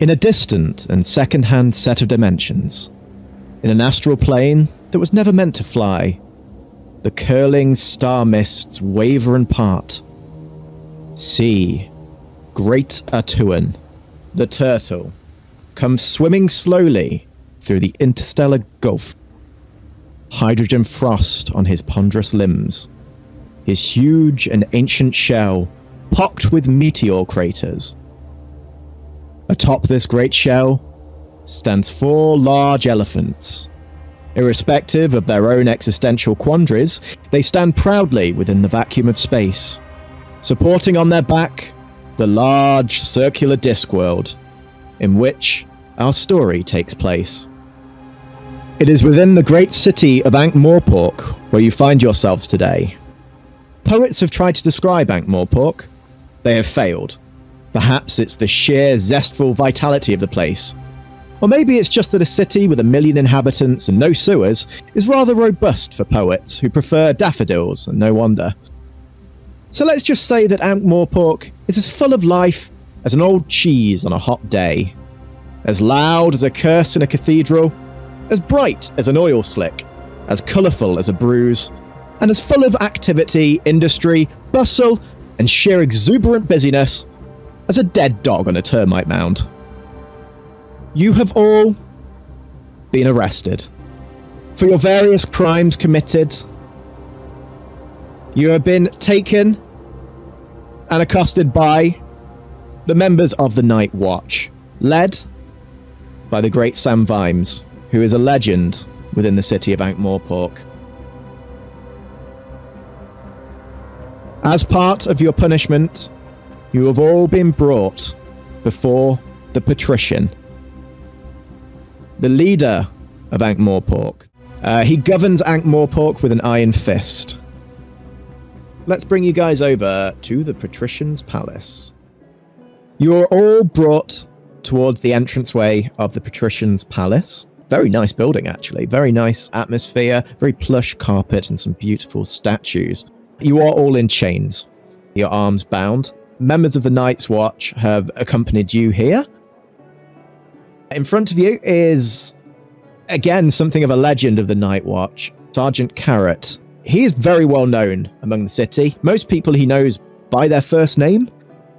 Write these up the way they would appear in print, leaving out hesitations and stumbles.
In a distant and second-hand set of dimensions, in an astral plane that was never meant to fly, the curling star mists waver and part. See, great Atuan, the turtle, comes swimming slowly through the interstellar gulf. Hydrogen frost on his ponderous limbs, his huge and ancient shell pocked with meteor craters. Atop this great shell stands 4 large elephants. Irrespective of their own existential quandaries, they stand proudly within the vacuum of space, supporting on their back the large circular Discworld, in which our story takes place. It is within the great city of Ankh-Morpork where you find yourselves today. Poets have tried to describe Ankh-Morpork. They have failed. Perhaps it's the sheer zestful vitality of the place. Or maybe it's just that a city with 1 million inhabitants and no sewers is rather robust for poets who prefer daffodils, and no wonder. So let's just say that Ankh-Morpork is as full of life as an old cheese on a hot day. As loud as a curse in a cathedral, as bright as an oil slick, as colourful as a bruise, and as full of activity, industry, bustle, and sheer exuberant busyness as a dead dog on a termite mound. You have all been arrested for your various crimes committed. You have been taken and accosted by the members of the Night Watch, led by the great Sam Vimes, who is a legend within the city of Ankh-Morpork. As part of your punishment, you have all been brought before the Patrician, the leader of Ankh-Morpork. He governs Ankh-Morpork with an iron fist. Let's bring you guys over to the Patricians Palace. You are all brought towards the entranceway of the Patricians Palace. Very nice building, actually. Very nice atmosphere, very plush carpet, and some beautiful statues. You are all in chains, your arms bound. Members of the Night's Watch have accompanied you here. In front of you is, again, something of a legend of the Night Watch, Sergeant Carrot. He is very well known among the city. Most people he knows by their first name,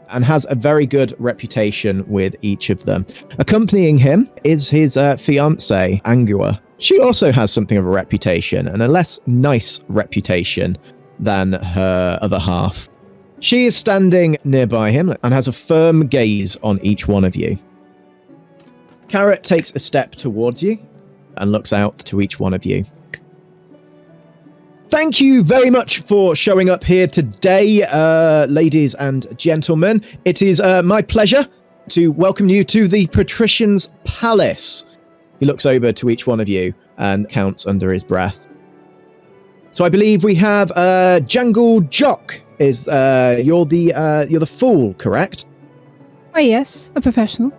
and has a very good reputation with each of them. Accompanying him is his fiancée, Angua. She also has something of a reputation, and a less nice reputation than her other half. She is standing nearby him and has a firm gaze on each one of you. Carrot takes a step towards you and looks out to each one of you. Thank you very much for showing up here today, ladies and gentlemen. It is my pleasure to welcome you to the Patricians Palace. He looks over to each one of you and counts under his breath. So I believe we have Jungle Jock. You're the fool, correct? Oh yes, a professional.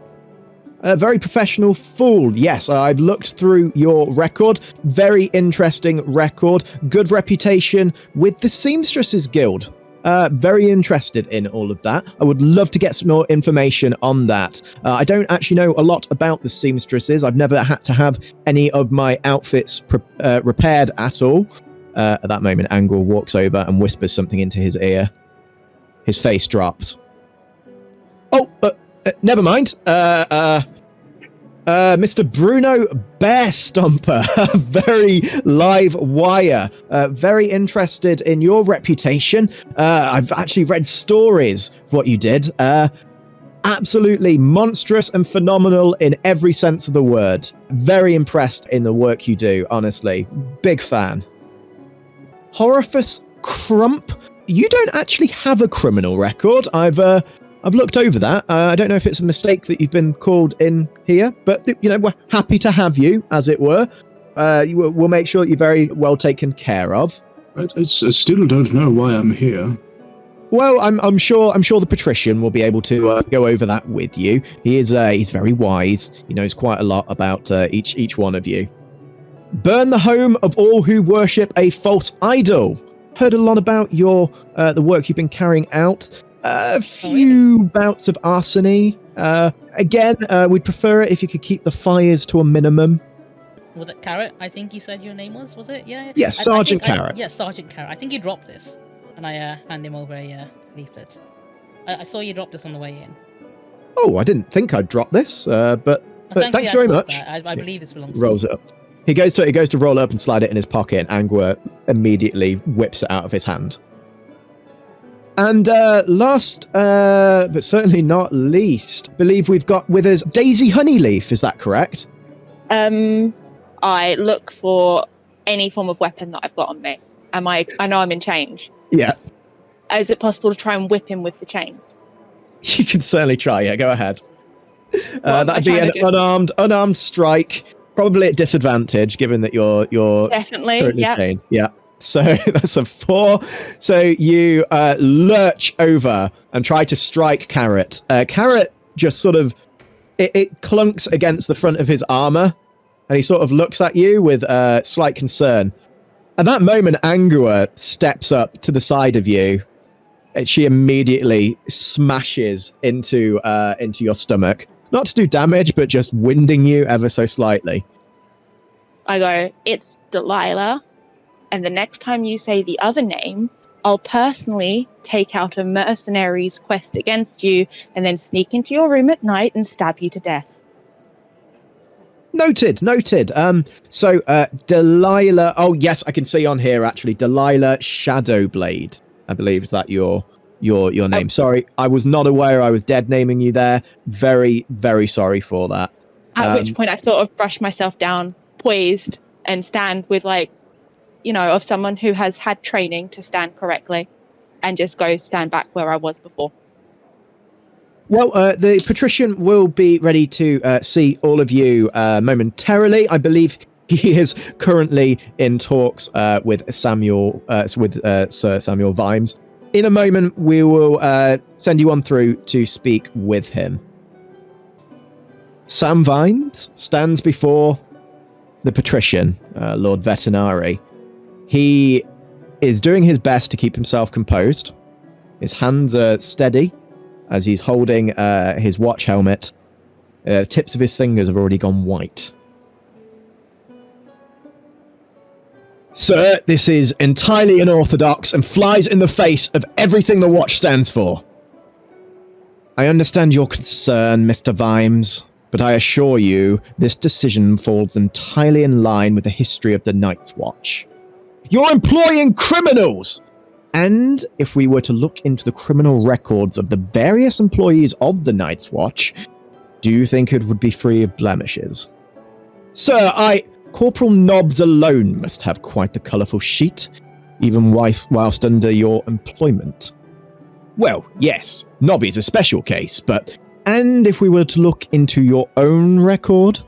A very professional fool. Yes, I've looked through your record. Very interesting record. Good reputation with the Seamstresses Guild. Very interested in all of that. I would love to get some more information on that. I don't actually know a lot about the seamstresses. I've never had to have any of my outfits repaired at all. At that moment, Angle walks over and whispers something into his ear. His face drops. Oh, never mind. Mr. Bruno Bear Stomper, very live wire. Very interested in your reputation. I've actually read stories of what you did. Absolutely monstrous and phenomenal in every sense of the word. Very impressed in the work you do, honestly. Big fan. Horifus Crump, you don't actually have a criminal record. I've looked over that. I don't know if it's a mistake that you've been called in here, but we're happy to have you, as it were. We'll make sure that you're very well taken care of. I still don't know why I'm here. Well, I'm sure the Patrician will be able to go over that with you. He's very wise. He knows quite a lot about each one of you. Burn the home of all who worship a false idol. Heard a lot about your the work you've been carrying out. A few bouts of arsony. Again, we'd prefer it if you could keep the fires to a minimum. Was it Carrot? I think you said your name was it? Yeah. Yeah, Sergeant Carrot. Yeah, Sergeant Carrot. I think you dropped this, and I hand him over a leaflet. I saw you drop this on the way in. Oh, I didn't think I'd drop this, but thanks very much. I believe this belongs rolls to you. it up. He goes to roll it up and slide it in his pocket, and Angua immediately whips it out of his hand. And last, but certainly not least, I believe we've got with us Daisy Honeyleaf. Is that correct? I look for any form of weapon that I've got on me. I know I'm in chains. Yeah. Is it possible to try and whip him with the chains? You can certainly try. Yeah, go ahead. That'd be an unarmed strike, probably at disadvantage, given that you're definitely chained. Yeah. So that's a 4. So you lurch over and try to strike Carrot. Carrot just sort of it clunks against the front of his armor, and he sort of looks at you with slight concern. At that moment, Angua steps up to the side of you, and she immediately smashes into your stomach. Not to do damage, but just winding you ever so slightly. I go, it's Delilah, and the next time you say the other name, I'll personally take out a mercenary's quest against you and then sneak into your room at night and stab you to death. Noted. So Delilah. Oh yes, I can see on here actually. Delilah Shadowblade. I believe is that your name. Oh. Sorry, I was not aware I was dead naming you there. Very, very sorry for that. At which point I sort of brush myself down, poised, and stand with of someone who has had training to stand correctly, and just go stand back where I was before. Well, the Patrician will be ready to see all of you momentarily. I believe he is currently in talks with Sir Samuel Vimes. In a moment, we will send you on through to speak with him. Sam Vimes stands before the Patrician, Lord Vetinari. He is doing his best to keep himself composed. His hands are steady as he's holding his watch helmet. Tips of his fingers have already gone white. Sir, this is entirely unorthodox and flies in the face of everything the watch stands for. I understand your concern, Mr. Vimes, but I assure you this decision falls entirely in line with the history of the Night's Watch. You're employing criminals! And if we were to look into the criminal records of the various employees of the Night's Watch, do you think it would be free of blemishes? Sir, Corporal Nobbs alone must have quite the colourful sheet, even whilst under your employment. Well, yes, Nobby's a special case, but... And if we were to look into your own record,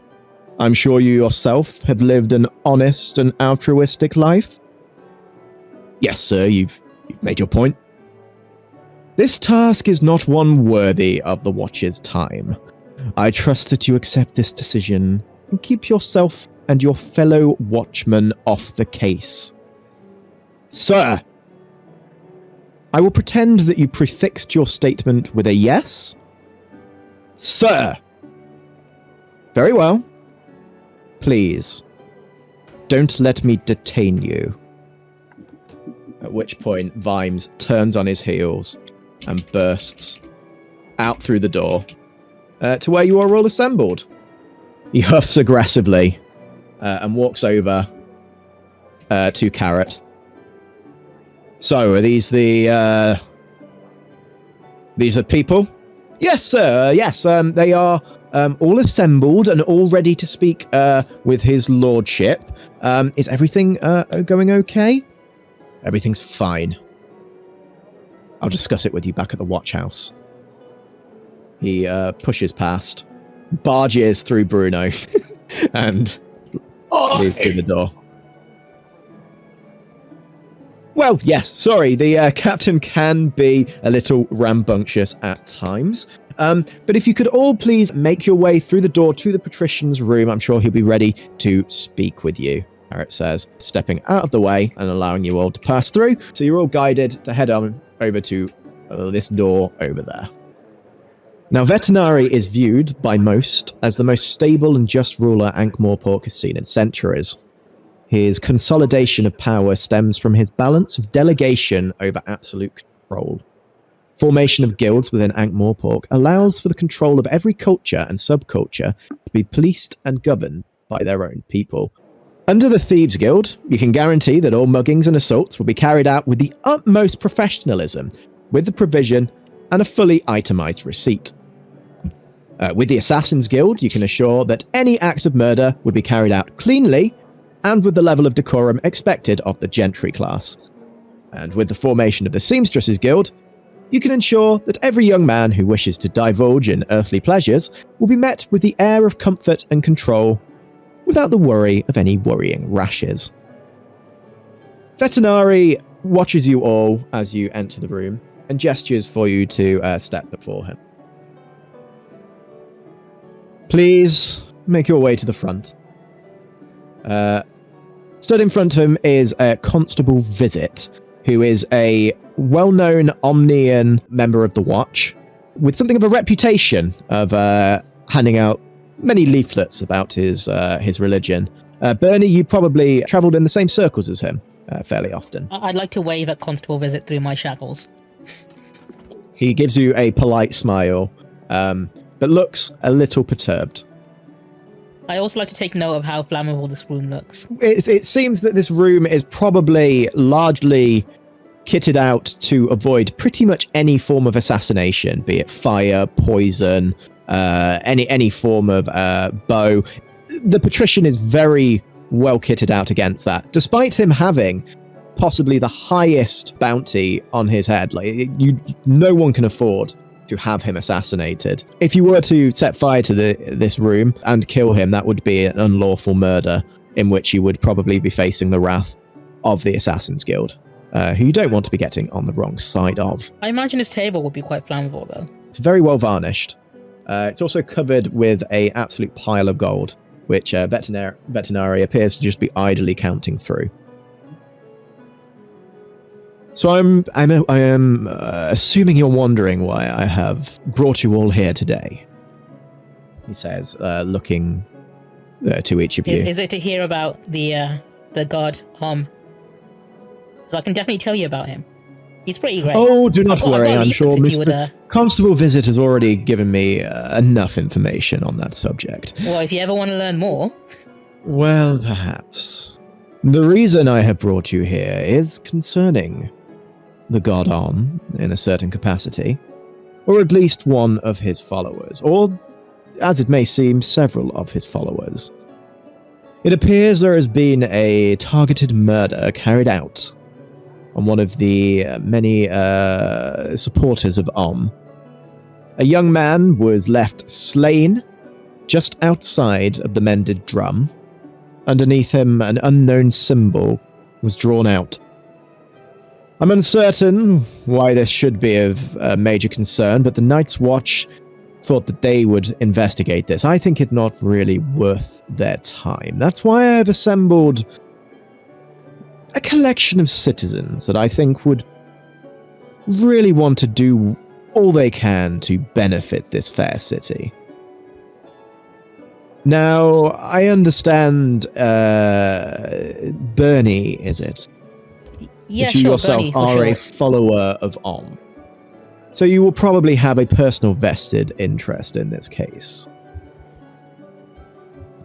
I'm sure you yourself have lived an honest and altruistic life? Yes, sir, you've made your point. This task is not one worthy of the Watch's time. I trust that you accept this decision and keep yourself and your fellow watchmen off the case. Sir, I will pretend that you prefixed your statement with a yes. Sir! Very well. Please, don't let me detain you. At which point, Vimes turns on his heels and bursts out through the door to where you are all assembled. He huffs aggressively and walks over to Carrot. So, are these the people? Yes, sir. Yes, they are all assembled and all ready to speak with his lordship. Is everything going okay? Everything's fine. I'll discuss it with you back at the watch house. He pushes past, barges through Bruno, and leaves through the door. Well, yes, sorry, the captain can be a little rambunctious at times. But if you could all please make your way through the door to the Patrician's room, I'm sure he'll be ready to speak with you, Harriet says, stepping out of the way and allowing you all to pass through. So you're all guided to head on over to this door over there. Now, Vetinari is viewed by most as the most stable and just ruler Ankh-Morpork has seen in centuries. His consolidation of power stems from his balance of delegation over absolute control. Formation of guilds within Ankh-Morpork allows for the control of every culture and subculture to be policed and governed by their own people. Under the Thieves Guild, you can guarantee that all muggings and assaults will be carried out with the utmost professionalism, with the provision and a fully itemized receipt. With the Assassins Guild, you can assure that any act of murder would be carried out cleanly and with the level of decorum expected of the gentry class. And with the formation of the Seamstresses Guild, you can ensure that every young man who wishes to divulge in earthly pleasures will be met with the air of comfort and control without the worry of any worrying rashes. Vetinari watches you all as you enter the room and gestures for you to step before him. Please make your way to the front. Stood in front of him is Constable Visit, who is a well-known Omnian member of the Watch, with something of a reputation of handing out many leaflets about his religion. Bernie, you probably travelled in the same circles as him fairly often. I'd like to wave at Constable Visit through my shackles. He gives you a polite smile, but looks a little perturbed. I also like to take note of how flammable this room looks. It seems that this room is probably largely kitted out to avoid pretty much any form of assassination, be it fire, poison, any form of bow. The Patrician is very well kitted out against that, despite him having possibly the highest bounty on his head. No one can afford to have him assassinated. If you were to set fire to this room and kill him, that would be an unlawful murder, in which you would probably be facing the wrath of the Assassins Guild, who you don't want to be getting on the wrong side of. I imagine his table would be quite flammable, though. It's very well varnished. It's also covered with an absolute pile of gold, which Vetinari appears to just be idly counting through. So I am assuming you're wondering why I have brought you all here today, he says, looking to each of you. Is it to hear about the god Because I can definitely tell you about him. He's pretty great. Oh, do not I've got worry. I'm sure leaflets if you Mr. Constable Visit has already given me enough information on that subject. Well, if you ever want to learn more. Well, perhaps. The reason I have brought you here is concerning the god Om in a certain capacity, or at least one of his followers, or, as it may seem, several of his followers. It appears there has been a targeted murder carried out on one of the many supporters of Om. A young man was left slain just outside of the Mended Drum. Underneath him, an unknown symbol was drawn out. I'm uncertain why this should be of major concern, but the Night's Watch thought that they would investigate this. I think it not really worth their time. That's why I've assembled a collection of citizens that I think would really want to do all they can to benefit this fair city. Now, I understand Bernie, is it? Yeah, that you sure, yourself Bernie, for are sure. a follower of Om. So you will probably have a personal vested interest in this case.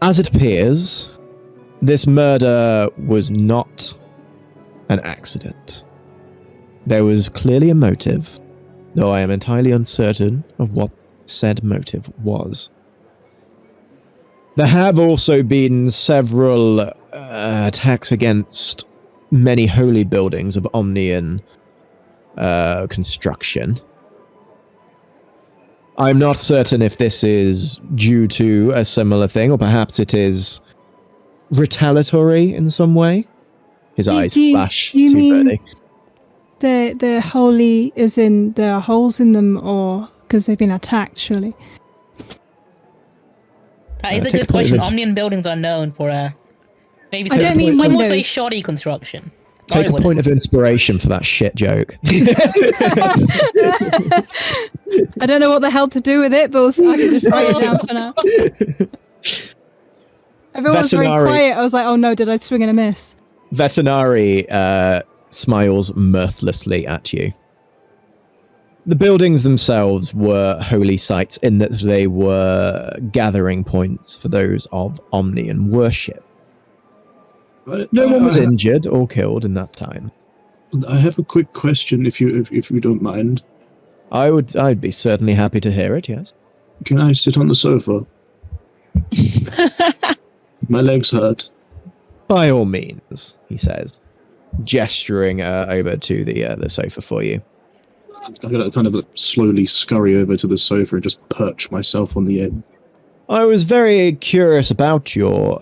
As it appears, this murder was not an accident. There was clearly a motive, though I am entirely uncertain of what said motive was. There have also been several attacks against many holy buildings of Omnian construction. I'm not certain if this is due to a similar thing, or perhaps it is retaliatory in some way. His eyes flash you to mean Bernie. the holy is in there are holes in them, or because they've been attacked, surely? That is a take a good question. point of Omnian buildings are known for maybe I don't mean some will say windows. shoddy construction. Take a point of inspiration for that shit joke. I don't know what the hell to do with it, but I can just write it down for now. Everyone's very quiet. I was like, oh no, did I swing and a miss? Veterinary smiles mirthlessly at you. The buildings themselves were holy sites in that they were gathering points for those of Omnian worship. No one was injured or killed in that time. I have a quick question, if you don't mind. I'd be certainly happy to hear it. Yes. Can I sit on the sofa? My legs hurt. By all means, he says, gesturing over to the sofa for you. I'm gonna kind of slowly scurry over to the sofa and just perch myself on the end. I was very curious about your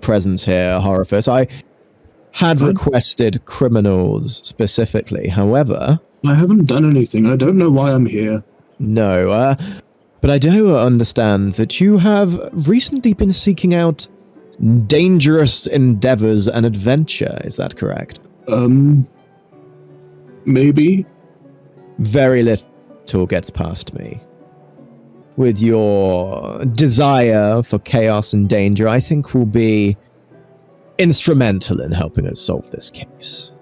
presence here, Horifus. I had requested criminals specifically. However, I haven't done anything. I don't know why I'm here. No, but I do understand that you have recently been seeking out dangerous endeavors and adventure. Is that correct? Maybe. Very little gets past me. With your desire for chaos and danger, I think will be instrumental in helping us solve this case.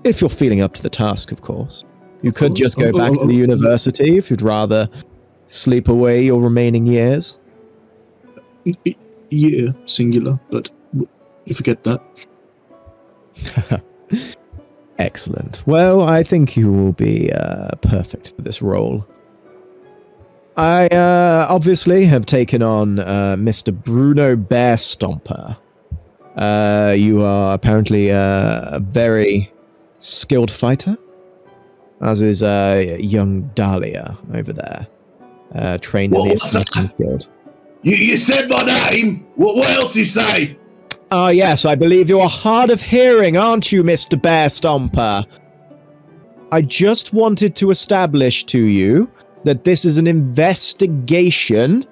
If you're feeling up to the task, of course. You could just go back to the university if you'd rather sleep away your remaining years. Yeah, singular, but you forget that. Excellent. Well, I think you will be perfect for this role. I obviously have taken on Mr. Bruno Bear Stomper. You are apparently a very skilled fighter, as is young Dahlia over there, trained in the Assassins Guild. You said my name? What else you say? Ah, yes, I believe you are hard of hearing, aren't you, Mr. Bear Stomper? I just wanted to establish to you that this is an investigation,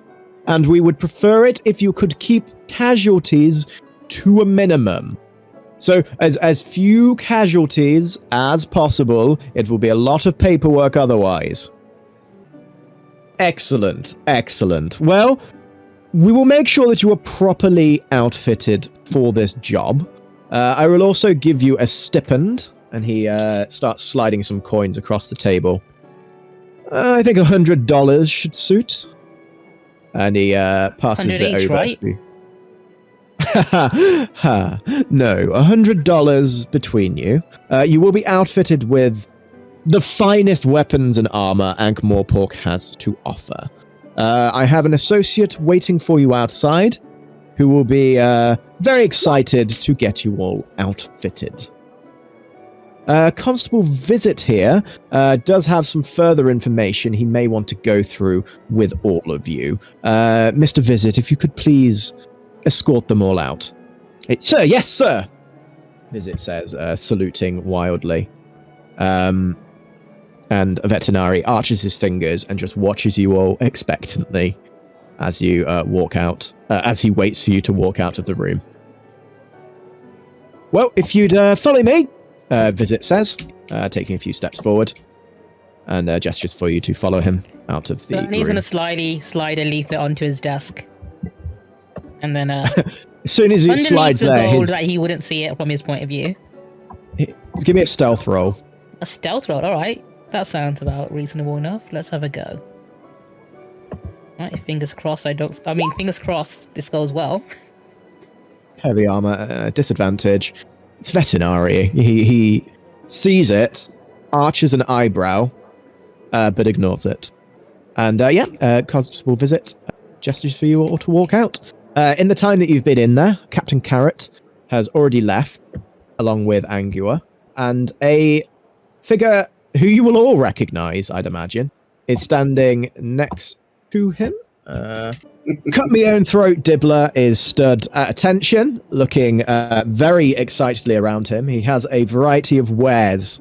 and we would prefer it if you could keep casualties to a minimum. So, as few casualties as possible. It will be a lot of paperwork otherwise. Excellent, excellent. Well, we will make sure that you are properly outfitted for this job. I will also give you a stipend, and he starts sliding some coins across the table. I think $100 should suit. And he passes it each, over. right? No, $100 between you. You will be outfitted with the finest weapons and armor Ankh-Morpork has to offer. I have an associate waiting for you outside who will be very excited to get you all outfitted. Constable Visit here does have some further information he may want to go through with all of you. Mr. Visit, if you could please escort them all out. Sir, yes, sir! Visit says, saluting wildly. And Veterinary arches his fingers and just watches you all expectantly as you walk out, as he waits for you to walk out of the room. Well, if you'd follow me, Visit says, taking a few steps forward, and gestures for you to follow him out of the room. He's going to slightly slide a leaflet onto his desk. And then, as soon as he slides the there, gold that he wouldn't see it from his point of view. Give me a stealth roll. A stealth roll, alright. That sounds about reasonable enough. Let's have a go. Right, fingers crossed fingers crossed this goes well. Heavy armor, disadvantage. It's Veterinary. He sees it, arches an eyebrow, but ignores it. And Constable Visit gestures for you all to walk out. In the time that you've been in there, Captain Carrot has already left, along with Angua, and a figure who you will all recognize, I'd imagine, is standing next to him. Cut Me Own Throat Dibbler is stood at attention, looking very excitedly around him. He has a variety of wares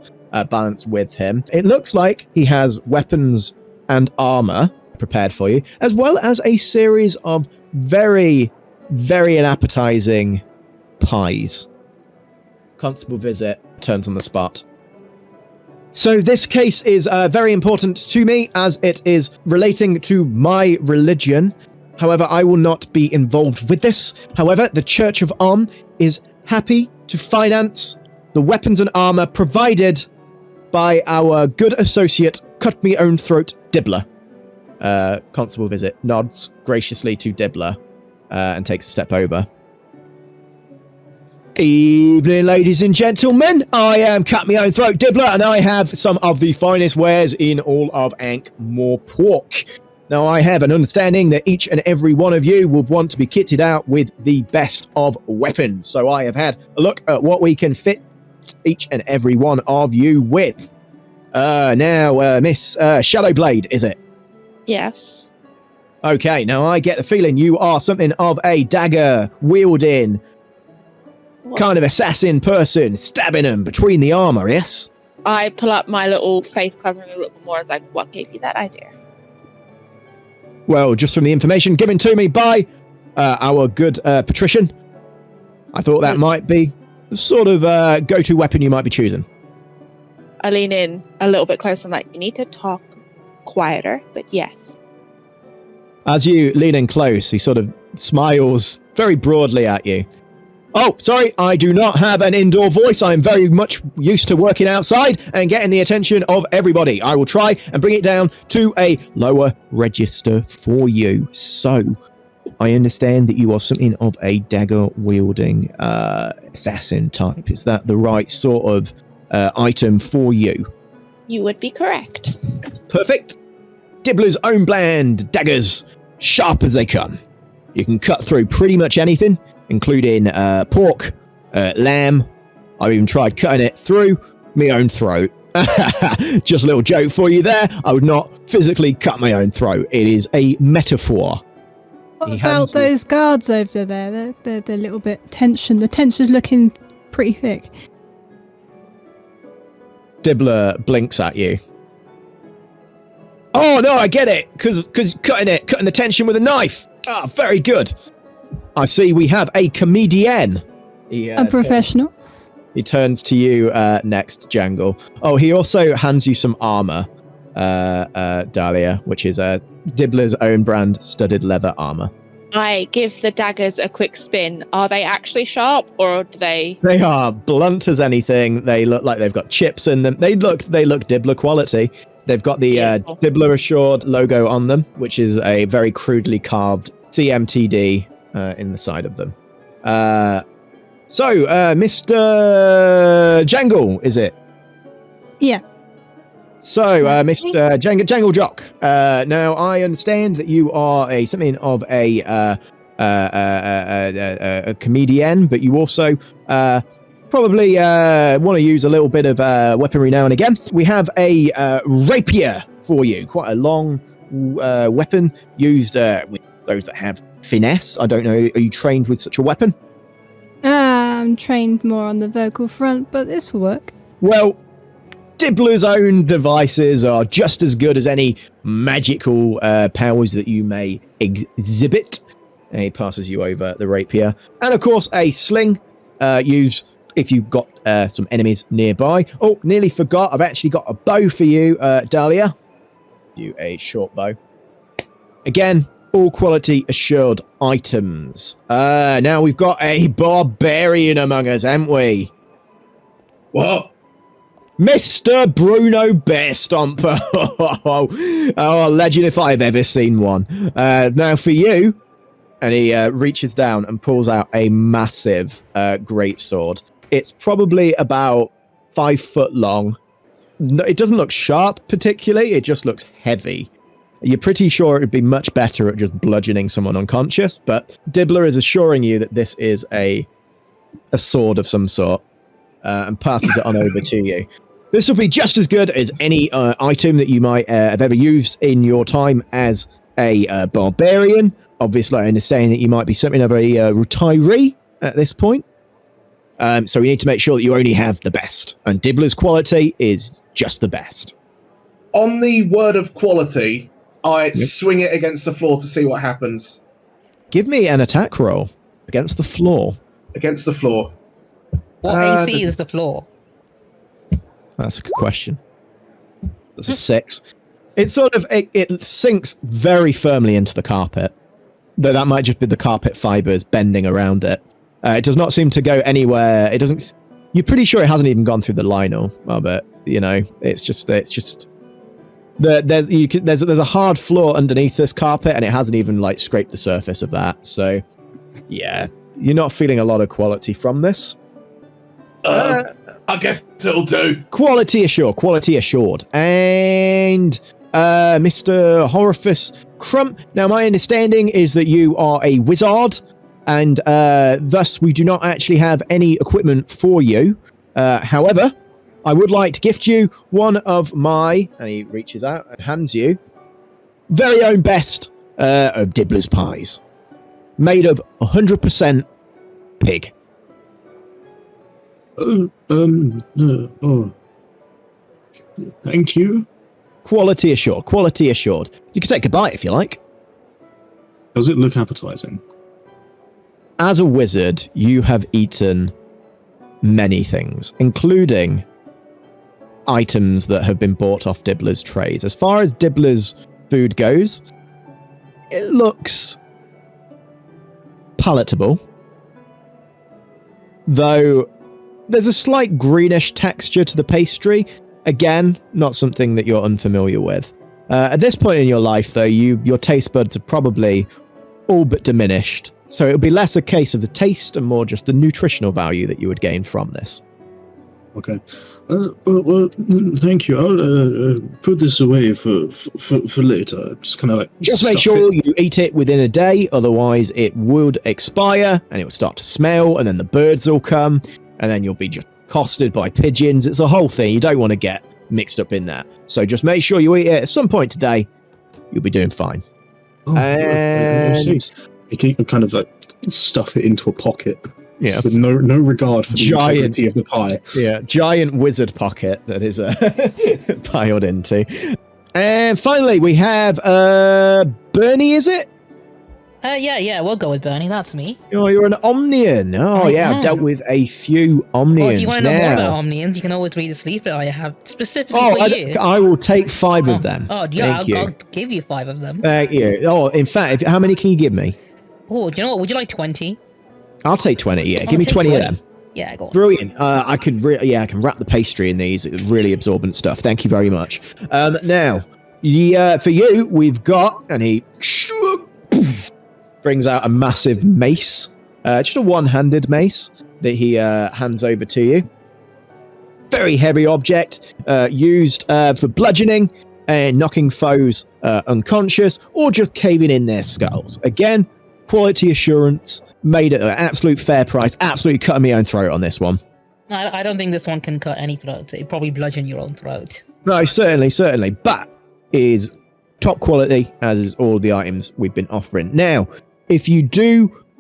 balanced with him. It looks like he has weapons and armor prepared for you, as well as a series of very, very unappetizing pies. Constable Visit turns on the spot. So this case is very important to me as it is relating to my religion. However, I will not be involved with this. However, the Church of Om is happy to finance the weapons and armor provided by our good associate, cut-me-own-throat Dibbler. Constable Visit nods graciously to Dibbler and takes a step over. Evening, ladies and gentlemen. I am Cut-Me-Own-Throat Dibbler, and I have some of the finest wares in all of Ankh-Morpork. Now, I have an understanding that each and every one of you would want to be kitted out with the best of weapons. So I have had a look at what we can fit each and every one of you with. Now, Miss Shadowblade, is it? Yes. Okay, now I get the feeling you are something of a dagger-wielding kind of assassin person, stabbing them between the armor, yes? I pull up my little face covering a little bit more. It's like, what gave you that idea? Well, just from the information given to me by our good Patrician, I thought that might be the sort of go-to weapon you might be choosing. I lean in a little bit closer. I'm like, you need to talk quieter, but yes. As you lean in close, he sort of smiles very broadly at you. Oh, sorry, I do not have an indoor voice. I'm very much used to working outside and getting the attention of everybody. I will try and bring it down to a lower register for you. So, I understand that you are something of a dagger-wielding assassin type. Is that the right sort of item for you? You would be correct. Perfect. Dibbler's own brand daggers, sharp as they come. You can cut through pretty much anything, including pork, lamb. I've even tried cutting it through my own throat. Just a little joke for you there. I would not physically cut my own throat. It is a metaphor. What about those guards over there? They're a little bit tension. The tension's looking pretty thick. Dibbler blinks at you. Oh no, I get it. Because cutting the tension with a knife. Ah, very good. I see we have a comedian. A professional. He turns to you next, Jangle. Oh, he also hands you some armor, Dahlia, which is Dibbler's own brand studded leather armor. I give the daggers a quick spin. Are they actually sharp, or do they... They are blunt as anything. They look like they've got chips in them. They look Dibbler quality. They've got the Dibbler Assured logo on them, which is a very crudely carved CMTD in the side of them. So, Mr. Jangle, is it? Yeah. So, Mr. Jangle Jock, now I understand that you are something of a comedian, but you also probably want to use a little bit of weaponry now and again. We have a rapier for you, quite a long weapon used with those that have finesse. I don't know, are you trained with such a weapon? I'm trained more on the vocal front, but this will work. Well, Dibbler's own devices are just as good as any magical powers that you may exhibit. And he passes you over the rapier. And of course, a sling used if you've got some enemies nearby. Oh, nearly forgot. I've actually got a bow for you, Dahlia. You a short bow. Again, all quality assured items. Now we've got a barbarian among us, haven't we? What? Mr. Bruno Bearstomper. Oh, legend if I've ever seen one. Now for you, and he reaches down and pulls out a massive greatsword. It's probably about 5 foot long. No, it doesn't look sharp particularly, it just looks heavy. You're pretty sure it would be much better at just bludgeoning someone unconscious, but Dibbler is assuring you that this is a sword of some sort, and passes it on over to you. This will be just as good as any item that you might have ever used in your time as a barbarian. Obviously, I understand that you might be something of a retiree at this point. So we need to make sure that you only have the best. And Dibbler's quality is just the best. On the word of quality, I swing it against the floor to see what happens. Give me an attack roll against the floor. Against the floor. What AC is the floor? That's a good question. That's a 6. It's sort of it sinks very firmly into the carpet. Though that might just be the carpet fibers bending around it. It does not seem to go anywhere. It doesn't. You're pretty sure it hasn't even gone through the linel of it. You know, it's just there's a hard floor underneath this carpet, and it hasn't even like scraped the surface of that. So, yeah, you're not feeling a lot of quality from this. I guess it'll do. Quality assured. And Mr. Horifus Crump. Now, my understanding is that you are a wizard, and thus we do not actually have any equipment for you. However, I would like to gift you one of my, and he reaches out and hands you, very own best of Dibbler's pies. Made of 100% pig. Thank you. Quality assured. You can take a bite if you like. Does it look appetizing? As a wizard, you have eaten many things, including items that have been bought off Dibbler's trays. As far as Dibbler's food goes, it looks palatable, though there's a slight greenish texture to the pastry. Again, not something that you're unfamiliar with. At this point in your life, though, your taste buds are probably all but diminished, so it'll be less a case of the taste and more just the nutritional value that you would gain from this. Okay. Well, thank you. I'll put this away for later. Just kind of like just make stuff sure it. you eat it within a day, otherwise it would expire and it will start to smell, and then the birds will come, and then you'll be just accosted by pigeons. It's a whole thing. You don't want to get mixed up in that. So just make sure you eat it at some point today. You'll be doing fine. Oh, and you can kind of like stuff it into a pocket. Yeah, with no regard for the integrity of the pie. Yeah, giant wizard pocket that is piled into. And finally, we have Bernie. Is it? Yeah, we'll go with Bernie. That's me. Oh, you're an Omnian. Oh, yeah, I've dealt with a few Omnians. Well, if you want to know more now. about Omnians, you can always read the sleeper I have specifically for you. I will take 5 of them. Oh, yeah, Thank you. I'll give you 5 of them. Thank you. Oh, in fact, how many can you give me? Oh, do you know what? Would you like 20? I'll take 20. Yeah, I'll give me take 20 of them. Yeah, go on. Brilliant. I can wrap the pastry in these. It's really absorbent stuff. Thank you very much. Now, for you, we've got, and he brings out a massive mace, just a one-handed mace that he hands over to you. Very heavy object, used for bludgeoning and knocking foes unconscious, or just caving in their skulls. Again, quality assurance, made at an absolute fair price. Absolutely cutting my own throat on this one. I don't think this one can cut any throat. It'd probably bludgeon your own throat. No, certainly. But is top quality, as is all the items we've been offering. Now, if you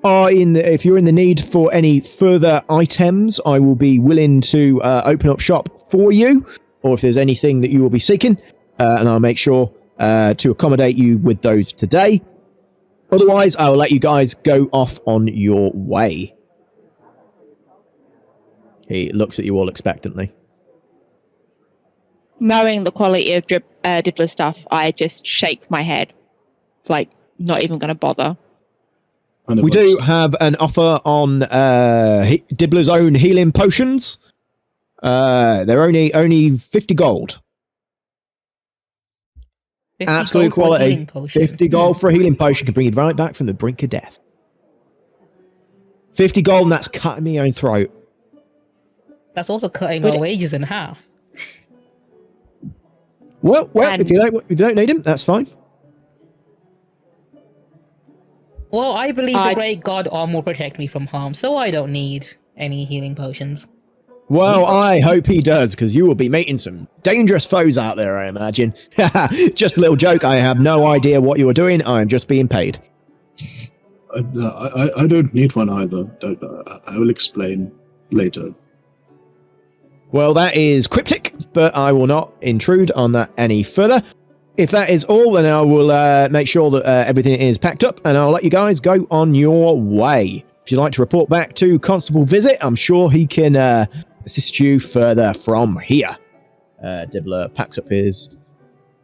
if you're in the need for any further items, I will be willing to open up shop for you, or if there's anything that you will be seeking, and I'll make sure to accommodate you with those today. Otherwise, I will let you guys go off on your way. He looks at you all expectantly. Knowing the quality of Dibbler stuff, I just shake my head, like not even going to bother. We do have an offer on Dibbler's own healing potions. They're only 50 gold. 50 Absolute gold for a quality. healing potion. 50 gold for a healing potion can bring you right back from the brink of death. 50 gold, and that's cutting my own throat. That's also cutting our wages in half. Well, if you don't need him, that's fine. Well, I believe the great god Om will protect me from harm, so I don't need any healing potions. Well, I hope he does, because you will be meeting some dangerous foes out there, I imagine. Just a little joke. I have no idea what you are doing. I am just being paid. I don't need one either. I will explain later. Well, that is cryptic, but I will not intrude on that any further. If that is all, then I will make sure that everything is packed up, and I'll let you guys go on your way. If you'd like to report back to Constable Visit, I'm sure he can assist you further from here. Dibbler packs up his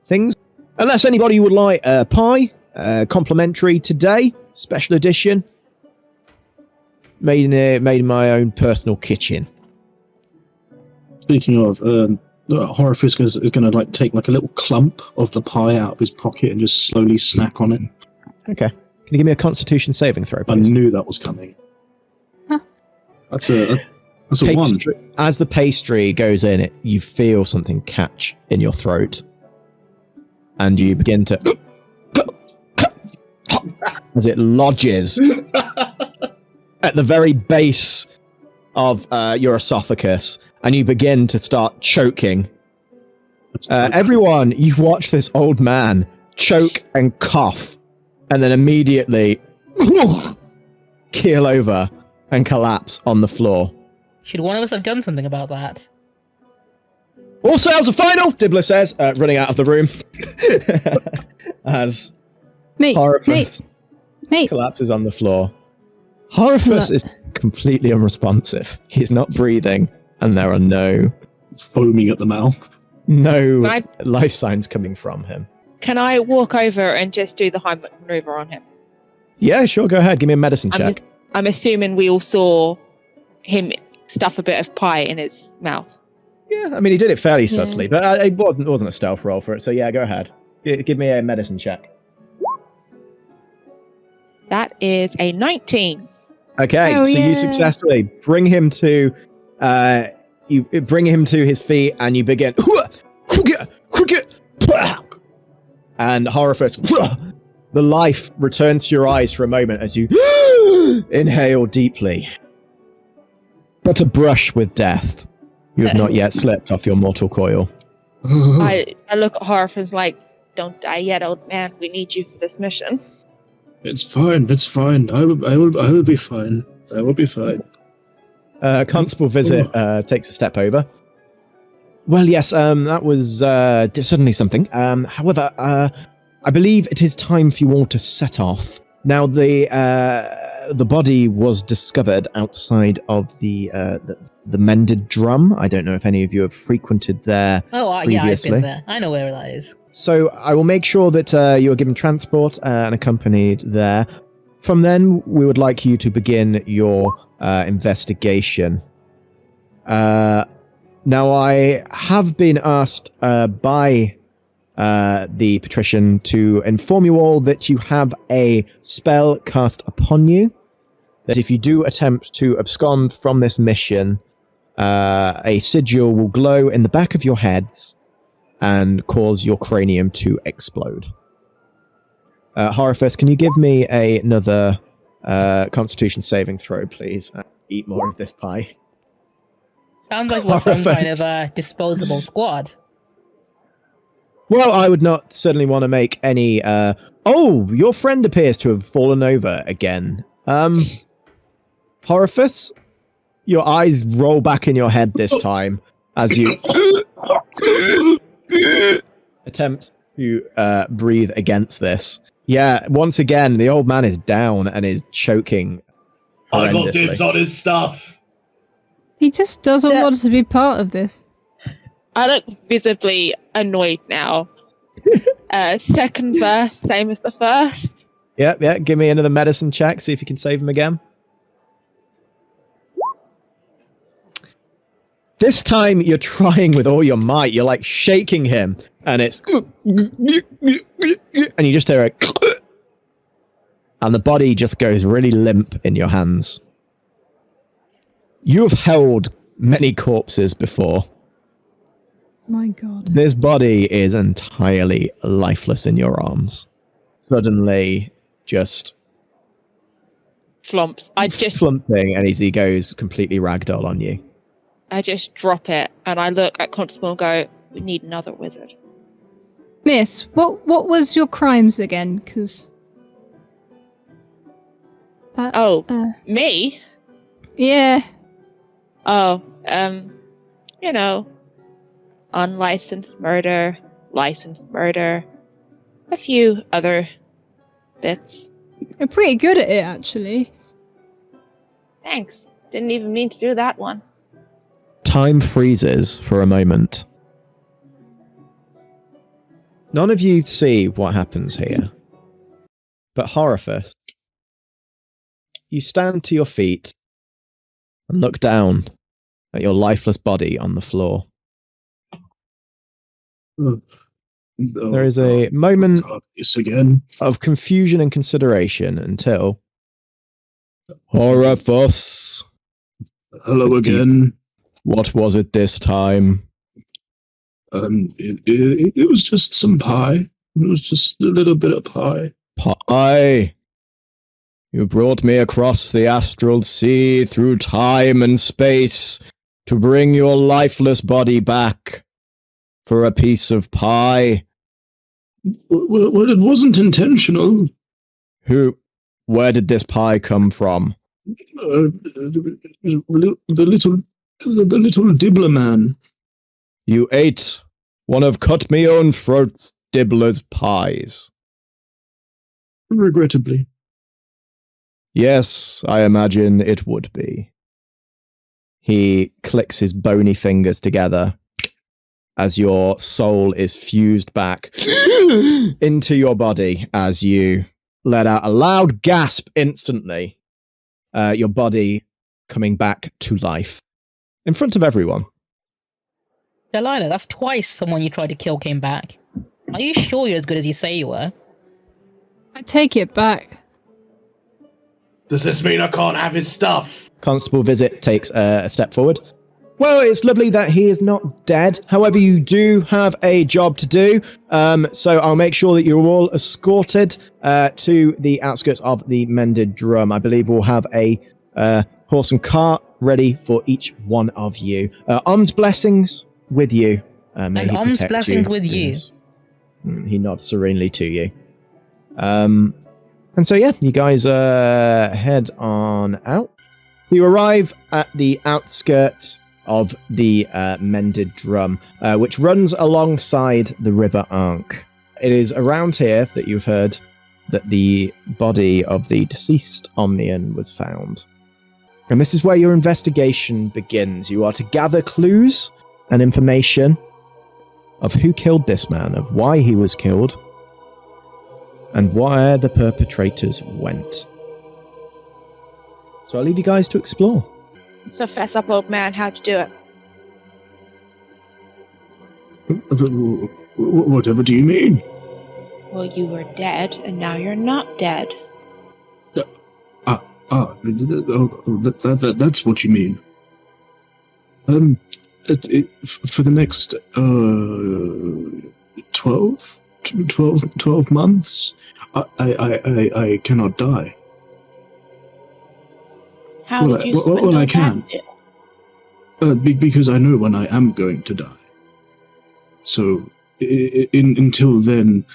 things. Unless anybody would like a pie, complimentary today, special edition, made in my own personal kitchen. Speaking of, Horrifisk is going to like take like a little clump of the pie out of his pocket and just slowly snack on it. Okay. Can you give me a Constitution saving throw, I please? knew that was coming. Huh. That's a one. As the pastry goes in, you feel something catch in your throat. And you begin to... as it lodges at the very base of your esophagus. And you begin to start choking. Everyone, you watch this old man choke and cough. And then immediately keel over and collapse on the floor. Should one of us have done something about that? All sales are final, Dibbler says, running out of the room. As Horrifice collapses on the floor. Horrifice is completely unresponsive. He's not breathing, and there are no foaming at the mouth. No life signs coming from him. Can I walk over and just do the Heimlich maneuver on him? Yeah, sure, go ahead. Give me a medicine check. I'm assuming we all saw him stuff a bit of pie in his mouth. Yeah, I mean, he did it fairly subtly, but it wasn't a stealth roll for it, so yeah, go ahead. Give me a medicine check. That is a 19. Okay, you successfully bring him to his feet, and you begin... And Horrifice, the life returns to your eyes for a moment as you inhale deeply. But a brush with death. You have not yet slipped off your mortal coil. I look at Horrifice like, don't die yet, old man. We need you for this mission. It's fine. It's fine. I will be fine. I will be fine. Constable Visit takes a step over. Well, yes, that was certainly something. However, I believe it is time for you all to set off. Now, the body was discovered outside of the Mended Drum. I don't know if any of you have frequented there previously. Yeah, I've been there. I know where that is. So I will make sure that you are given transport and accompanied there. From then, we would like you to begin your investigation. Now, I have been asked by the Patrician to inform you all that you have a spell cast upon you. That if you do attempt to abscond from this mission, a sigil will glow in the back of your heads and cause your cranium to explode. Horrifice, can you give me another Constitution saving throw, please? Eat more of this pie. Sounds like we're some kind of disposable squad. Well, I would not certainly want to make any... your friend appears to have fallen over again. Horrifice, your eyes roll back in your head this time as you attempt to breathe against this. Yeah, once again, the old man is down and is choking horrendously. I got dibs on his stuff. He just doesn't want to be part of this. I look visibly annoyed now. Second verse, same as the first. Yeah, give me another medicine check, see if you can save him again. This time you're trying with all your might. You're like shaking him, and it's... and you just hear it... and the body just goes really limp in your hands. You have held many corpses before. My God. This body is entirely lifeless in your arms. Suddenly, just... Flumps. Flumping, and he goes completely ragdoll on you. I just drop it, and I look at Constable and go, we need another wizard. Miss, what was your crimes again? Because... me? Yeah. Unlicensed murder, licensed murder, a few other bits. You're pretty good at it, actually. Thanks. Didn't even mean to do that one. Time freezes for a moment. None of you see what happens here. But Horifus, you stand to your feet and look down at your lifeless body on the floor. There is a moment again of confusion and consideration until Horifus. Hello again. What was it this time? It was just some pie. It was just a little bit of pie. Pie. You brought me across the astral sea through time and space to bring your lifeless body back for a piece of pie. Well, it wasn't intentional. Where did this pie come from? The little dibbler man. You ate one of Cut-Me-Own-Throat's Dibbler's pies. Regrettably. Yes, I imagine it would be. He clicks his bony fingers together as your soul is fused back into your body as you let out a loud gasp instantly. Your body coming back to life in front of everyone. Delilah, that's twice someone you tried to kill came back. Are you sure you're as good as you say you were? I take it back. Does this mean I can't have his stuff? Constable Visit takes a step forward. Well, it's lovely that he is not dead. However, you do have a job to do. So I'll make sure that you're all escorted to the outskirts of the Mended Drum. I believe we'll have a horse and cart ready for each one of you. Om's blessings with you. And Om's blessings with you. Yes. He nods serenely to you. And so, yeah, you guys head on out. You arrive at the outskirts of the Mended Drum, which runs alongside the River Ankh. It is around here that you've heard that the body of the deceased Omnian was found. And this is where your investigation begins. You are to gather clues and information of who killed this man, of why he was killed, and where the perpetrators went. So I'll leave you guys to explore. So fess up, old man, how'd you do it? Whatever do you mean? Well, you were dead, and now you're not dead. That's what you mean. For the next 12 months, I cannot die. How did you swindle I can. Because I know when I am going to die. So, until then,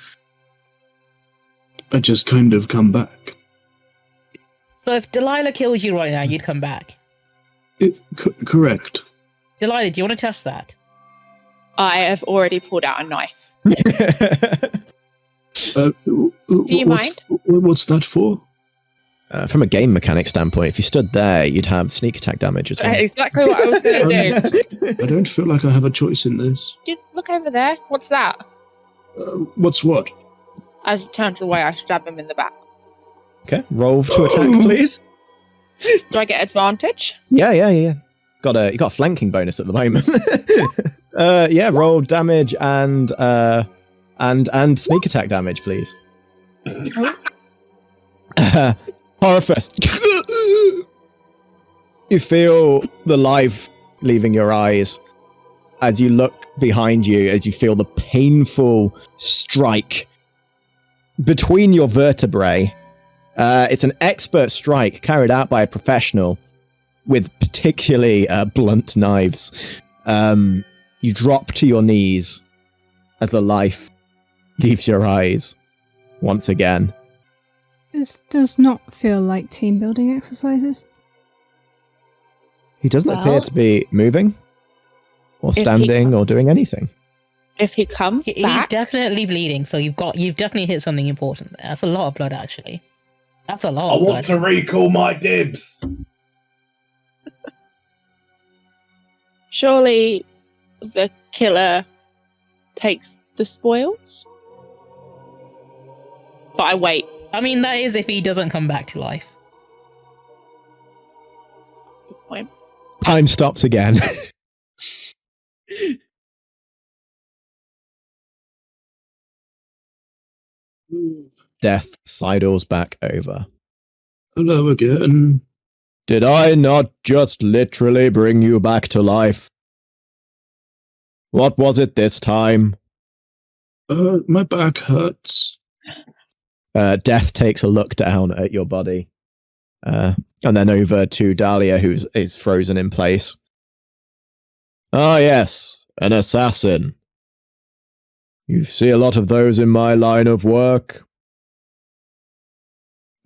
I just kind of come back. So if Delilah kills you right now, you'd come back? Correct. Delilah, do you want to test that? I have already pulled out a knife. Do you mind? What's that for? From a game mechanic standpoint, if you stood there, you'd have sneak attack damage as well. Exactly what I was going to do. I don't feel like I have a choice in this. Dude, look over there. What's that? What's what? As he turns away, I stab him in the back. Okay, roll to attack, please. Do I get advantage? Yeah. You got a flanking bonus at the moment. Yeah, roll damage and sneak attack damage, please. Horifus. You feel the life leaving your eyes as you look behind you, as you feel the painful strike between your vertebrae. It's an expert strike carried out by a professional with particularly blunt knives. You drop to your knees as the life leaves your eyes once again. This does not feel like team building exercises. He doesn't appear to be moving or standing or doing anything. If he comes He's back... definitely bleeding, so you've definitely hit something important there. That's a lot of blood, actually. That's a lot I of blood. want to recall my dibs. Surely the killer takes the spoils? But I wait. I mean, that is if he doesn't come back to life. Good point. Time stops again. Death sidles back over. Hello again. Did I not just literally bring you back to life? What was it this time? My back hurts. Death takes a look down at your body. And then over to Dahlia, who is frozen in place. Ah, yes, an assassin. You see a lot of those in my line of work.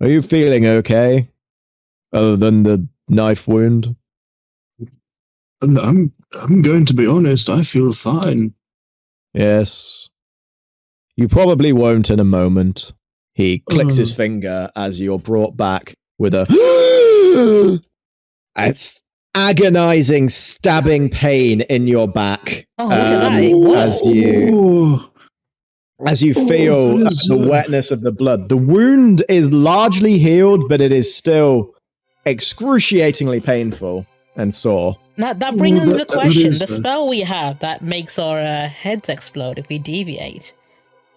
Are you feeling okay? Other than the knife wound? I'm going to be honest, I feel fine. Yes. You probably won't in a moment. He clicks his finger as you're brought back with a agonizing, stabbing pain in your back. Oh, look at that. As you feel the wetness of the blood. The wound is largely healed, but it is still excruciatingly painful and sore. Now, that brings us to the question. The spell we have that makes our heads explode if we deviate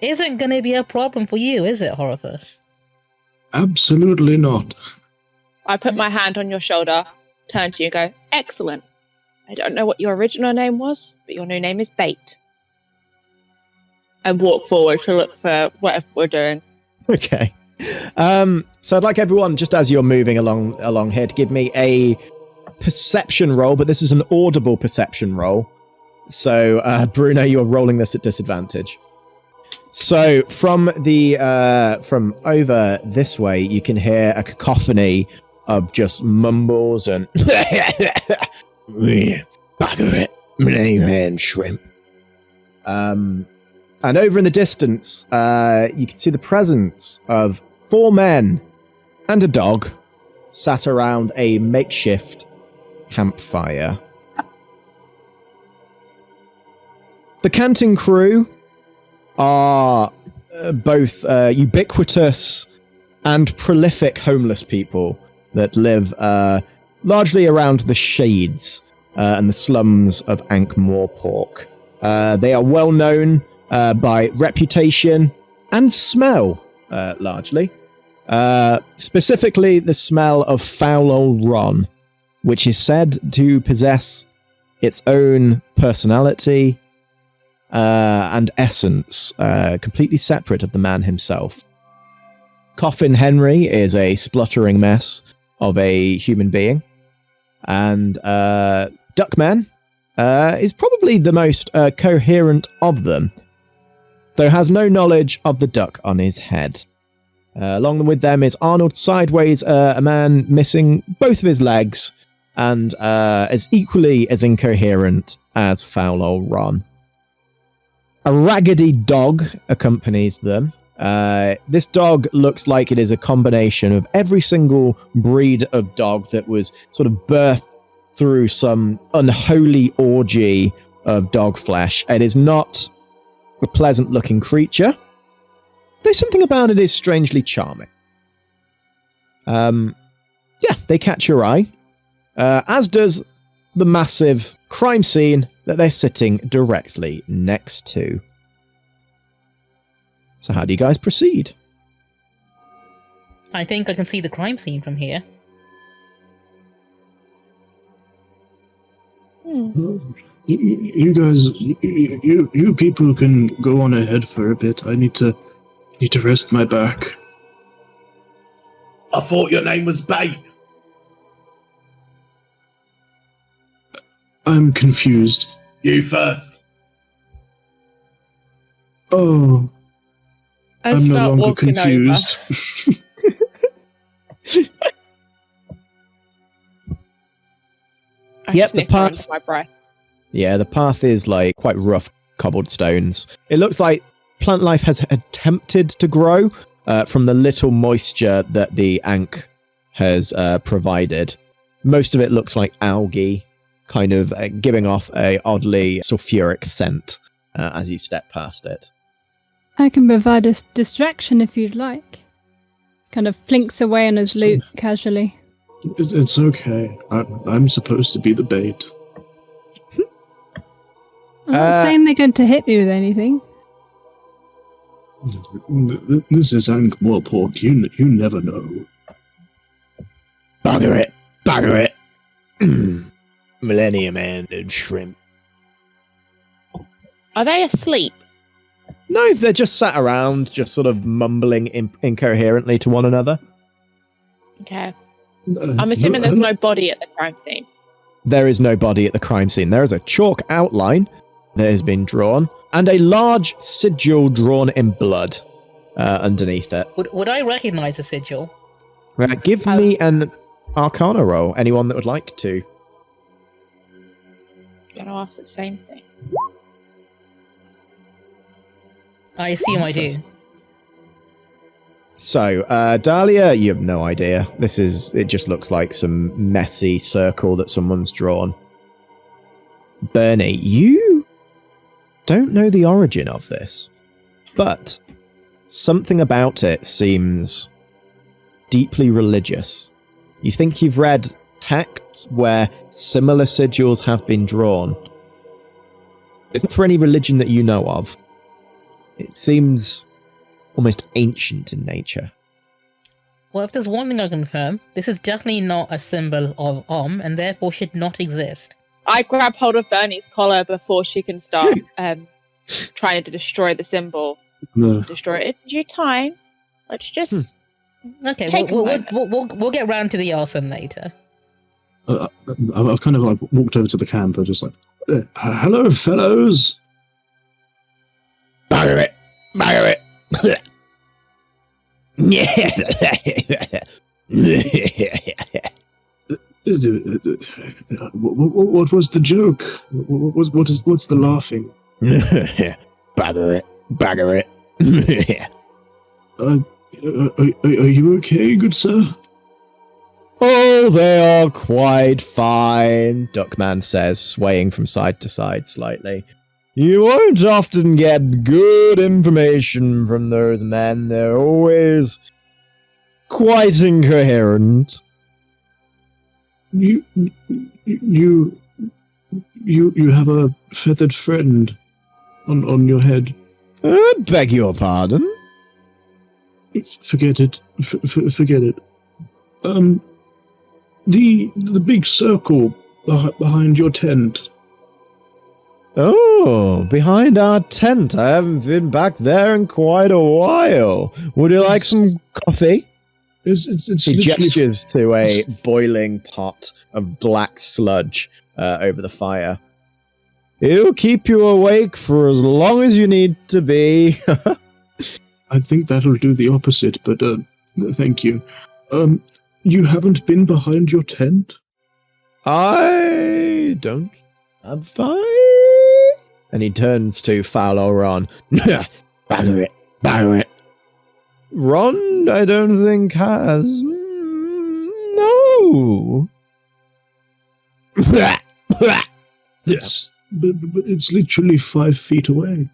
isn't going to be a problem for you, is it, Horifus? Absolutely not. I put my hand on your shoulder, turn to you and go, excellent. I don't know what your original name was, but your new name is Bait. And walk forward to look for whatever we're doing. Okay. So I'd like everyone, just as you're moving along here, to give me a perception roll, but this is an audible perception roll. So, Bruno, you're rolling this at disadvantage. So from over this way, you can hear a cacophony of just mumbles and shrimp. And over in the distance, you can see the presence of 4 men and a dog sat around a makeshift campfire. The Canton Crew are both ubiquitous and prolific homeless people that live largely around the shades and the slums of Ankh-Morpork. They are well known by reputation and smell, largely. Specifically, the smell of foul old Ron, which is said to possess its own personality and essence, completely separate of the man himself. Coffin Henry is a spluttering mess of a human being, and Duckman is probably the most coherent of them, though has no knowledge of the duck on his head. Along with them is Arnold Sideways, a man missing both of his legs, and as equally as incoherent as foul old Ron. A raggedy dog accompanies them. This dog looks like it is a combination of every single breed of dog that was sort of birthed through some unholy orgy of dog flesh. It is not a pleasant-looking creature, though something about it is strangely charming. They catch your eye, as does the massive crime scene that they're sitting directly next to. So how do you guys proceed? I think I can see the crime scene from here. You guys, you people can go on ahead for a bit. I need to rest my back. I thought your name was Bait. I'm confused. You first. Oh, I'm no longer confused. Yep, the path. Under my breath. Yeah, the path is like quite rough cobbled stones. It looks like plant life has attempted to grow from the little moisture that the Ankh has provided. Most of it looks like algae. kind of giving off a oddly sulfuric scent as you step past it. I can provide a distraction if you'd like. Kind of flinks away on his loot casually. It's okay. I'm supposed to be the bait. I'm not saying they're going to hit me with anything. This is Angmore pork. You never know. Bugger it. Millennium and shrimp. Are they asleep? No, they're just sat around, just sort of mumbling incoherently to one another. Okay. I'm assuming there's no body at the crime scene. There is no body at the crime scene. There is a chalk outline that has been drawn, and a large sigil drawn in blood underneath it. Would I recognize the sigil? Give me an Arcana roll, anyone that would like to. Gonna ask the same thing. I assume I do. So, Dahlia, you have no idea. It just looks like some messy circle that someone's drawn. Bernie, you don't know the origin of this, but something about it seems deeply religious. You think you've read texts where similar sigils have been drawn. It's not for any religion that you know of. It seems almost ancient in nature. Well, if there's one thing I can confirm, this is definitely not a symbol of and therefore should not exist. I grab hold of Bernie's collar before she can start trying to destroy the symbol. No. Destroy it in due time. Let's just Okay, take a moment. we'll get round to the arson later. I've kind of like walked over to the camp and just like, hello, fellows. Bugger it! What was the joke? What's the laughing? Bugger it. Are you okay, good sir? Oh, they are quite fine, Duckman says, swaying from side to side slightly. You won't often get good information from those men. They're always quite incoherent. You have a feathered friend on your head. Beg your pardon? Forget it. Forget it. The big circle behind your tent. Oh, behind our tent. I haven't been back there in quite a while. Would you like some coffee? It's He gestures to a boiling pot of black sludge over the fire. It'll keep you awake for as long as you need to be. I think that'll do the opposite, but thank you. You haven't been behind your tent? I don't have fire. And he turns to Fowler Ron. Bagger it. Ron, I don't think has. No. Yes, but it's literally 5 feet away.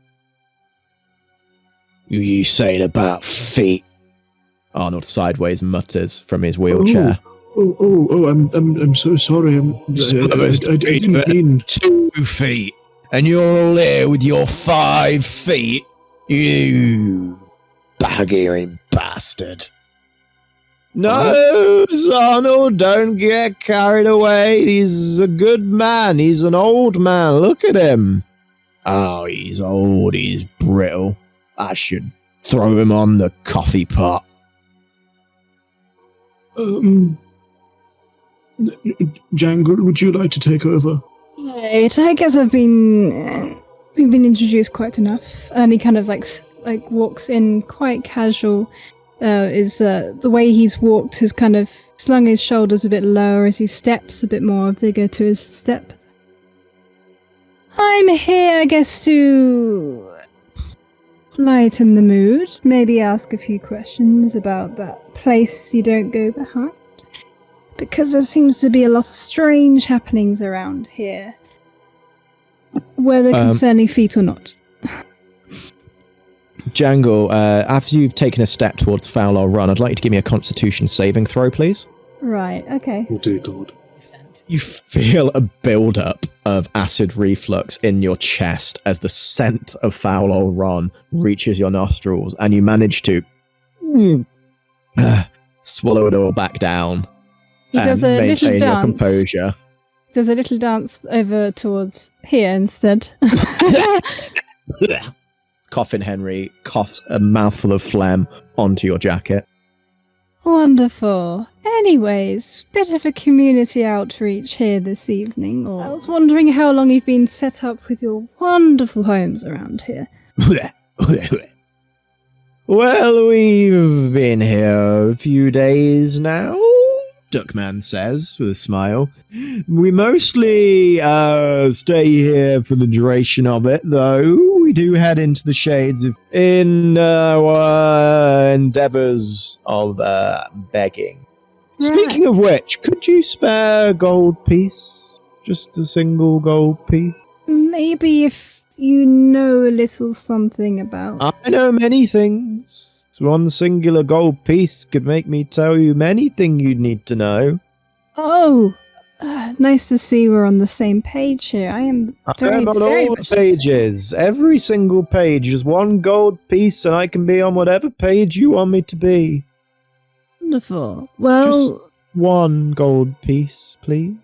You saying about feet? Arnold sideways mutters from his wheelchair. I'm so sorry. I didn't mean 2 feet, and you're all here with your 5 feet. You bag-earing bastard. No, Arnold, don't get carried away. He's a good man. He's an old man. Look at him. Oh, he's old. He's brittle. I should throw him on the coffee pot. Jangle, would you like to take over? Right, I guess we've been introduced quite enough. And he kind of like walks in quite casual. The way he's walked has kind of slung his shoulders a bit lower as he steps, a bit more vigor to his step. I'm here, I guess, to lighten the mood, maybe ask a few questions about that place you don't go behind. because there seems to be a lot of strange happenings around here, whether concerning feet or not. Jangle, after you've taken a step towards foul or run, I'd like you to give me a Constitution saving throw, please. Right, okay. Oh dear God. You feel a build-up of acid reflux in your chest as the scent of foul or run reaches your nostrils, and you manage to swallow it all back down He does a maintain little your dance. composure. Does a little dance over towards here instead. Coffin Henry coughs a mouthful of phlegm onto your jacket. Wonderful. Anyways, bit of a community outreach here this evening. I was wondering how long you've been set up with your wonderful homes around here. Well, we've been here a few days now, Duckman says with a smile. We mostly stay here for the duration of it, though we do head into the shades in our endeavors of begging. Right. Speaking of which, could you spare a gold piece? Just a single gold piece? Maybe if you know a little something about... I know many things. One singular gold piece could make me tell you anything you'd need to know. Oh, nice to see we're on the same page here. I am very, I'm on very all much the pages. Every single page is one gold piece, and I can be on whatever page you want me to be. wonderful. Well, One gold piece, please.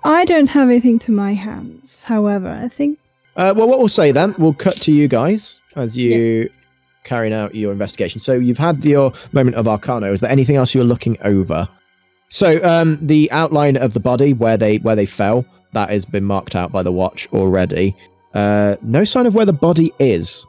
I don't have anything to my hands. However, I think... Well, what we'll say then, we'll cut to you guys as you carrying out your investigation. So you've had your moment of Arcana. Is there anything else you're looking over? So the outline of the body, where they fell, that has been marked out by the watch already. No sign of where the body is.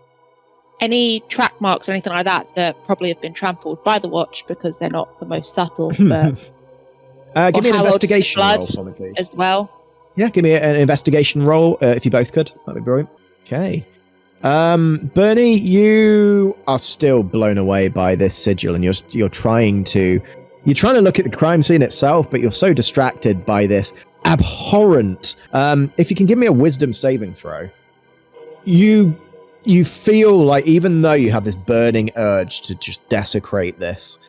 Any track marks or anything like that that probably have been trampled by the watch because they're not the most subtle, but Give me an how old is the investigation blood roll for me, please. as well. Yeah, give me an investigation roll if you both could. That'd be brilliant. Okay. Bernie, you are still blown away by this sigil, and you're trying to look at the crime scene itself, but you're so distracted by this abhorrent. If you can give me a wisdom saving throw, you feel like, even though you have this burning urge to just desecrate this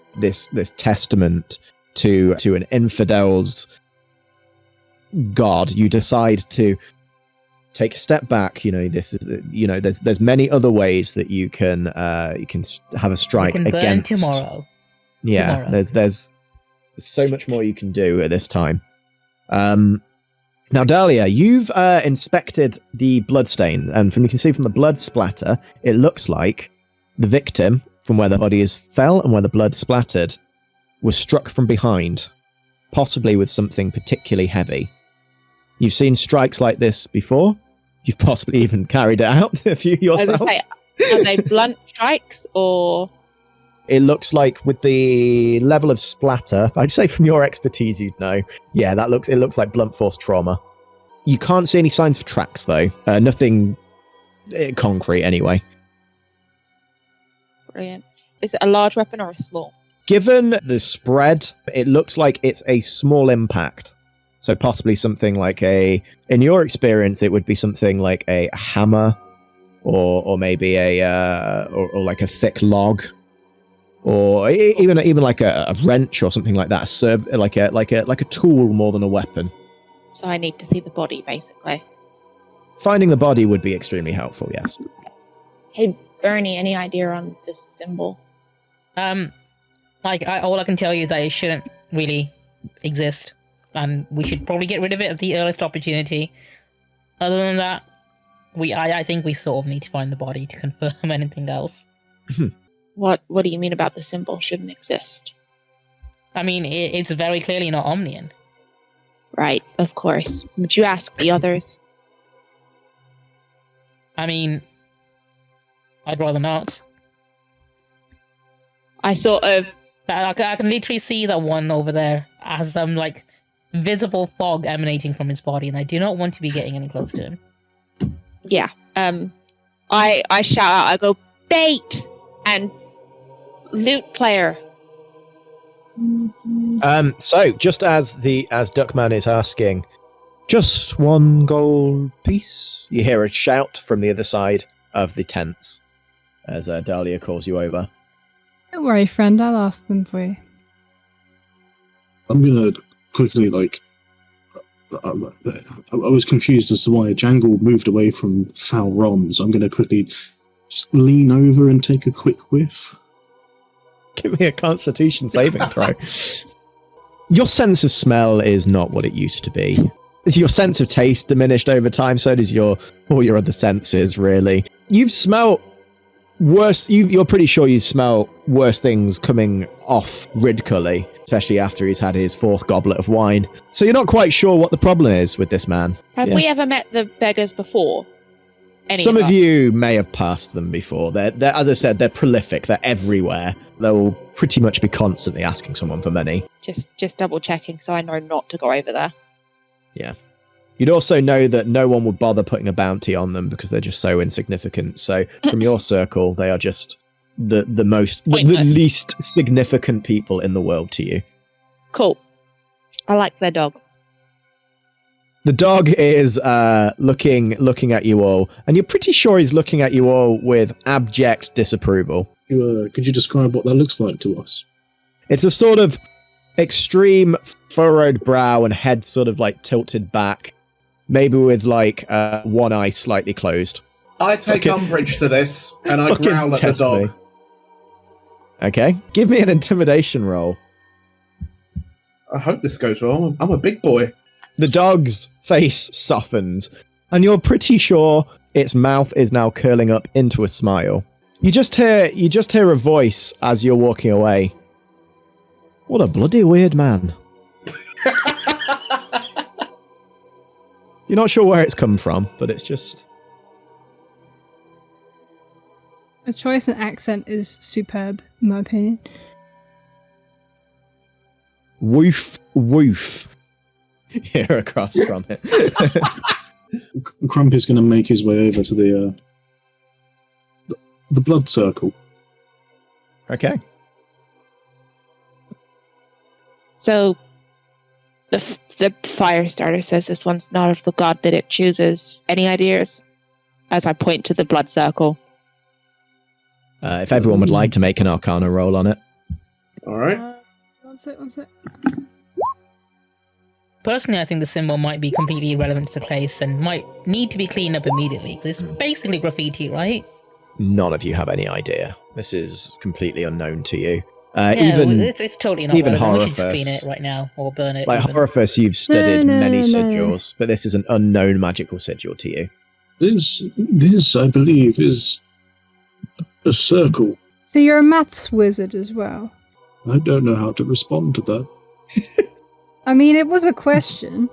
testament to an infidel's god, you decide to take a step back. There's many other ways that you can have a strike You can burn against tomorrow. Yeah, Tomorrow. there's so much more you can do at this time. Now, Dahlia, you've inspected the bloodstain, and you can see from the blood splatter, it looks like the victim, from where the body fell and where the blood splattered, was struck from behind, possibly with something particularly heavy. You've seen strikes like this before. You've possibly even carried it out a few yourself. I was gonna say, are they blunt strikes or? It looks like, with the level of splatter, I'd say from your expertise, you'd know. Yeah, it looks like blunt force trauma. You can't see any signs of tracks, though. Nothing concrete, anyway. Brilliant. Is it a large weapon or a small? Given the spread, it looks like it's a small impact. So possibly something like in your experience, it would be something like a hammer, or maybe or like a thick log, or even like a wrench or something like that. Like a tool more than a weapon. So I need to see the body, basically. Finding the body would be extremely helpful. Yes. Hey, Bernie, any idea on this symbol? All I can tell you is that it shouldn't really exist, and we should probably get rid of it at the earliest opportunity. Other than that, I think we sort of need to find the body to confirm anything else. What do you mean about the symbol shouldn't exist? I mean, it's very clearly not Omnian. Right, of course. Would you ask the others? I mean, I'd rather not. I sort of... I can literally see that one over there has some, visible fog emanating from his body, and I do not want to be getting any close to him. Yeah. I shout out, I go, bait! And loot player. So, just as Duckman is asking, just one gold piece, you hear a shout from the other side of the tents as Dahlia calls you over. Don't worry, friend. I'll ask them for you. I'm gonna quickly, I was confused as to why Jangle moved away from foul Ron, so I'm gonna quickly just lean over and take a quick whiff. Give me a Constitution saving throw. Your sense of smell is not what it used to be. Is your sense of taste diminished over time? So does all your other senses, really. You've smelled worse. You're pretty sure you smell worse things coming off Ridcully, especially after he's had his 4th goblet of wine. So you're not quite sure what the problem is with this man. Have we ever met the beggars before? Some of you may have passed them before. They're, as I said, they're prolific. They're everywhere. They'll pretty much be constantly asking someone for money. Just double checking so I know not to go over there. Yeah. You'd also know that no one would bother putting a bounty on them because they're just so insignificant. So from your circle, they are just the least significant people in the world to you. Cool. I like their dog. The dog is looking at you all, and you're pretty sure he's looking at you all with abject disapproval. Could you describe what that looks like to us? It's a sort of extreme furrowed brow and head sort of like tilted back, maybe with like one eye slightly closed. I take umbrage to this, and I growl at the dog. Me. Okay, give me an intimidation roll. I hope this goes well. I'm a big boy. The dog's face softens, and you're pretty sure its mouth is now curling up into a smile. You just hear a voice as you're walking away. What a bloody weird man. You're not sure where it's come from, but it's just... The choice and accent is superb, in my opinion. Woof, woof. Hear across from it. Crump is going to make his way over to the blood circle. Okay. So, the fire starter says this one's not of the god that it chooses. Any ideas? As I point to the blood circle. If everyone would like to make an Arcana roll on it. All right. One sec. Personally, I think the symbol might be completely irrelevant to the place and might need to be cleaned up immediately. Because it's basically graffiti, right? None of you have any idea. This is completely unknown to you. It's totally not even relevant. We should just Horrorfest. clean it right now or burn it. Like even. Horrorfest, you've studied many No. sigils, but this is an unknown magical sigil to you. This, I believe, is a circle. So you're a maths wizard as well? I don't know how to respond to that. I mean, it was a question.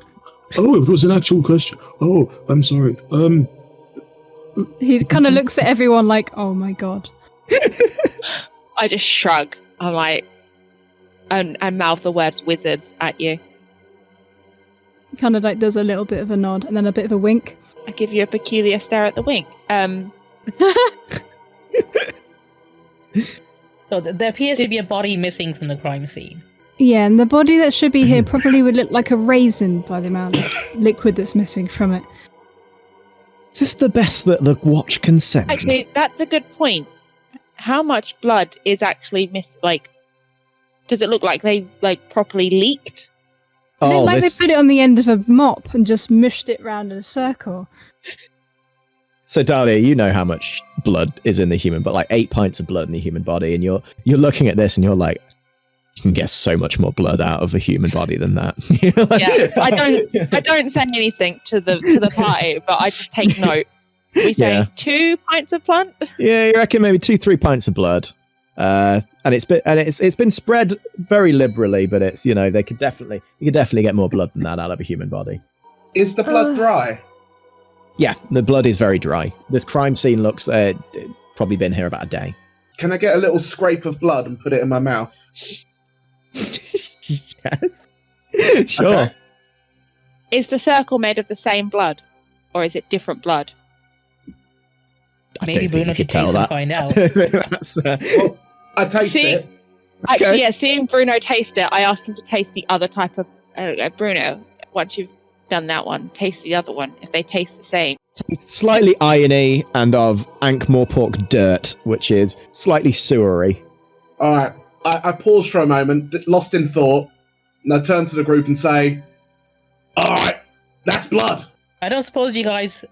Oh, it was an actual question. Oh, I'm sorry. He kind of looks at everyone like, oh my god. I just shrug. I'm like, and mouth the words wizards at you. Kind of like does a little bit of a nod and then a bit of a wink. I give you a peculiar stare at the wink. So there appears to be a body missing from the crime scene. Yeah, and the body that should be here probably would look like a raisin by the amount of liquid that's missing from it. Is this the best that the watch can send? Actually, that's a good point. How much blood is actually does it look like they properly leaked? It looked like they put it on the end of a mop and just mushed it round in a circle. So, Dahlia, you know how much blood is in the human, but like 8 pints of blood in the human body, and you're looking at this and you're like, you can get so much more blood out of a human body than that. Yeah, I don't say anything to the party, but I just take note. We say 2 pints of blood. Yeah, you reckon maybe 2-3 pints of blood, and it's been spread very liberally, but it's you could definitely get more blood than that out of a human body. Is the blood dry? Yeah, the blood is very dry. This crime scene looks probably been here about a day. Can I get a little scrape of blood and put it in my mouth? Yes. Sure. Okay. Is the circle made of the same blood, or is it different blood? I Maybe don't think Bruno you should could tell taste and that. find out. That's, Well, I taste it. Actually, yeah, seeing Bruno taste it, I ask him to taste the other type of... Bruno, once you've done that one, taste the other one, if they taste the same. It's slightly irony and of Ankh-Morpork dirt, which is slightly sewery. All right. I pause for a moment, lost in thought, and I turn to the group and say, all right, that's blood. I don't suppose you guys,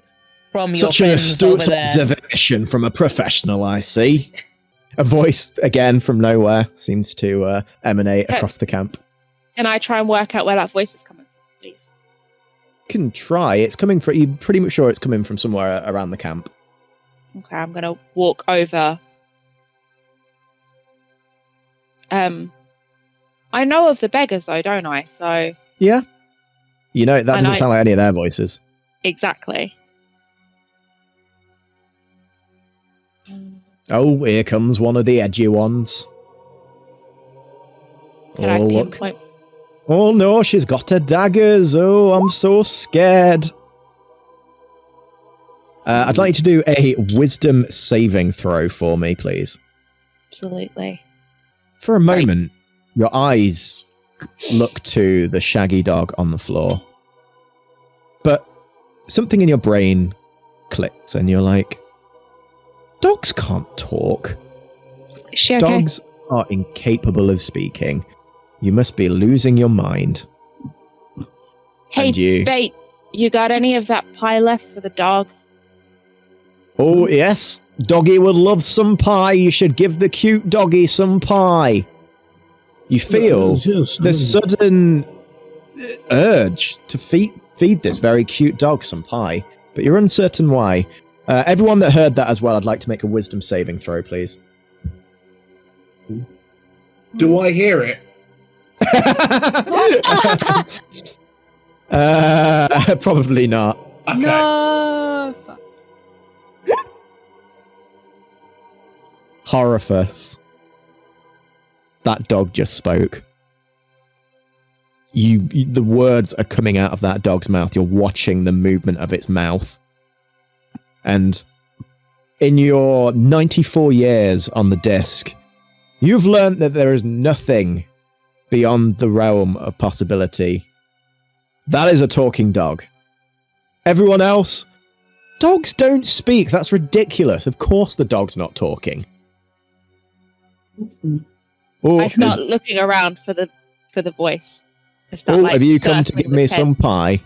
from your Such an friends astute over there... observation from a professional, I see. A voice, again, from nowhere, seems to emanate across the camp. Can I try and work out where that voice is coming from, please? Can try. It's coming from... You're pretty much sure it's coming from somewhere around the camp. Okay, I'm going to walk over. I know of the beggars, though, don't I? So... Yeah. You know, that And doesn't sound like any of their voices. Exactly. Oh, here comes one of the edgy ones. Can I Oh, look. pinpoint? Oh no, she's got her daggers. Oh, I'm so scared. I'd like you to do a wisdom saving throw for me, please. Absolutely. For a moment, your eyes look to the shaggy dog on the floor. But something in your brain clicks and you're like, dogs can't talk. Is she okay? Dogs are incapable of speaking. You must be losing your mind. Hey, And you- Bait, you got any of that pie left for the dog? Oh, yes. Doggy would love some pie. You should give the cute doggy some pie. You feel Yes, the sudden urge to feed this very cute dog some pie, but you're uncertain why. Everyone that heard that as well, I'd like to make a wisdom saving throw, please. Do I hear it? Probably not. Okay. No. Fuck. Horrifus. That dog just spoke. The words are coming out of that dog's mouth. You're watching the movement of its mouth. And in your 94 years on the disc, you've learned that there is nothing beyond the realm of possibility. That is a talking dog. Everyone else, dogs don't speak. That's ridiculous. Of course the dog's not talking. Oh, I start looking around for the voice. I start, have you come to circling give the me pen. some pie?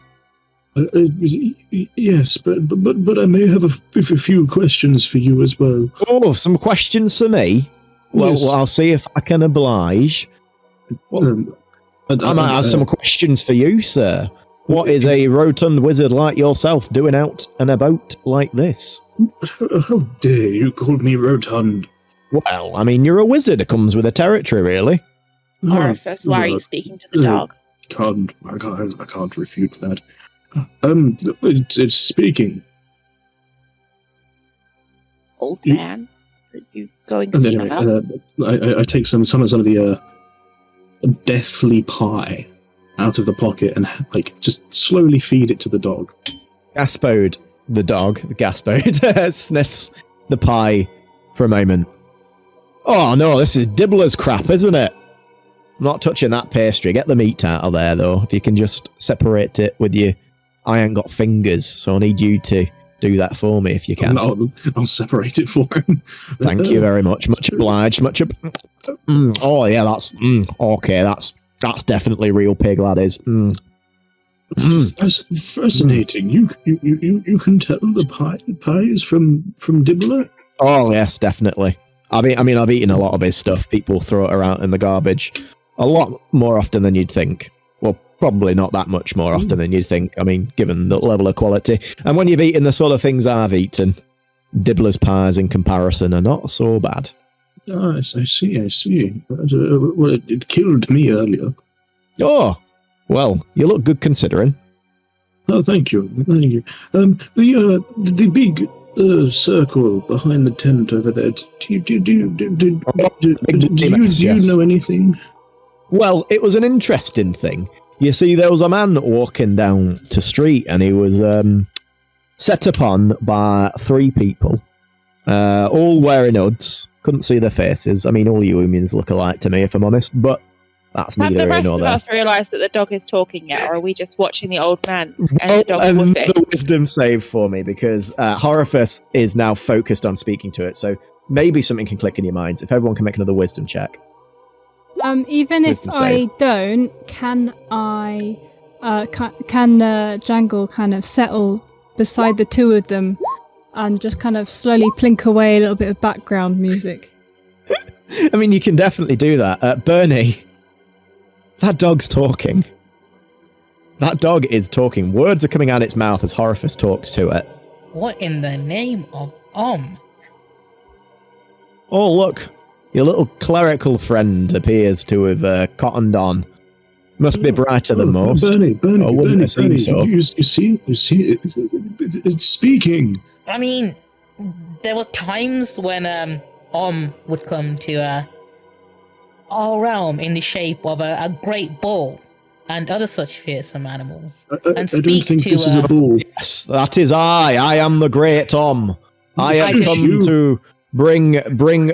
Yes, but I may have a few questions for you as well. Oh, some questions for me? Well, Yes. I'll see if I can oblige. I might have some questions for you, sir. What is a rotund wizard like yourself doing out and about like this? How dare you call me rotund? Well, I mean, you're a wizard. It comes with a territory, really. Orifice, why are you speaking to the dog? I can't refute that. It's speaking. Old You- man, are you going to And see anyway, him out? I take some of the deathly pie out of the pocket and just slowly feed it to the dog. Gaspode, the dog, Gaspode, sniffs the pie for a moment. Oh no, this is Dibbler's crap, isn't it? I'm not touching that pastry. Get the meat out of there, though. If you can just separate it with your... I ain't got fingers, so I need you to do that for me if you can. I'll separate it for him. Thank you very much. Much obliged. Oh yeah, that's okay. That's definitely real pig. That is. Fascinating. You can tell the pie is from Dibbler? Oh yes, definitely. I've eaten a lot of his stuff. People throw it around in the garbage a lot more often than you'd think. Well, probably not that much more often than you'd think. I mean, given the level of quality. And when you've eaten the sort of things I've eaten, Dibbler's pies in comparison are not so bad. Ah, I see. Well, it killed me earlier. Oh, well, you look good considering. Oh, thank you. The big circle behind the tent over there. Do you know anything? Well, it was an interesting thing. You see, there was a man walking down the street, and he was set upon by three people, all wearing hoods, Couldn't see their faces. I mean, all you humans look alike to me, if I'm honest, but that's Have neither the here rest nor of there. us realised that the dog is talking yet, or are we just watching the old man and Roll the dog woofing? another wisdom save for me, because Horifus is now focused on speaking to it, so maybe something can click in your minds. If everyone can make another wisdom check. Even if Wisdom I save. don't, can I, can Jangle kind of settle beside the two of them and just kind of slowly plink away a little bit of background music? I mean, you can definitely do that. Bernie, that dog's talking. That dog is talking. Words are coming out its mouth as Horifus talks to it. What in the name of Oh, look. Your little clerical friend appears to have cottoned on. Must be brighter than most. Bernie, I wouldn't assume so. you see, it's speaking. I mean, there were times when would come to our realm in the shape of a great bull and other such fearsome animals. I And don't speak think to, this is a bull. Yes, that is I. I am the great Om. I have Shush come you. to bring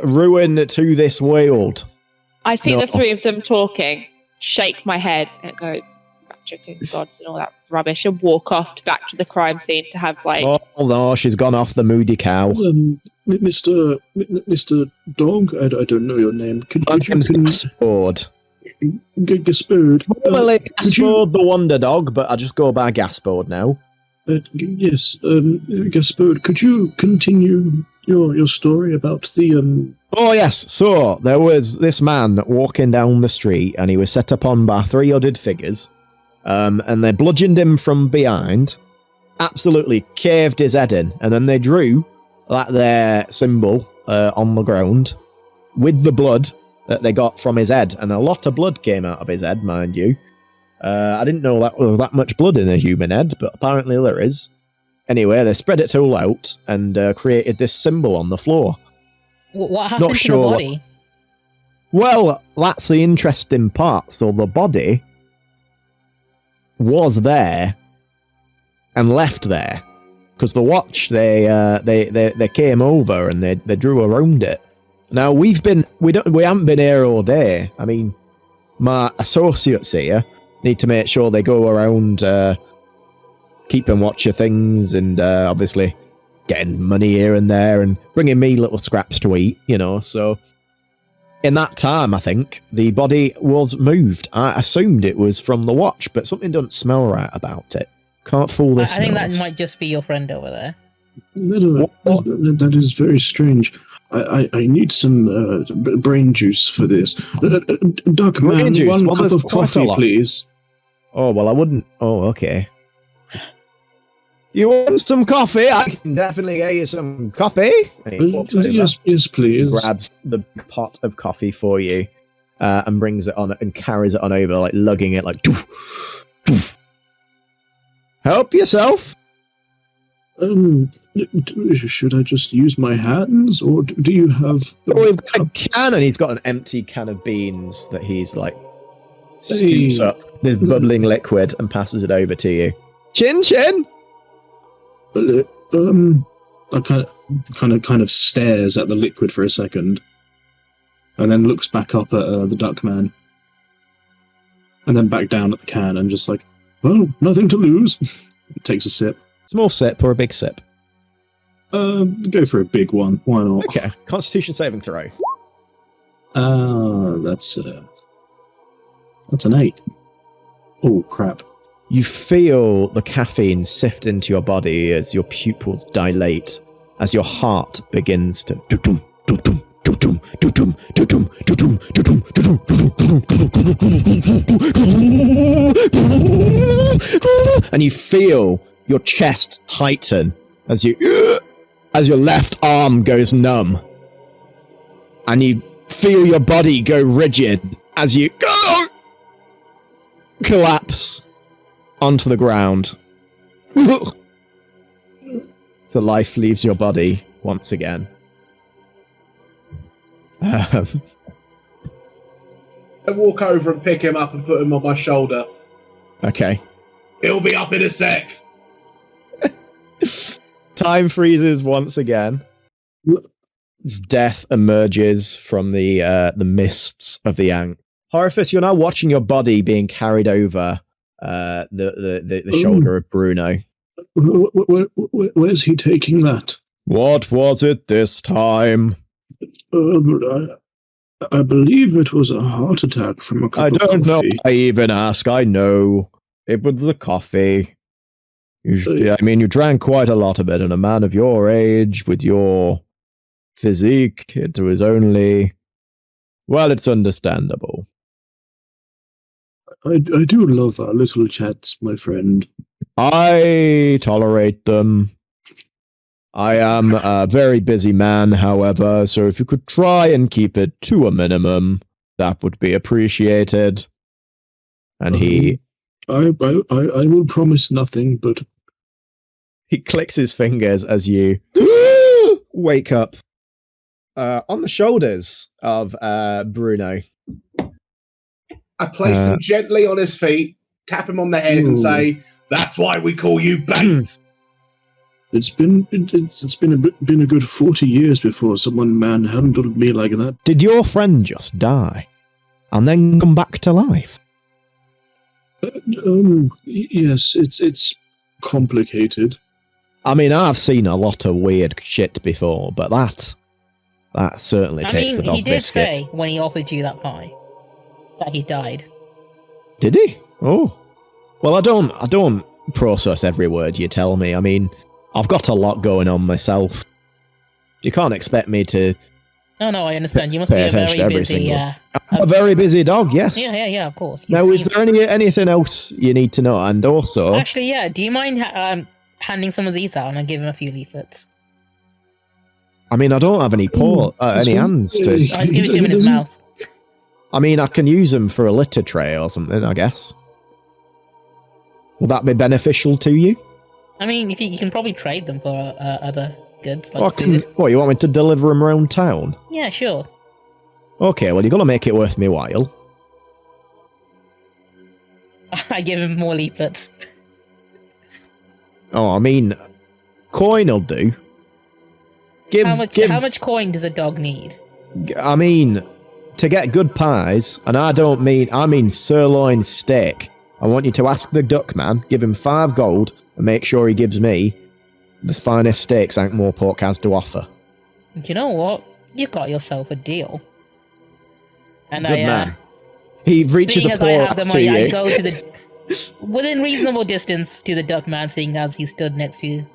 ruin to this world. I see No. the three of them talking, shake my head, and go, chicken gods and all that rubbish, and walk off back to the crime scene to have, like, Oh no, she's gone off the moody cow. Mr. Dog, I don't know your name. My name's Gaspard. Gaspard. Formerly could you- Gaspard the Wonder Dog, but I just go by Gaspard now. Yes, Gaspard, could you continue your story about the Oh yes, so there was this man walking down the street and he was set upon by 3 hooded figures, and they bludgeoned him from behind, absolutely caved his head in, and then they drew their symbol on the ground with the blood that they got from his head, and a lot of blood came out of his head, mind you. I didn't know that there was that much blood in a human head, but apparently there is. Anyway, they spread it all out and created this symbol on the floor. what happened to sure the what- body? Well, that's the interesting part. So the body was there and left there because the watch they came over and they drew around it. Now we haven't been here all day. I mean, my associates here need to make sure they go around keeping watch of things and obviously getting money here and there and bringing me little scraps to eat, so in that time I think the body was moved. I assumed it was from the watch, but something doesn't smell right about it. Can't fool this. I think that might just be your friend over there. that is very strange. I need some brain juice for this. Duck Brain man, juice? one Well, cup there's of quite a coffee, lot. please. Oh, well, I wouldn't. Oh, okay. You want some coffee? I can definitely get you some coffee. And he walks over, Yes, please. grabs the pot of coffee for you, and brings it on and carries it on over, like lugging it, like. Doof, doof. Help yourself. Should I just use my hands, or do you have? Oh, we've got a can, and he's got an empty can of beans that he's like scoops Hey. up this bubbling liquid and passes it over to you. Chin chin. I kind of stares at the liquid for a second, and then looks back up at the duck man, and then back down at the can, and just like, well, nothing to lose. Takes a sip. Small sip or a big sip? Go for a big one. Why not? Okay. Constitution saving throw. That's an 8. Oh crap! You feel the caffeine sift into your body as your pupils dilate, as your heart begins to doo-dum, doo-dum, doo-dum, doo-dum, doo-dum, doo-dum, doo-dum, doo-dum, and you feel your chest tighten as your left arm goes numb, and you feel your body go rigid as you collapse onto the ground. The life leaves your body once again. I walk over and pick him up and put him on my shoulder. Okay. He'll be up in a sec. Time freezes once again. death emerges from the mists of the Ankh. Horiphus, you're now watching your body being carried over the shoulder of Bruno. Where's he taking that? What was it this time? I believe it was a heart attack from a cup I of don't know. coffee. I even ask. I know. It was the coffee. You drank quite a lot of it, and a man of your age, with your physique, it was only... Well, it's understandable. I do love our little chats, my friend. I tolerate them. I am a very busy man, however, so if you could try and keep it to a minimum, that would be appreciated. And he... I will promise nothing, but... He clicks his fingers as you wake up on the shoulders of Bruno. I place him gently on his feet, tap him on the head, and say, "That's why we call you bait." It's been a good 40 years before someone manhandled me like that. Did your friend just die and then come back to life? Yes, it's complicated. I mean, I've seen a lot of weird shit before, but that certainly takes the dog he did biscuit. say when he offered you that pie that he died. Did he? Oh, well, I don't process every word you tell me. I mean, I've got a lot going on myself. You can't expect me to. No, I understand. You must be a very busy. I'm a very busy dog. Yes. Yeah. Of course. Now, is there anything else you need to know? And also, actually, yeah. Do you mind handing some of these out and I give him a few leaflets? I mean, I don't have any hands to. I'll just give it to him in his mouth. I mean, I can use them for a litter tray or something, I guess. Will that be beneficial to you? I mean, if you can probably trade them for other goods like food. What, you want me to deliver them around town? Yeah, sure. Okay, well, you're going to make it worth me while. I give him more leaflets. Oh, I mean, coin will do. How much coin does a dog need? I mean, to get good pies, and I mean sirloin steak. I want you to ask the duck man, give him 5 gold, and make sure he gives me the finest steaks Ankh-Morpork has to offer. You know what? You got yourself a deal. And good man. He reaches a paw out to you. I go to the within reasonable distance to the duck man, seeing as he stood next to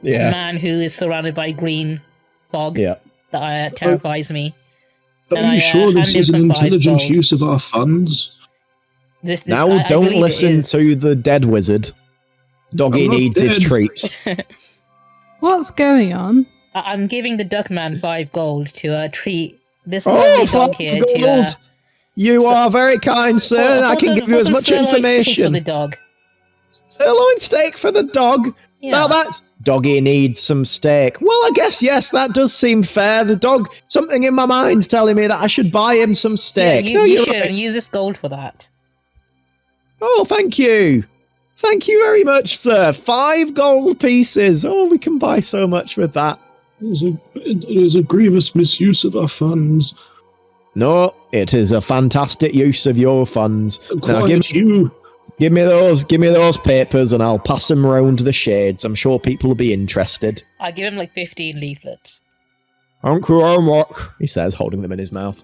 a man who is surrounded by green fog that terrifies me. Are you sure this is an intelligent use of our funds? Don't listen to the dead wizard. Doggy needs his treats. What's going on? I'm giving the duck man 5 gold to treat this lovely dog here to... You are very kind, sir, and I can give you as much information. For the dog. Sirloin steak for the dog? Yeah. Now that's... Doggy needs some steak. Well, I guess, yes, that does seem fair. The dog... Something in my mind's telling me that I should buy him some steak. Yeah, you should, and use this gold for that. Oh, thank you. Thank you very much, sir. 5 gold pieces. Oh, we can buy so much with that. It is a grievous misuse of our funds. No, it is a fantastic use of your funds. Now, give me those papers and I'll pass them round the shades. I'm sure people will be interested. I give him like 15 leaflets. Thank you very much, he says, holding them in his mouth.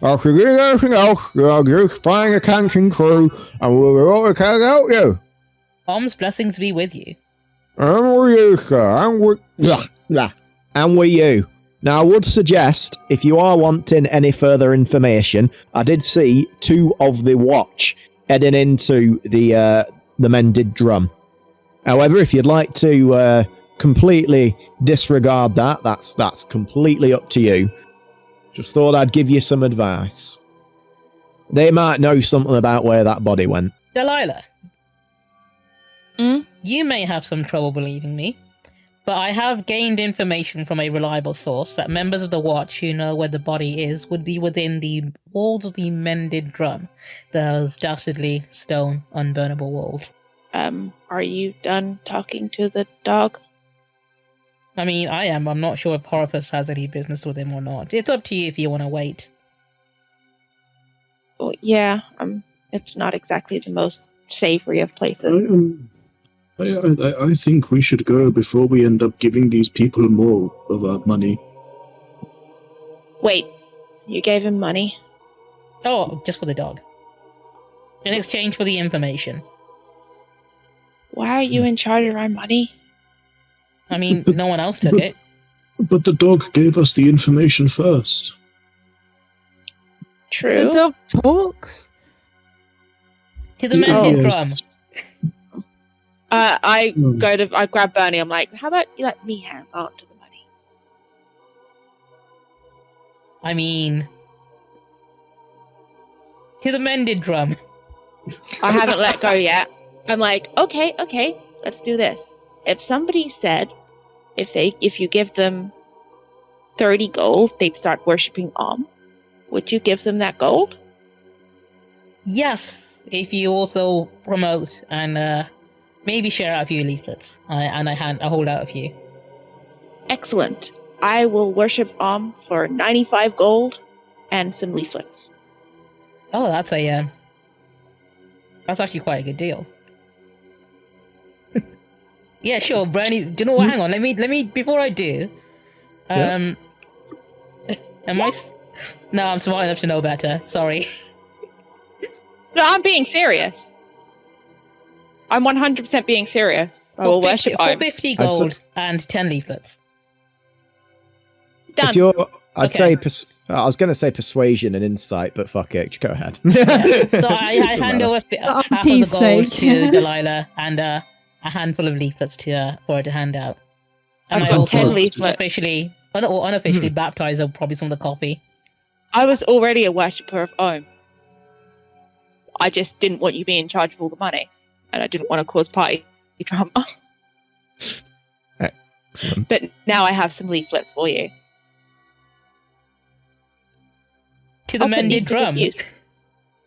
If you need anything else, just find a Canton Crew and we'll be able to help you. Om's blessings be with you. And with you, sir. And with you. Now, I would suggest, if you are wanting any further information, I did see 2 of the watch heading into the mended drum. However, if you'd like to completely disregard that, that's completely up to you. Just thought I'd give you some advice. They might know something about where that body went. Delilah. You may have some trouble believing me, but I have gained information from a reliable source that members of the Watch who know where the body is would be within the walls of the mended drum, those dastardly stone, unburnable walls. Are you done talking to the dog? I mean, I am. I'm not sure if Horipus has any business with him or not. It's up to you if you want to wait. Well, yeah, it's not exactly the most savory of places. I think we should go before we end up giving these people more of our money. Wait, you gave him money? Oh, just for the dog. In exchange for the information. Why are you in charge of our money? I mean, no one else took it. But the dog gave us the information first. True. The dog talks. To the mended Yes. drum. I grab Bernie. I'm like, how about you let me hang on to the money? I mean... To the mended drum. I haven't let go yet. I'm like, okay, let's do this. If somebody said, if you give them 30 gold, they'd start worshipping would you give them that gold? Yes, if you also promote and maybe share out a few leaflets. I hold out a few. Excellent. I will worship for 95 gold and some leaflets. Oh, that's actually quite a good deal. Yeah, sure, Brandy. Do you know what? Hang on. Let me. Before I do, am I? No, I'm smart enough to know better. Sorry. No, I'm being serious. I'm 100% being serious. I will worship For 50 gold and 10 leaflets. Done. If you're, I'd Okay. say, I was going to say persuasion and insight, but fuck it, go ahead. Yeah. So I hand over half of the peace gold sake. to Delilah and a handful of leaflets for her to hand out. And I've I got also 10 leaflets. officially or unofficially baptize her probably some of the coffee. I was already a worshipper of Om. I just didn't want you being in charge of all the money. And I didn't want to cause party drama. Excellent. But now I have some leaflets for you. To the I'll put mended these to good drum. use.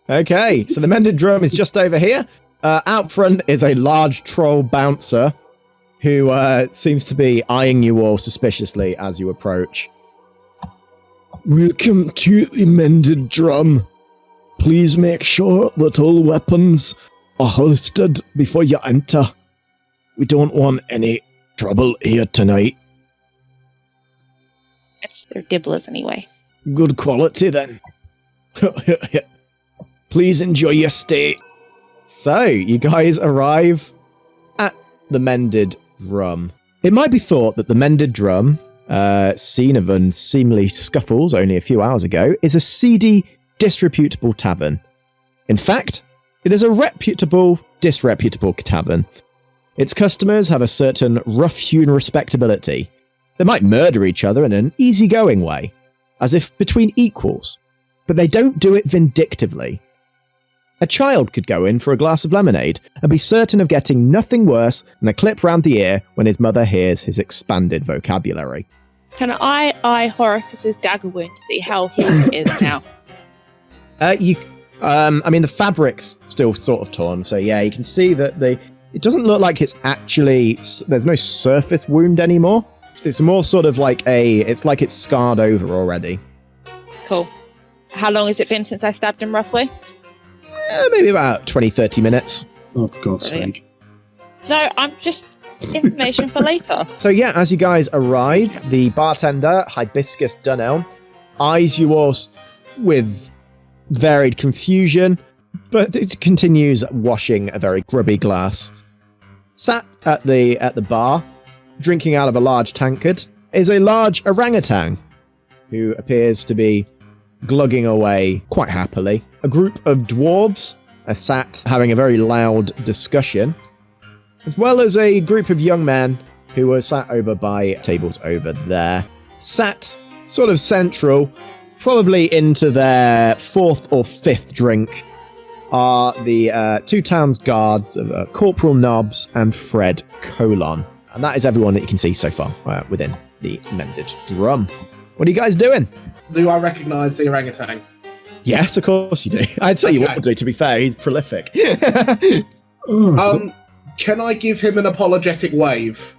Okay, so the mended drum is just over here. Out front is a large troll bouncer who seems to be eyeing you all suspiciously as you approach. Welcome to the mended drum. Please make sure that all weapons are holstered before you enter. We don't want any trouble here tonight. They're dibblers anyway. Good quality then. Please enjoy your stay. So, you guys arrive at the Mended Drum. It might be thought that the Mended Drum, scene of unseemly scuffles only a few hours ago, is a seedy, disreputable tavern. In fact, it is a reputable, disreputable tavern. Its customers have a certain rough-hewn respectability. They might murder each other in an easygoing way, as if between equals, but they don't do it vindictively. A child could go in for a glass of lemonade and be certain of getting nothing worse than a clip round the ear when his mother hears his expanded vocabulary. Can I eye Horifus's dagger wound to see how healed it is now? I mean, the fabric's still sort of torn, so yeah, you can see that it doesn't look like it's actually, there's no surface wound anymore. It's more sort of like it's like it's scarred over already. Cool. How long has it been since I stabbed him, roughly? Maybe about 20-30 minutes. Oh, for God's Brilliant. sake. No, I'm just information for later. So yeah, as you guys arrive, the bartender, Hibiscus Dunelm, eyes you all with varied confusion, but it continues washing a very grubby glass. Sat at the bar, drinking out of a large tankard, is a large orangutan, who appears to be glugging away quite happily. A group of dwarves are sat having a very loud discussion, as well as a group of young men who are sat over by tables over there. Sat sort of central, probably into their fourth or fifth drink, are the two town's guards of Corporal Nobbs and Fred Colon. And that is everyone that you can see so far within the Mended Drum. What are you guys doing? Do I recognise the orangutan? Yes, of course you do. I'd say you Okay. would do, to be fair. He's prolific. Oh, Can I give him an apologetic wave?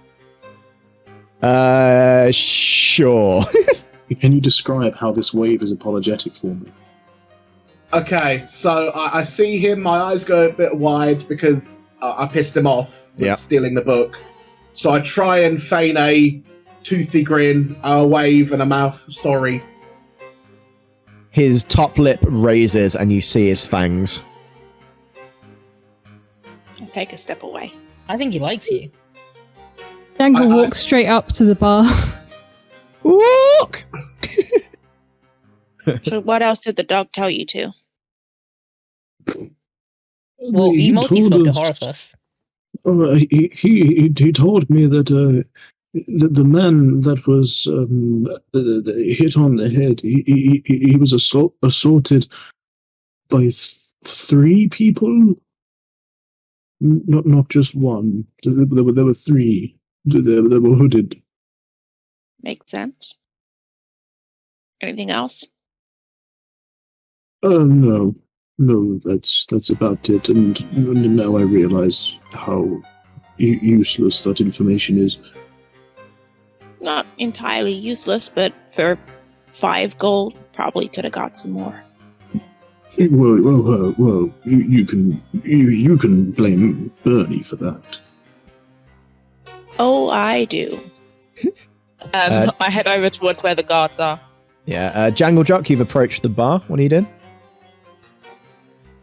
Sure. Can you describe how this wave is apologetic for me? Okay, so I see him, my eyes go a bit wide because I pissed him off with stealing the book. So I try and feign a toothy grin, a wave, and a mouth sorry. His top lip raises and you see his fangs. I take a step away. I think he likes you. Jangle walks straight up to the bar. Look! So what else did the dog tell you to? Well, he mostly spoke to Horifus. He told me that the man that was hit on the head, he was assaulted by 3 people, not just one. There were 3. They were hooded. Makes sense. Anything else? No, that's about it. And now I realize how useless that information is. Not entirely useless, but for 5 gold, probably could have got some more. Well, you can blame Bernie for that. Oh, I do. I head over towards where the guards are. Yeah, Jangle Jock, you've approached the bar. What are you doing?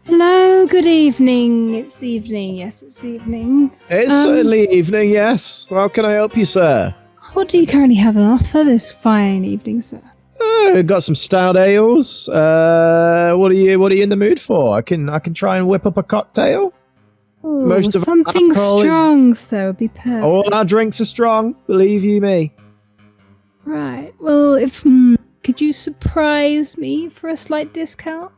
Hello, good evening. It's evening. Yes, it's evening. It's certainly evening, yes. How can I help you, sir? What do you currently have on offer this fine evening, sir? We've got some stout ales. What are you in the mood for? I can try and whip up a cocktail. Ooh, Most of something alcohol strong, sir, would be perfect. All our drinks are strong, believe you me. Right. Well, if could you surprise me for a slight discount?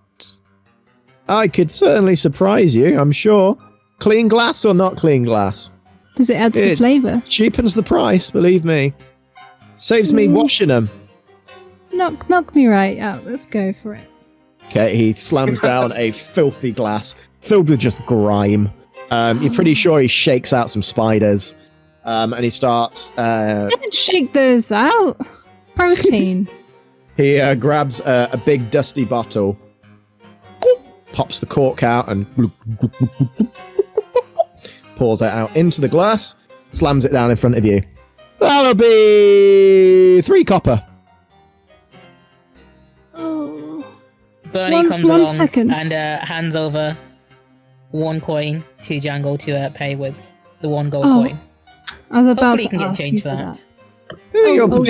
I could certainly surprise you, I'm sure. Clean glass or not clean glass? Does it add to the flavour? Cheapens the price, believe me. Saves me washing them. Knock me right out. Let's go for it. Okay, he slams down a filthy glass filled with just grime. You're pretty sure he shakes out some spiders. And he starts... Don't shake those out. Protein. He grabs a big dusty bottle, pops the cork out, and pours it out into the glass, slams it down in front of you. That'll be 3 copper. Oh. Bernie comes along second. and hands over 1 coin to Jangle to pay with the 1 gold coin. I was about Hopefully you to can get ask change you for for that.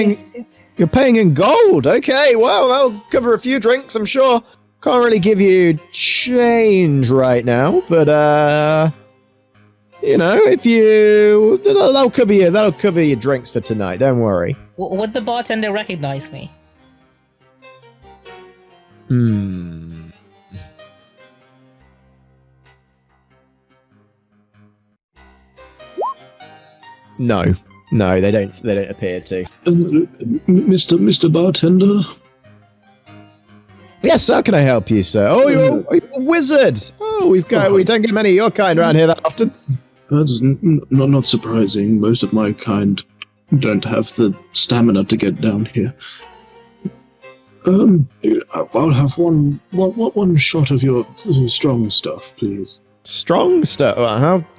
Yes. You're paying in gold. Okay, well, that'll cover a few drinks, I'm sure. Can't really give you change right now, but you know, if you that'll cover your drinks for tonight. Don't worry. Would the bartender recognize me? No, they don't appear to. Mr. Bartender? Yes, how can I help you, sir? Oh, you're a wizard. Oh, we don't get many of your kind around here that often. That's not surprising. Most of my kind don't have the stamina to get down here. I'll have one shot of your strong stuff, please. Strong stuff?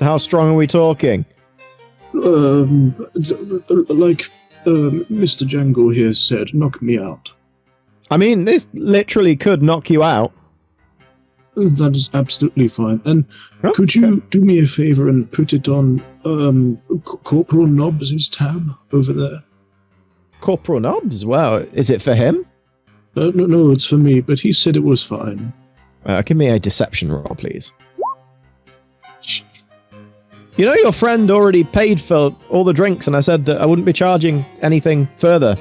How strong are we talking? Like Mr. Jangle here said, knock me out. I mean, this literally could knock you out. That is absolutely fine. And could you do me a favor and put it on Corporal Nobbs' tab over there? Corporal Nobbs? Well, is it for him? No, it's for me, but he said it was fine. Give me a deception roll, please. You know, your friend already paid for all the drinks, and I said that I wouldn't be charging anything further.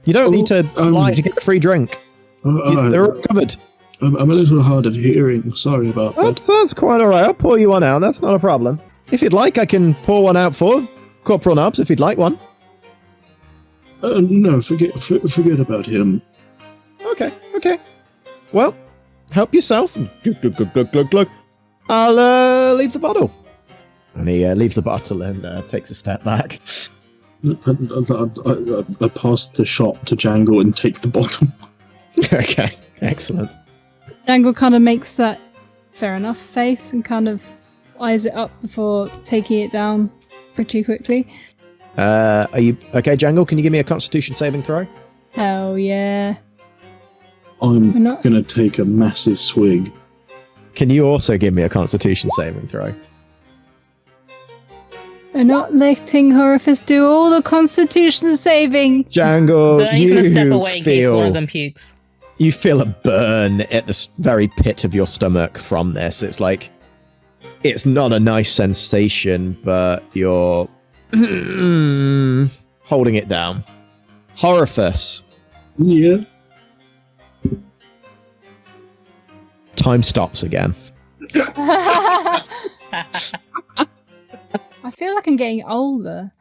You don't need to lie to get a free drink. They're all covered. I'm a little hard of hearing. Sorry about that. That's quite alright. I'll pour you one out. That's not a problem. If you'd like, I can pour one out for Corporal Nobbs, if you'd like one. No, forget about him. Okay. Well, help yourself. Glug. I'll leave the bottle. And he leaves the bottle and takes a step back. I pass the shot to Jangle and take the bottle. Okay, excellent. Jangle kind of makes that fair enough face and kind of eyes it up before taking it down pretty quickly. Are you okay, Jangle? Can you give me a Constitution saving throw? Hell yeah. I'm We're not- gonna take a massive swig. Can you also give me a Constitution saving throw? We're not letting Horifus do all the Constitution saving. Jangle, He's gonna step you away in case one feel of them pukes. you feel a burn at the very pit of your stomach from this. It's like it's not a nice sensation, but you're holding it down. Horifus, Yeah. time stops again. I feel like I'm getting older.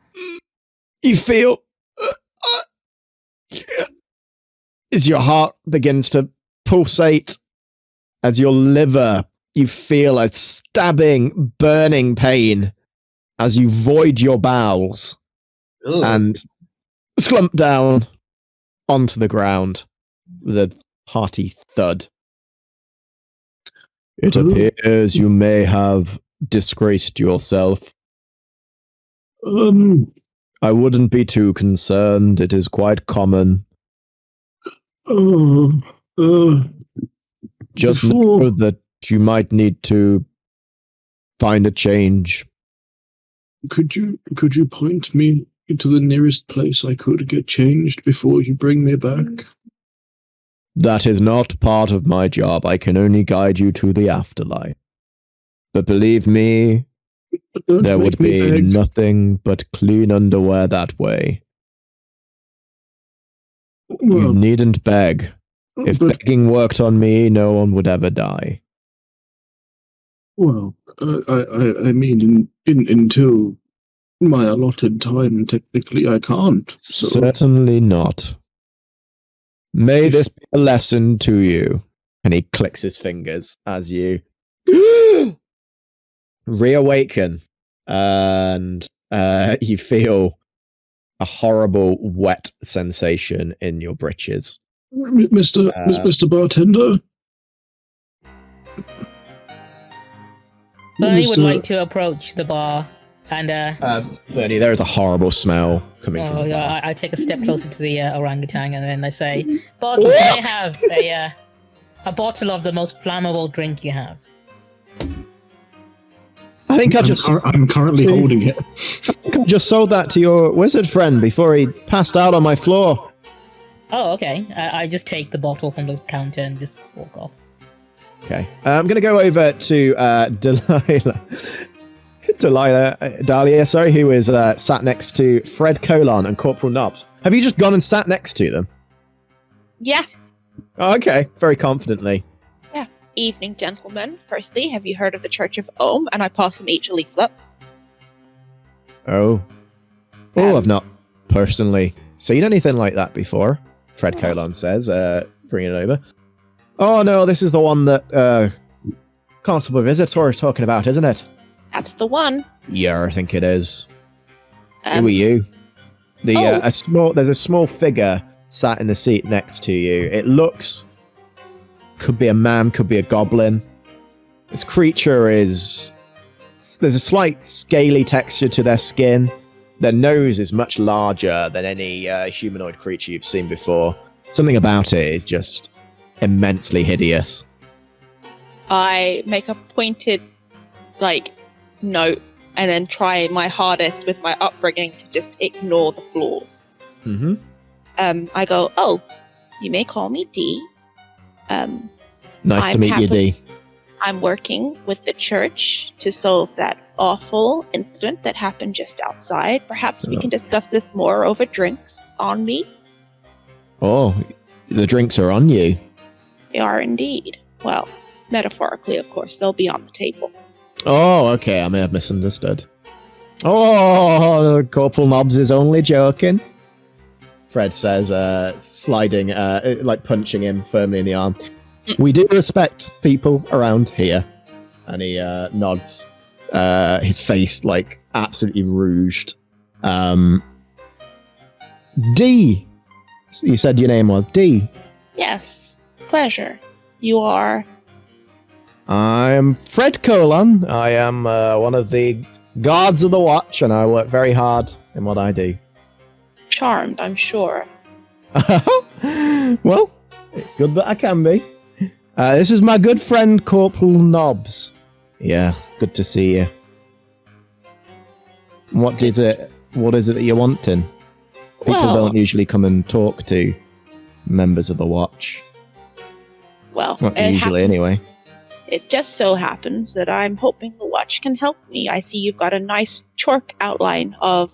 You feel as your heart begins to pulsate, as your liver, you feel a stabbing, burning pain as you void your bowels Ugh. and slump down onto the ground with a hearty thud. It appears you may have disgraced yourself. I wouldn't be too concerned. It is quite common. Just Before- know that you might need to find a change. Could you point me to the nearest place I could get changed before you bring me back? That is not part of my job. I can only guide you to the afterlife. But believe me, Don't there make would me be beg. nothing but clean underwear that way. You Well, needn't beg. If but, begging worked on me, no one would ever die. well, I mean, until my allotted time, technically, I can't. So, Certainly not. May this be a lesson to you. And he clicks his fingers as you reawaken, and you feel a horrible wet sensation in your britches. Mr. Bartender. Bernie would Mr. like to approach the bar and Bernie, there is a horrible smell coming from the bar. I take a step closer to the orangutan and then I say, "Bartender, can I have a bottle of the most flammable drink you have?" I think I'm currently See? holding it. I just sold that to your wizard friend before he passed out on my floor. Oh, okay. I just take the bottle from the counter and just walk off. Okay. I'm going to go over to Dahlia, sorry, who is sat next to Fred Colon and Corporal Nobbs. Have you just gone and sat next to them? Yeah. Oh, okay, very confidently. Evening, gentlemen. Firstly, have you heard of the Church of Ohm? And I pass them each a leaflet. Oh. I've not personally seen anything like that before, Fred Colon says, bringing it over. Oh no, this is the one that Constable Visit was talking about, isn't it? That's the one. Yeah, I think it is. Who are you? Oh. There's a small figure sat in the seat next to you. It looks, could be a man, could be a goblin. This creature there's a slight scaly texture to their skin. Their nose is much larger than any humanoid creature you've seen before. Something about it is just immensely hideous. I make a pointed, note and then try my hardest with my upbringing to just ignore the flaws. Mm-hmm. I go, "Oh, you may call me Dee. Nice to I'm meet you, happy- Dee. I'm working with the church to solve that awful incident that happened just outside. Perhaps we can discuss this more over drinks on me." Oh, the drinks are on you. They are indeed. Well, metaphorically, of course. They'll be on the table. Oh, okay, I may have misunderstood. Oh, Corporal Nobbs is only joking. Fred says, sliding, punching him firmly in the arm. We do respect people around here. And he nods, his face, absolutely rouged. D. You said your name was D. Yes. Pleasure. You are. I'm Fred Colon. I am one of the guards of the watch, and I work very hard in what I do. Charmed, I'm sure. Well, it's good that I can be. This is my good friend Corporal Nobbs. Yeah, good to see you. What is it that you're wanting? People don't usually come and talk to members of the watch. Well, Not usually, anyway. It just so happens that I'm hoping the watch can help me. I see you've got a nice chalk outline of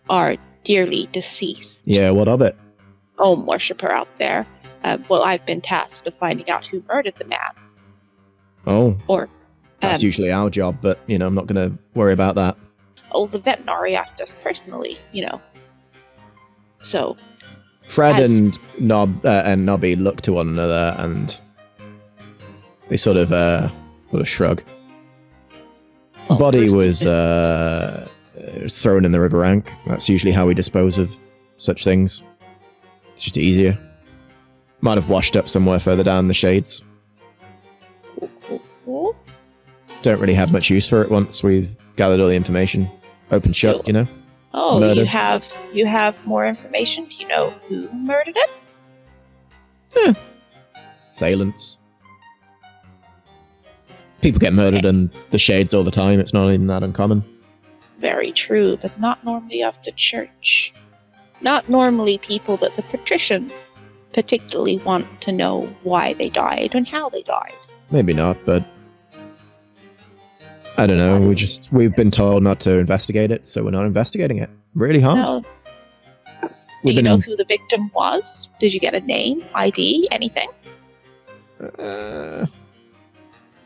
our dearly deceased Yeah, what of it? Om worshipper out there. Well, I've been tasked with finding out who murdered the man. Oh, Or, that's usually our job, but, I'm not going to worry about that. the veterinary asked us personally, So, Fred As- and Nobby look to one another, and they sort of shrug. The body was thrown in the river Ank. That's usually how we dispose of such things. It's just easier. Might have washed up somewhere further down the shades. Don't really have much use for it once we've gathered all the information. Open shut, Oh, Murder. you have more information? Do you know who murdered it? Assailants. People get murdered in the shades all the time. It's not even that uncommon. Very true, but not normally of the church. Not normally people that the patrician particularly want to know why they died and how they died. Maybe not, but I don't know. We've been told not to investigate it, so we're not investigating it. Really hard. No. Do you know who the victim was? Did you get a name, ID, anything?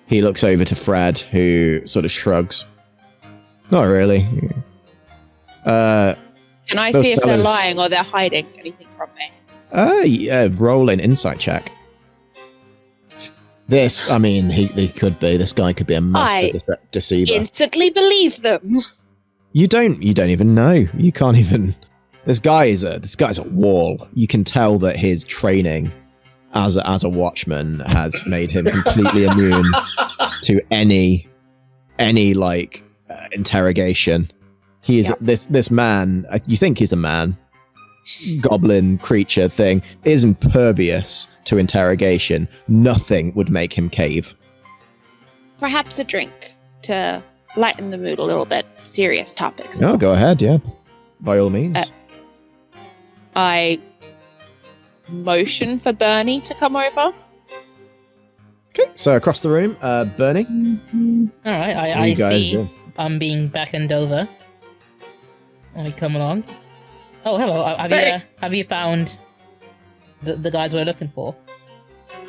He looks over to Fred, who sort of shrugs. Not really. Can I Those see if they're fellas- lying or they're hiding anything from me? Yeah, roll an insight check. This, he could be. This guy could be a master deceiver. Instantly believe them. You don't even know. You can't even. This guy's a wall. You can tell that his training as a watchman has made him completely immune to any interrogation. He is this man. You think he's a man, goblin creature thing, is impervious to interrogation. Nothing would make him cave. Perhaps a drink to lighten the mood a little bit. Serious topics. Oh, go ahead, yeah. By all means. I motion for Bernie to come over. Okay, so across the room, Bernie. All right, What are I you guys see. doing? I'm being beckoned over. Let me come along. Oh, hello. Have you found the guys we're looking for?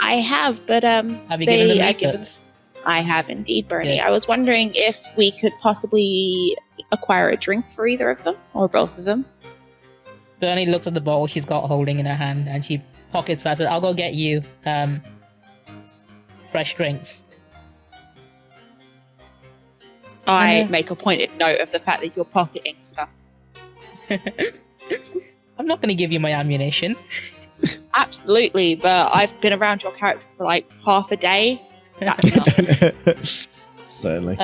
I have, but Have you given them I've leaflets? I have indeed, Bernie. Good. I was wondering if we could possibly acquire a drink for either of them, or both of them. Bernie looks at the bowl she's got holding in her hand, and she pockets that. Says, "I'll go get you fresh drinks." I make a pointed note of the fact that you're pocketing stuff. I'm not going to give you my ammunition. Absolutely, but I've been around your character for like half a day. That's enough. Certainly.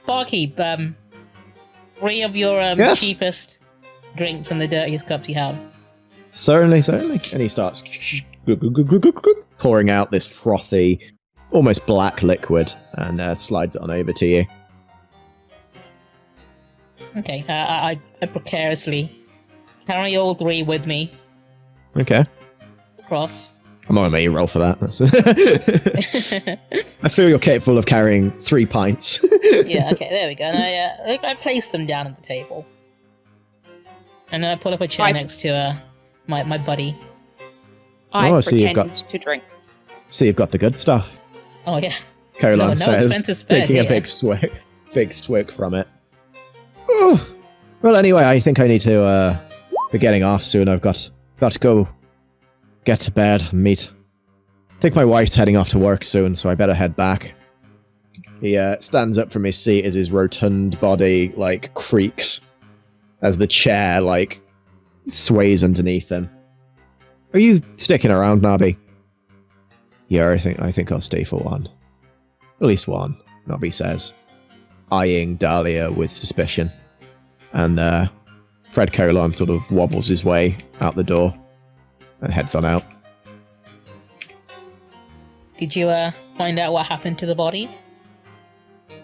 Barkeep, 3 of your Yes. cheapest drinks and the dirtiest cups you have. Certainly. And he starts pouring out this frothy, almost black liquid and slides it on over to you. Okay, I precariously carry all 3 with me Okay. across. I'm not going to make you roll for that. I feel you're capable of carrying 3 pints. Yeah, okay, there we go. And I place them down at the table. And then I pull up a chair next to my buddy. I Oh, so you've pretend to drink. So you've got the good stuff. Oh, yeah. Caroline No says, expenses spared taking a here. big swig from it. Oh. Well, anyway, I think I need to be getting off soon. I've got to go get to bed and meet. I think my wife's heading off to work soon, so I better head back. He stands up from his seat as his rotund body creaks as the chair sways underneath them. Are you sticking around, Nabi? Yeah, I think I'll stay for one. At least one, Nabi says, eyeing Dahlia with suspicion. And Fred Colon sort of wobbles his way out the door and heads on out. Did you find out what happened to the body?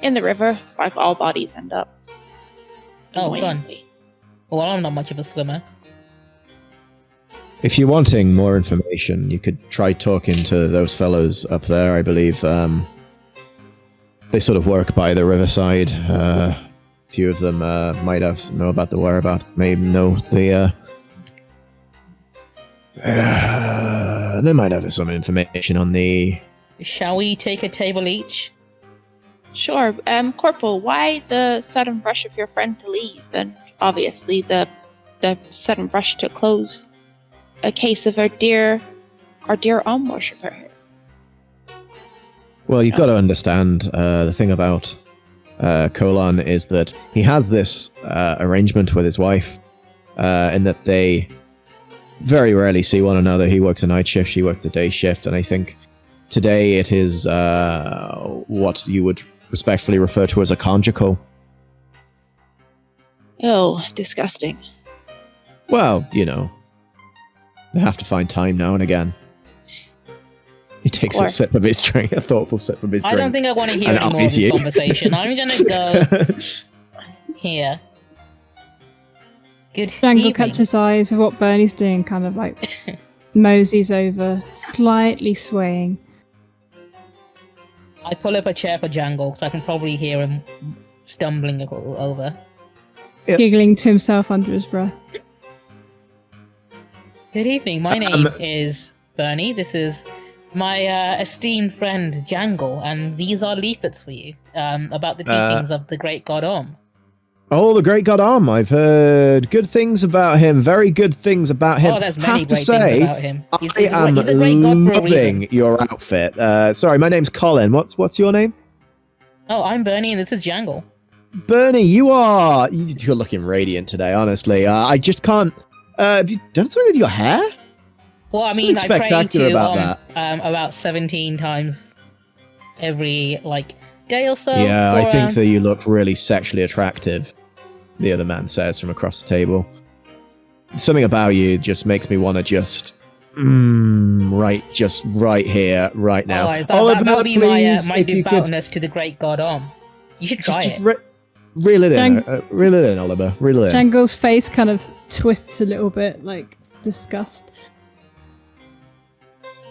In the river, like all bodies end up. Oh, fun. Annoyingly. Well, I'm not much of a swimmer. If you're wanting more information, you could try talking to those fellows up there. I believe they sort of work by the riverside. A few of them might know about the whereabouts. Maybe know the. They might have some information on the. Shall we take a table each? Sure. Corporal, why the sudden rush of your friend to leave? And obviously the sudden rush to close a case of our dear worshipper here. Well, you've got to understand the thing about Colon is that he has this arrangement with his wife in that they very rarely see one another. He works a night shift, she works a day shift, and I think today it is what you would respectfully refer to as a conjugal. Oh, disgusting. Well, you know, they have to find time now and again. He takes a sip of his drink, a thoughtful sip of his drink. I don't think I want to hear any more of this conversation. I'm going to go here. Good Jangle evening. catches eyes of what Bernie's doing, kind of like moseys over, slightly swaying. I pull up a chair for Jangle because I can probably hear him stumbling over. Yep. Giggling to himself under his breath. Good evening. My name is Bernie. This is my esteemed friend Jangle, and these are leaflets for you about the teachings of the great god Om. Oh, the great god Om. I've heard good things about him. Very good things about him. Oh, there's many Have to great say, things about him. He's I am a great god for a reason. loving your outfit. Sorry, my name's Colin. What's your name? Oh, I'm Bernie, and this is Jangle. Bernie, you're looking radiant today, honestly. I just can't... have you done something with your hair? Well, I mean, I Something pray spectacular to about about 17 times every, day or so. Yeah, or, I think that you look really sexually attractive, the other man says from across the table. Something about you just makes me want to just... right here, right now. Oh, that Oliver, would be my please, if you could devoutness to the great god Om. You should try it. Reel it in, reel it in, Oliver. Reel it in. Jangle's face kind of twists a little bit, like disgust.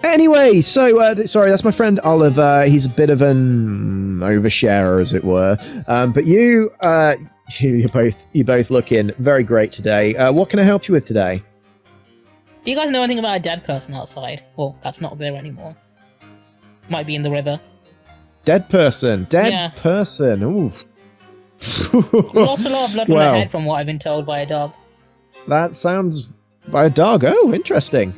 Anyway, so sorry, that's my friend Oliver. He's a bit of an oversharer, as it were. But you're both looking very great today. What can I help you with today? Do you guys know anything about a dead person outside? Well, that's not there anymore. Might be in the river. Dead person. Ooh. We lost a lot of blood from the head, from what I've been told by a dog. That sounds by a dog. Oh, interesting.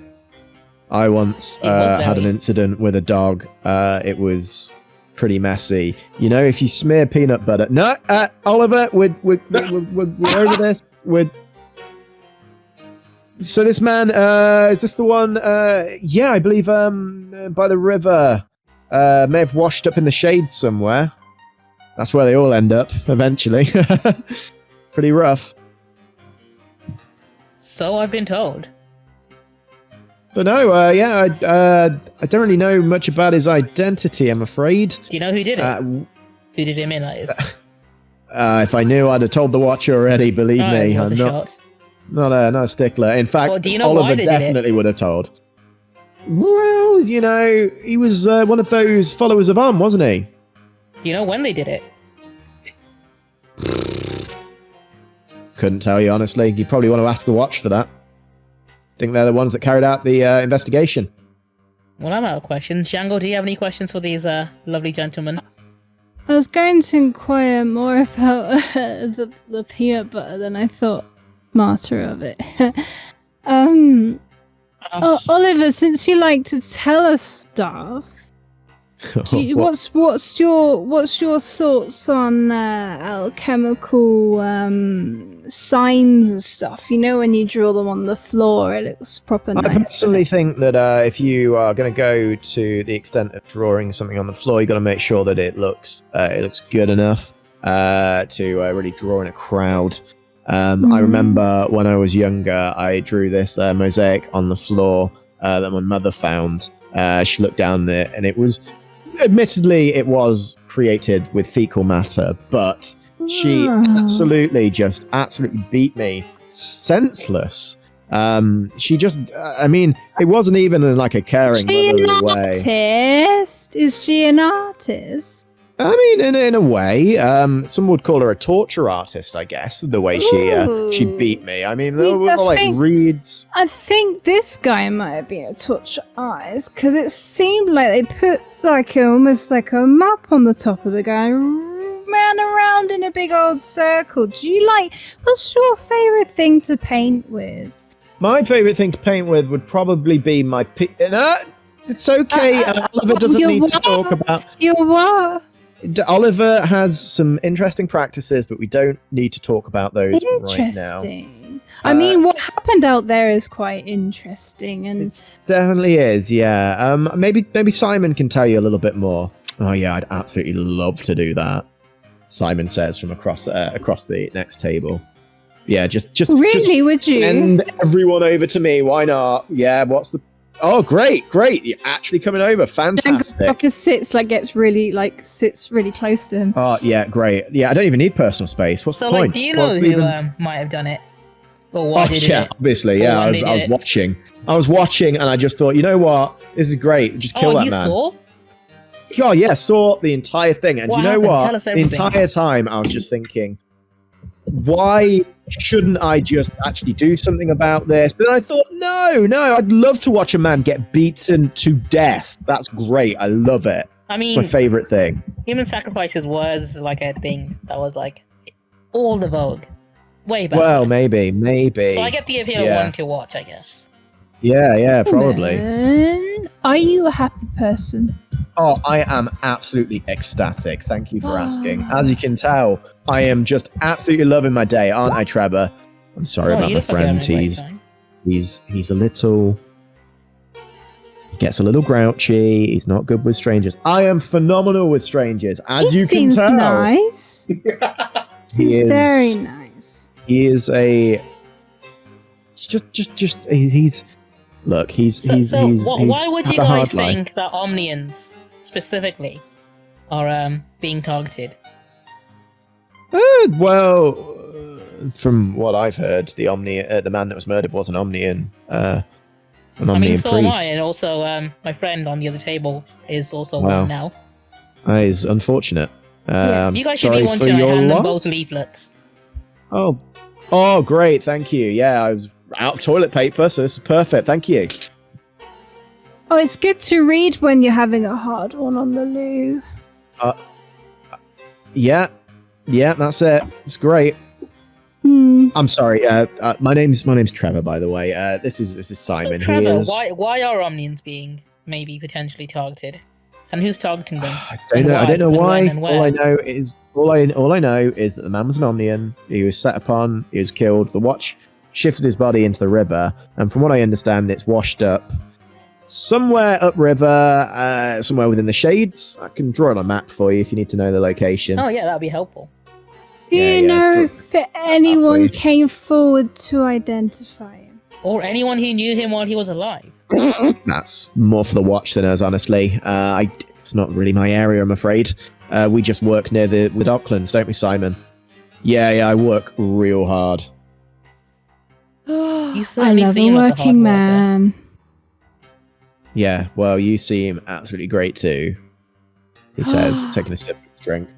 I once had an incident with a dog. It was pretty messy. You know, if you smear peanut butter. No, Oliver, we're over this. So this man, is this the one? Yeah, I believe by the river. May have washed up in the shade somewhere. That's where they all end up eventually. Pretty rough. So I've been told. But no, I don't really know much about his identity, I'm afraid. Do you know who did it? Who did him in, that is? If I knew, I'd have told the watch already, believe me. I'm not a stickler. In fact, well, do you know Oliver why they definitely would have told. Well, you know, he was one of those followers of Om, wasn't he? Do you know when they did it? Couldn't tell you, honestly. You probably want to ask the watch for that. Think they're the ones that carried out the investigation. Well, I'm out of questions. Jangle, do you have any questions for these lovely gentlemen? I was going to inquire more about the peanut butter than I thought smarter of it. Oliver, since you like to tell us stuff, What's your thoughts on alchemical signs and stuff? You know, when you draw them on the floor, it looks proper nice. I personally think that if you are going to go to the extent of drawing something on the floor, you got to make sure that it looks good enough to really draw in a crowd. I remember when I was younger, I drew this mosaic on the floor that my mother found. She looked down there, and it was, admittedly, it was created with fecal matter, but she absolutely beat me senseless. She just, it wasn't even in like a caring motherly way. Is she an artist? I mean, in a way, some would call her a torture artist, I guess, the way she beat me. I mean, there were like reeds. I think this guy might have been a torture artist, because it seemed like they put like almost like a map on the top of the guy, ran around in a big old circle. What's your favourite thing to paint with? My favourite thing to paint with would probably be my... it's okay, Oliver doesn't need to talk about... Your what? Oliver has some interesting practices, but we don't need to talk about those right now. Interesting. I mean, what happened out there is quite interesting, and it definitely is. Yeah. Maybe Simon can tell you a little bit more. Oh yeah, I'd absolutely love to do that. Simon says from across the next table. Yeah, just really, would you send everyone over to me? Why not? Yeah. What's the? Oh, great! You're actually coming over. Fantastic. Sits really close to him. Oh, yeah, great. Yeah, I don't even need personal space. What's the point? Do you know who might have done it? Or why did it? Obviously, yeah. I was watching. I was watching, and I just thought, you know what? This is great. Just kill that man. Saw? Oh, yeah, saw the entire thing. And what you know happened? what? Tell us everything. The entire time, I was just thinking, why shouldn't I just actually do something about this? But then I thought, no, I'd love to watch a man get beaten to death. That's great. I love it. I mean, it's my favorite thing. Human sacrifices was like a thing that was like all the vogue. Way back. Well, maybe. So I get the appeal of wanting to watch, I guess. Yeah, probably. Are you a happy person? Oh, I am absolutely ecstatic. Thank you for asking. As you can tell, I am just absolutely loving my day, aren't I, Trevor? I'm sorry about my friend. He's a little... He gets a little grouchy. He's not good with strangers. I am phenomenal with strangers, as you can tell. Seems nice. He's very nice. He is a... He's... Look, why would you guys think that Omnians specifically are being targeted? From what I've heard, the man that was murdered was an Omnian. So am I, and also my friend on the other table is also one now. That is unfortunate. You guys should be one to hand them both leaflets. Oh, great, thank you. Yeah, I was out of toilet paper, so this is perfect. Thank you. Oh, it's good to read when you're having a hard one on the loo. Yeah, that's it. It's great. I'm sorry. My name's Trevor, by the way. This is Simon. So, Trevor, why are Omnians being maybe potentially targeted, and who's targeting them? I don't know why. All I know is that the man was an Omnian. He was set upon. He was killed. The watch shifted his body into the river, and from what I understand, it's washed up somewhere upriver, somewhere within the shades. I can draw it on a map for you if you need to know the location. Oh yeah, that'd be helpful. Do you know if anyone came forward to identify him? Or anyone who knew him while he was alive? That's more for the watch than us, honestly. It's not really my area, I'm afraid. We just work near the Docklands, don't we, Simon? Yeah, I work real hard. You certainly I love seem a like a hard working man. Yeah, well, you seem absolutely great too, he says, taking a sip of his drink.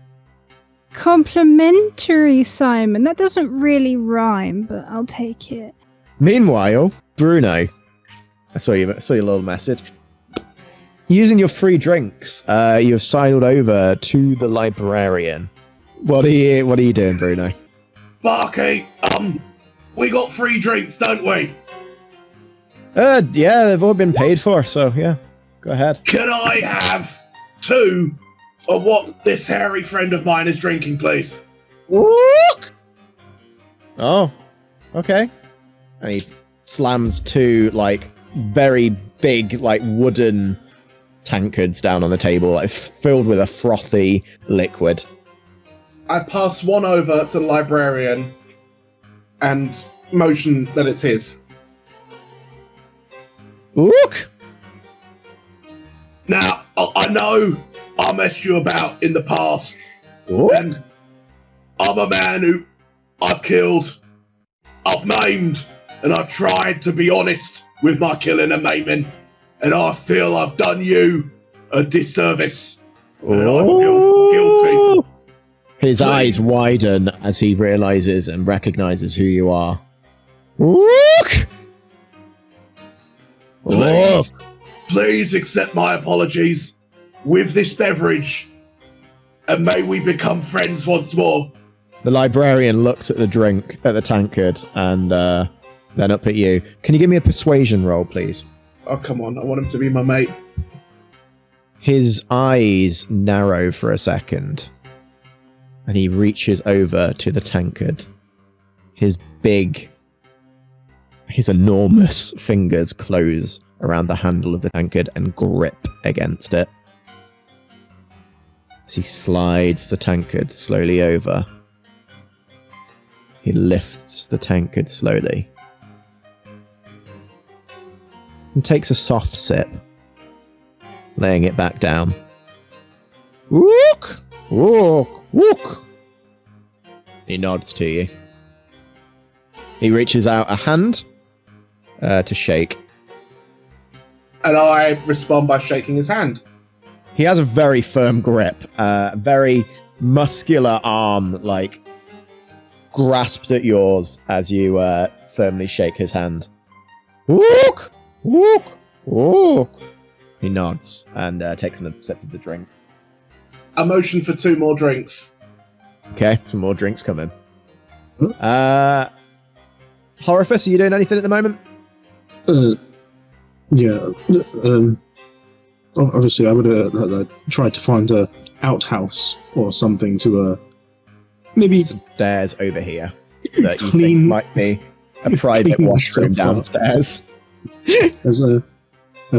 Complimentary, Simon. That doesn't really rhyme, but I'll take it. Meanwhile, Bruno, I saw your little message. Using your free drinks, you have sidled over to the librarian. What are you doing, Bruno? Barkeep, we got free drinks, don't we? Yeah, they've all been paid for, so yeah, go ahead. Can I have 2 of what this hairy friend of mine is drinking, please. Oh, okay. And he slams 2, like, very big, like, wooden tankards down on the table, like, filled with a frothy liquid. I pass one over to the librarian and motion that it's his. Look! Now, I know I messed you about in the past, and I'm a man who I've killed, I've maimed, and I've tried to be honest with my killing and maiming, and I feel I've done you a disservice, and I feel guilty. His eyes widen as he realizes and recognizes who you are. Look! Please accept my apologies with this beverage, and may we become friends once more. The librarian looks at the drink, at the tankard, and then up at you. Can you give me a persuasion roll, please? Oh, come on. I want him to be my mate. His eyes narrow for a second, and he reaches over to the tankard. His enormous fingers close around the handle of the tankard and grip against it. As he slides the tankard slowly over, he lifts the tankard slowly and takes a soft sip, laying it back down. Wook! Wook! Wook! He nods to you. He reaches out a hand to shake. And I respond by shaking his hand. He has a very firm grip, very muscular arm, like, grasps at yours as you firmly shake his hand. Wook! Wook! Wook! He nods and takes another sip of the drink. A motion for 2 more drinks. Okay, some more drinks coming. Horifus, are you doing anything at the moment? Yeah. Obviously, I would have tried to find a outhouse or something to maybe some stairs over here that you think clean, might be a private washroom downstairs. As I've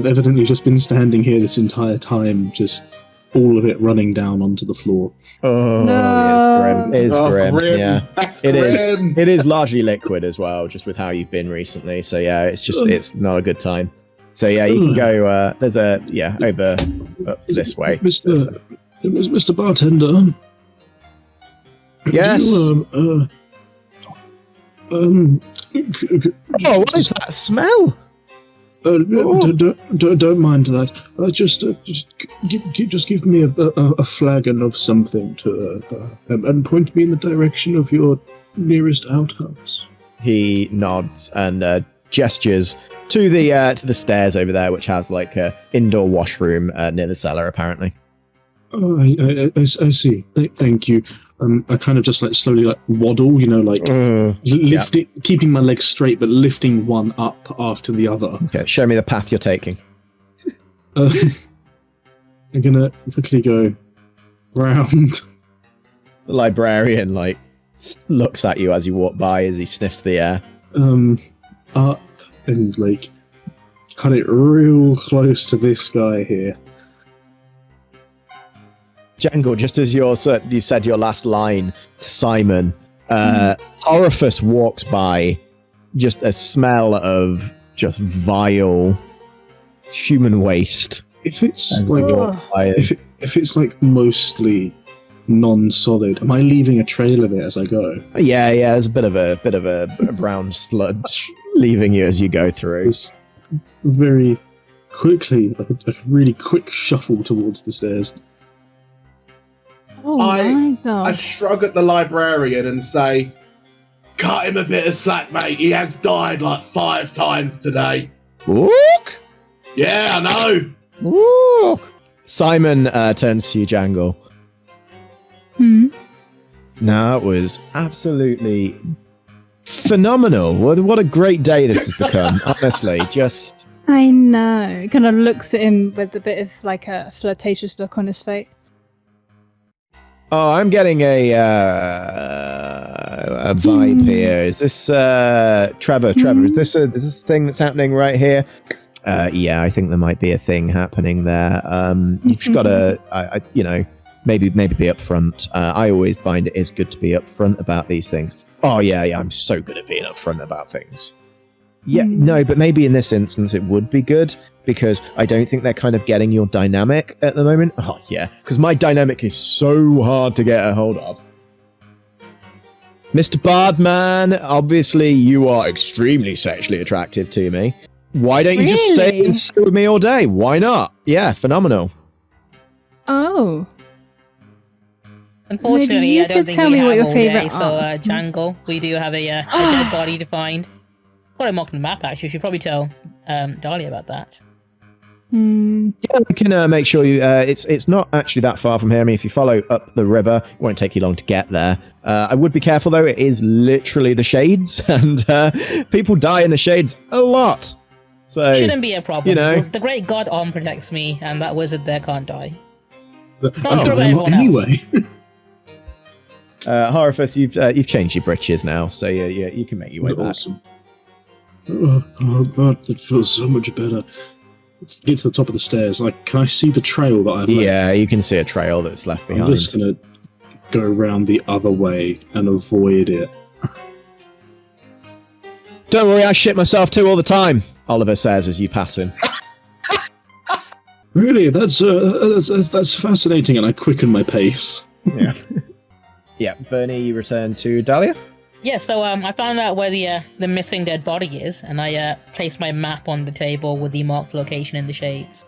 evidently just been standing here this entire time, just all of it running down onto the floor. Oh, No. it is grim. Grim. Yeah, That's it is. grim. It is largely liquid as well, just with how you've been recently. So yeah, it's not a good time. So yeah, you can go. There's over up this way. Mr. Bartender. Yes. Oh, what is that smell? Don't mind that. Just give me a flagon of something to and point me in the direction of your nearest outhouse. He nods and gestures to the stairs over there, which has like a indoor washroom near the cellar, apparently. Oh, I see. Thank you. I kind of just like slowly like waddle, lift it, keeping my legs straight, but lifting one up after the other. Okay, show me the path you're taking. I'm gonna quickly go round. The librarian looks at you as you walk by as he sniffs the air. Up and cut it real close to this guy here. Jangle, just as you said your last line to Simon, Horifus walks by, just a smell of just vile human waste. If it's if it's mostly non-solid, am I leaving a trail of it as I go? Yeah, there's a bit of a brown sludge leaving you as you go through. Just very quickly, a really quick shuffle towards the stairs. Oh my god. I shrug at the librarian and say, cut him a bit of slack, mate. He has died 5 times today. Look! Yeah, I know. Look! Simon turns to you, Jangle. No, it was absolutely phenomenal. What a great day this has become. Honestly, just I know. Kind of looks at him with a bit of like a flirtatious look on his face. Oh, I'm getting a vibe here. Is this Trevor? Trevor, is this a thing that's happening right here? Yeah, I think there might be a thing happening there. You've just got to, maybe be upfront. I always find it is good to be upfront about these things. Oh yeah, I'm so good at being upfront about things. Yeah, no, but maybe in this instance it would be good because I don't think they're kind of getting your dynamic at the moment. Oh yeah, because my dynamic is so hard to get a hold of. Mr. Bardman, obviously you are extremely sexually attractive to me. Why don't you just stay and sit with me all day? Why not? Yeah, phenomenal. Oh. Unfortunately, I don't think tell we me what have your all favorite day, so art is. Jangle, we do have a dead body to find. Got it marked on the map, actually. We should probably tell Dahlia about that. Yeah, we can make sure you... it's not actually that far from here. I mean, if you follow up the river, it won't take you long to get there. I would be careful, though. It is literally the Shades, and people die in the Shades a lot. So shouldn't be a problem. You know. The great god Om protects me, and that wizard there can't die. I'm sure about everyone anyway. Horifus, you've changed your britches now, so yeah, you can make your way back. Awesome. Oh God, it feels so much better. Let's get to the top of the stairs. Can I see the trail that I've left? Yeah, you can see a trail that's left behind. I'm just gonna go around the other way and avoid it. Don't worry, I shit myself too all the time, Oliver says as you pass him. Really, that's fascinating, and I quicken my pace. Yeah. Yeah, Bernie, you return to Dahlia? Yeah, so I found out where the missing dead body is, and I placed my map on the table with the marked location in the Shades.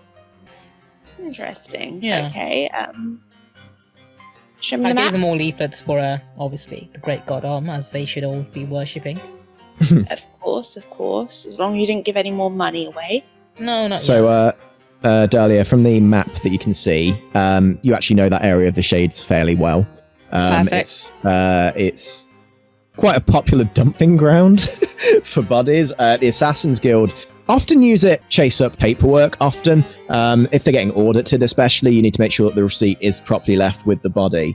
Interesting. Yeah. Okay. Show me I the gave map. them all leaflets for, obviously, the great god Om, as they should all be worshipping. Of course. As long as you didn't give any more money away. No, not So, yet. Dahlia, from the map that you can see, you actually know that area of the Shades fairly well. Perfect. It's quite a popular dumping ground for bodies. The Assassin's Guild often use it to chase up paperwork. Often, if they're getting audited especially, you need to make sure that the receipt is properly left with the body.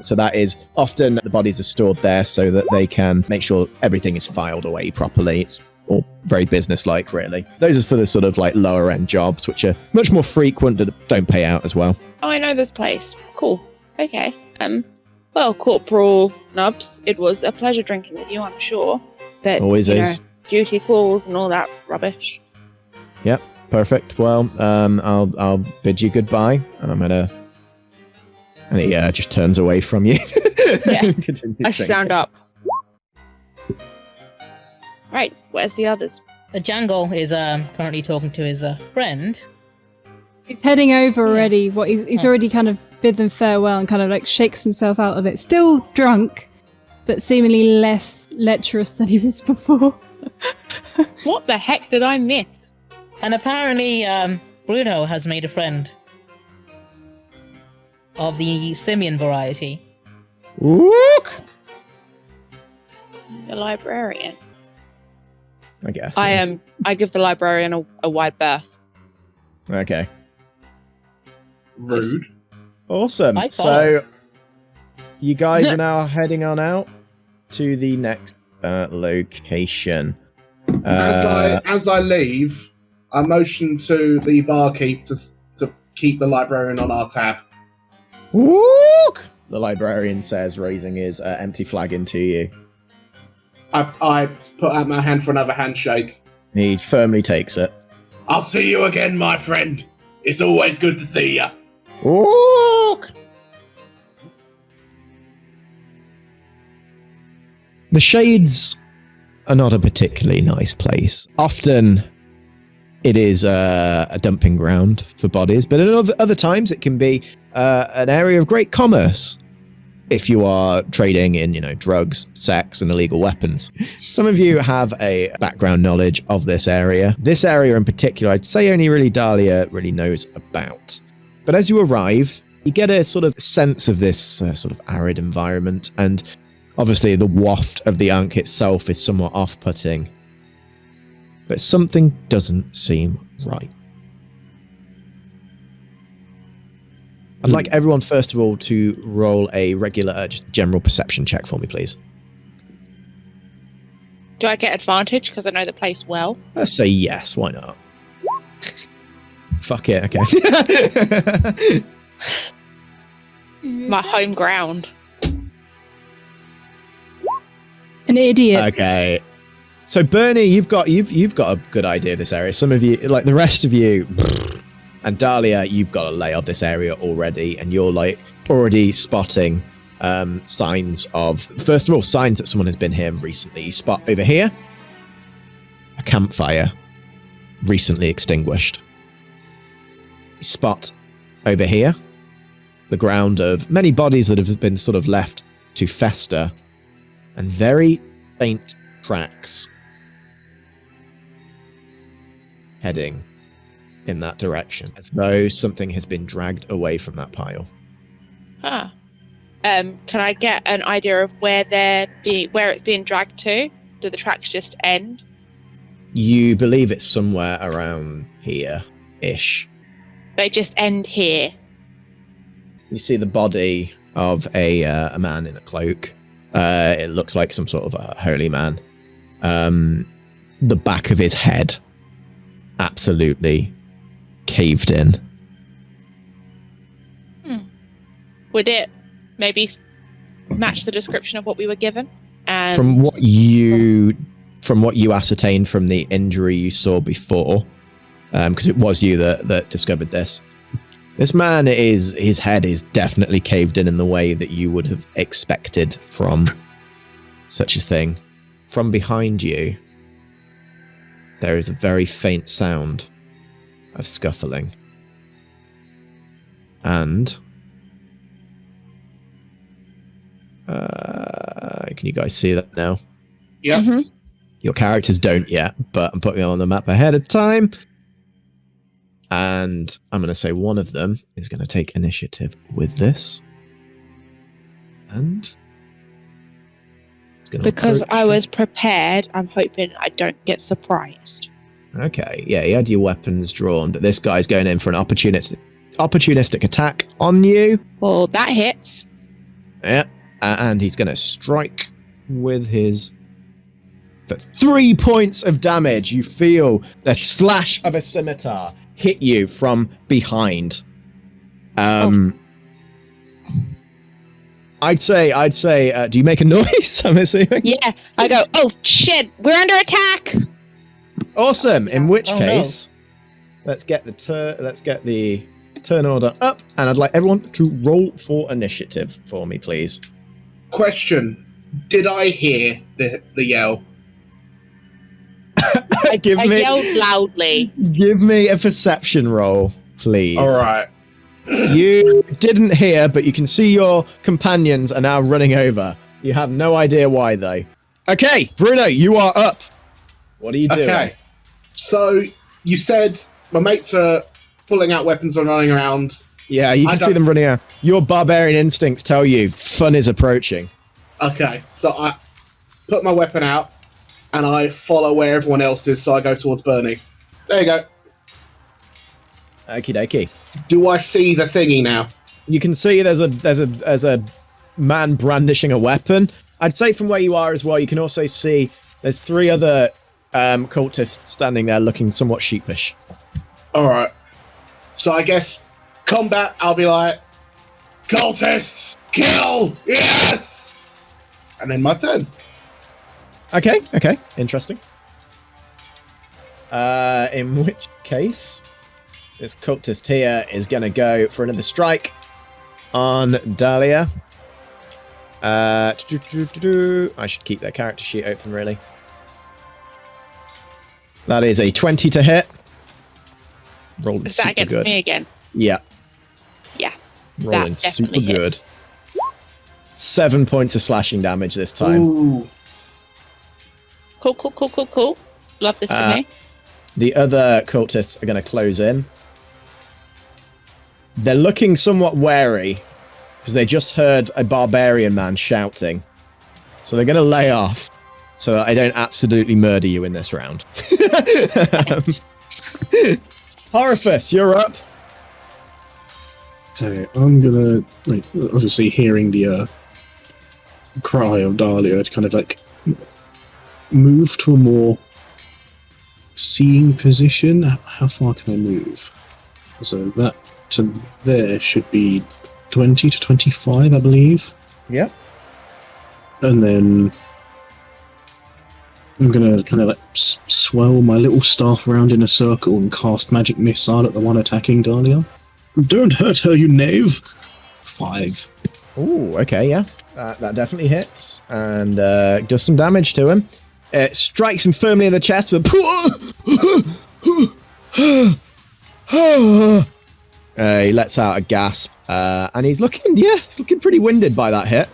So that is often the bodies are stored there so that they can make sure everything is filed away properly. It's all very business-like, really. Those are for the sort of lower-end jobs, which are much more frequent and don't pay out as well. Oh, I know this place. Cool. Okay. Well, Corporal Nubs, it was a pleasure drinking with you, I'm sure. But, Always is. Duty calls and all that rubbish. Yep, perfect. Well, I'll bid you goodbye, and and he just turns away from you. Yeah. Continues I drinking. stand up. Right, where's the others? Jangle is currently talking to his friend. He's heading over already. He's already kind of bid them farewell and kind of shakes himself out of it. Still drunk, but seemingly less lecherous than he was before. What the heck did I miss? And apparently, Bruno has made a friend of the simian variety. Look! The librarian. I guess. I give the librarian a wide berth. Okay. Rude. Awesome. I follow. So, you guys are now heading on out to the next location. As I leave, I motion to the barkeep to keep the librarian on our tab. Look! The librarian says, raising his empty flagon to you. I put out my hand for another handshake. He firmly takes it. I'll see you again, my friend. It's always good to see you. Look! The Shades are not a particularly nice place. Often it is a dumping ground for bodies, but at other times it can be an area of great commerce if you are trading in, drugs, sex, and illegal weapons. Some of you have a background knowledge of this area. This area in particular, I'd say only really Dahlia really knows about. But as you arrive, you get a sort of sense of this sort of arid environment, and obviously the waft of the Ankh itself is somewhat off-putting. but something doesn't seem right. I'd like everyone, first of all, to roll a regular just general perception check for me, please. Do I get advantage because I know the place well? Let's say yes, why not? Fuck it, okay. My home ground. An idiot. Okay. So Bernie, you've got a good idea of this area. Some of you, like the rest of you, and Dahlia, you've got a lay of this area already, and you're like already spotting signs of, first of all, signs that someone has been here recently. You spot over here a campfire recently extinguished. You spot over here the ground of many bodies that have been sort of left to fester, and very faint tracks heading in that direction, as though something has been dragged away from that pile. Huh. Can I get an idea of where it's being dragged to? Do the tracks just end? You believe it's somewhere around here-ish. They just end here. You see the body of a man in a cloak. It looks like some sort of a holy man. The back of his head absolutely caved in. Would it maybe match the description of what we were given? And From what you ascertained from the injury you saw before, because it was you that discovered this. This man his head is definitely caved in the way that you would have expected from such a thing. From behind you, there is a very faint sound of scuffling. And can you guys see that now? Yep. Mhm. Your characters don't yet, but I'm putting it on the map ahead of time. And I'm going to say one of them is going to take initiative with this. And it's going to Because approach I you. was prepared, I'm hoping I don't get surprised. Okay, yeah, you had your weapons drawn, but this guy's going in for an opportunistic attack on you. Well, that hits. Yeah, and he's going to strike with his... For 3 points of damage, you feel the slash of a scimitar hit you from behind. I'd say, do you make a noise? I'm assuming. Yeah, I go, oh shit, we're under attack! Awesome. In which Oh, no. case, let's get the turn order up, and I'd like everyone to roll for initiative for me, please. Question: did I hear the yell? I yelled loudly. Give me a perception roll, please. All right. You didn't hear, but you can see your companions are now running over. You have no idea why, though. Okay, Bruno, you are up. What are you doing? Okay. So you said my mates are pulling out weapons and running around. Yeah, you I can see don't- them running out. Your barbarian instincts tell you fun is approaching. Okay, so I put my weapon out and I follow where everyone else is. So I go towards Bernie. There you go. Okie dokie. Do I see the thingy now? You can see there's a man brandishing a weapon. I'd say from where you are as well, you can also see there's 3 other cultists standing there looking somewhat sheepish. All right. So I guess combat. I'll be like, cultists, kill, yes. And then my turn. Okay, interesting. In which case, this cultist here is going to go for another strike on Dahlia. I should keep their character sheet open, really. That is a 20 to hit. Rolling Is that super against good. me again? Yeah, Yeah. rolling That super definitely good. 7 points of slashing damage this time. Ooh. Cool. Love this for me. The other cultists are going to close in. They're looking somewhat wary because they just heard a barbarian man shouting. So they're going to lay off. so that I don't absolutely murder you in this round. Horophus, you're up. Okay, I'm gonna, like, obviously hearing the cry of Dahlia, to kind of like move to a more seeing position. How far can I move? So that to there should be 20 to 25, I believe. Yep. And then I'm gonna kind of like swirl my little staff around in a circle and cast magic missile at the one attacking Dahlia. Don't hurt her, you knave! 5. Ooh, okay, yeah. That definitely hits and does some damage to him. It strikes him firmly in the chest with he lets out a gasp, and he's looking pretty winded by that hit.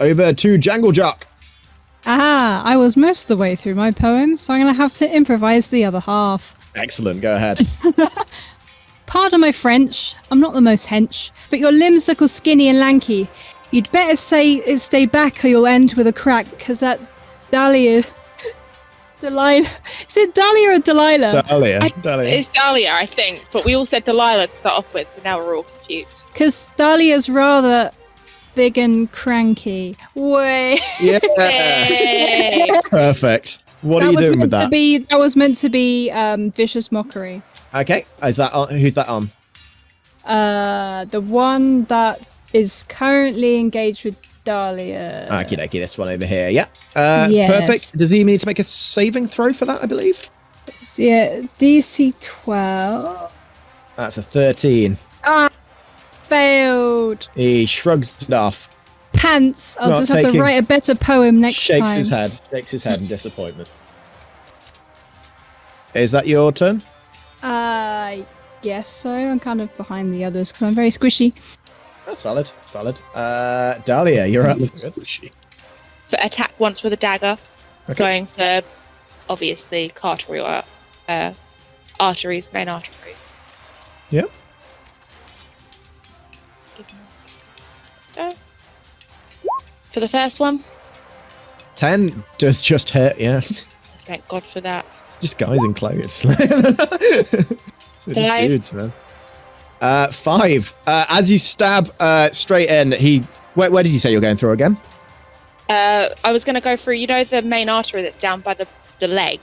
Over to Janglejock. Aha! I was most of the way through my poem, so I'm going to have to improvise the other half. Excellent, go ahead. Pardon my French, I'm not the most hench, but your limbs look all skinny and lanky. You'd better stay back or you'll end with a crack, because that Dahlia... Delilah... Is it Dahlia or Delilah? Dahlia. It's Dahlia, I think, but we all said Delilah to start off with, so now we're all confused. Because Dahlia's rather big and cranky. Way. Yeah. Perfect. What are you doing with that? That was meant to be vicious mockery. Okay, is that on? Who's that on? The one that is currently engaged with Dahlia. Okie dokie, this one over here, yeah. Yes. Perfect. Does he need to make a saving throw for that, I believe? So, yeah, DC 12. That's a 13. Ah, failed. He shrugs it off. Pants. I'll Not just have to taking- write a better poem next Shakes time. his head in disappointment. Is that your turn? Yes, so I'm kind of behind the others because I'm very squishy. That's valid. It's valid. Dahlia, you're up. For attack once with a dagger, Okay. going for obviously arteries, main arteries. Yep. For the first one, 10 does just hit, yeah. thank God for that. Just guys in clothes. They're just 5. dudes, man. 5. As you stab straight in, where did you say you're going through again? I was going to go through, the main artery that's down by the leg.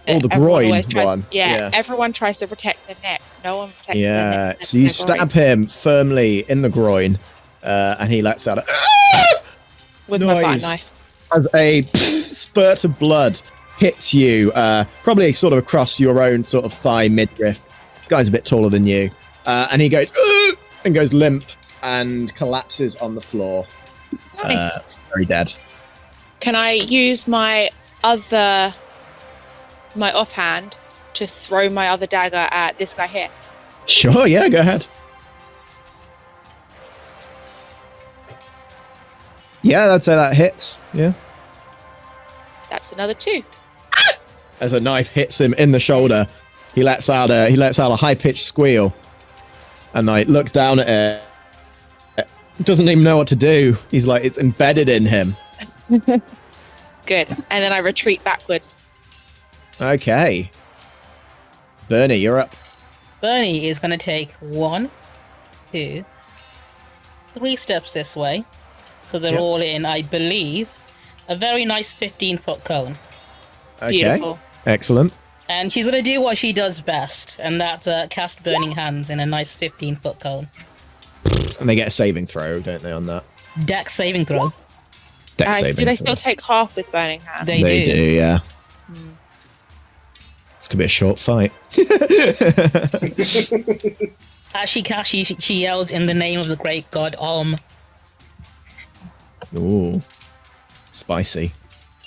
Oh, the Everyone groin always tries- one. Yeah, everyone tries to protect their neck. No one protects their Yeah, neck. so you Their groin. stab him firmly in the groin, and he lets out a with my noise bite knife. as a spurt of blood hits you, probably sort of across your own sort of thigh midriff. Guy's a bit taller than you, and he goes and goes limp and collapses on the floor, Nice. very dead. Can I use my offhand to throw my other dagger at this guy here? Sure, yeah, go ahead. Yeah, I'd say that hits. Yeah. That's another 2. As a knife hits him in the shoulder, he lets out a high-pitched squeal, and like looks down at it. Doesn't even know what to do. He's like, it's embedded in him. Good. And then I retreat backwards. Okay. Bernie, you're up. Bernie is going to take 1, 2, 3 steps this way. So they're Yep. all in, I believe, a very nice 15-foot cone. Okay. Beautiful. Excellent. And she's going to do what she does best, and that's cast Burning Hands in a nice 15-foot cone. And they get a saving throw, don't they, on that? Dex saving throw. Dex Do saving they throw. still take half with Burning Hand? They They do. do, yeah. It's gonna be a short fight. As she casts, she yells in the name of the great god Ooh. Spicy.